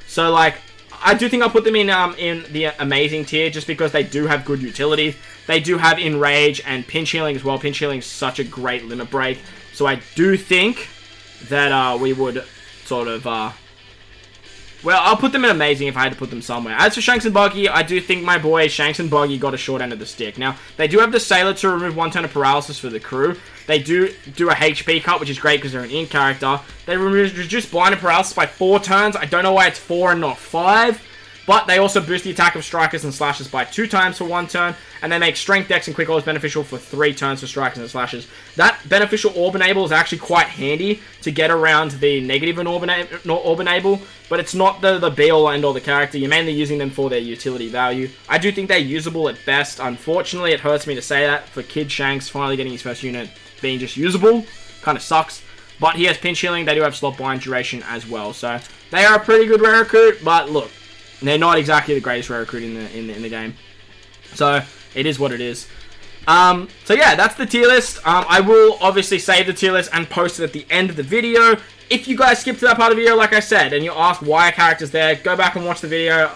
So, like, I do think I'll put them in the amazing tier just because they do have good utility. They do have enrage and pinch healing as well. Pinch healing is such a great limit break. So I do think that we would sort of... well, I'll put them in amazing if I had to put them somewhere. As for Shanks and Buggy, I do think my boy Shanks and Buggy got a short end of the stick. Now, they do have the Sailor to remove 1 turn of paralysis for the crew. They do a HP cut, which is great because they're an in character. They reduce blind and paralysis by 4 turns. I don't know why it's 4 and not 5. But they also boost the attack of strikers and slashers by 2 times for 1 turn. And they make strength, dex, and quick orbs beneficial for 3 turns for strikers and slashers. That beneficial orb enable is actually quite handy to get around the negative orb enable. But it's not the be-all and all the character. You're mainly using them for their utility value. I do think they're usable at best. Unfortunately, it hurts me to say that. For Kid Shanks finally getting his first unit being just usable. Kind of sucks. But he has pinch healing. They do have slot bind duration as well. So they are a pretty good rare recruit. But look, they're not exactly the greatest rare recruit in the game. So it is what it is. So yeah, that's the tier list. I will obviously save the tier list and post it at the end of the video. If you guys skip to that part of the video, like I said, and you ask why a character's there, go back and watch the video.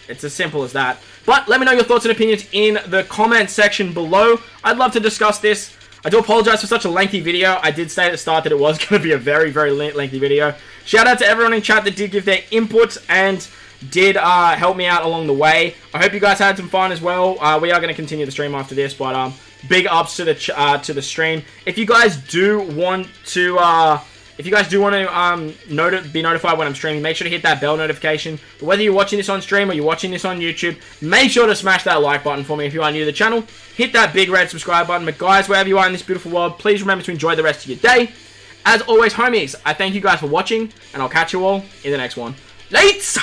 It's as simple as that. But let me know your thoughts and opinions in the comment section below. I'd love to discuss this. I do apologize for such a lengthy video. I did say at the start that it was going to be a very, very lengthy video. Shout out to everyone in chat that did give their input and did help me out along the way. I hope you guys had some fun as well. We are going to continue the stream after this, but big ups to the stream. If you guys do want to If you guys do want to be notified when I'm streaming, make sure to hit that bell notification. But whether you're watching this on stream or you're watching this on YouTube, make sure to smash that like button for me if you are new to the channel. Hit that big red subscribe button. But guys, wherever you are in this beautiful world, please remember to enjoy the rest of your day. As always, homies, I thank you guys for watching, and I'll catch you all in the next one. Later!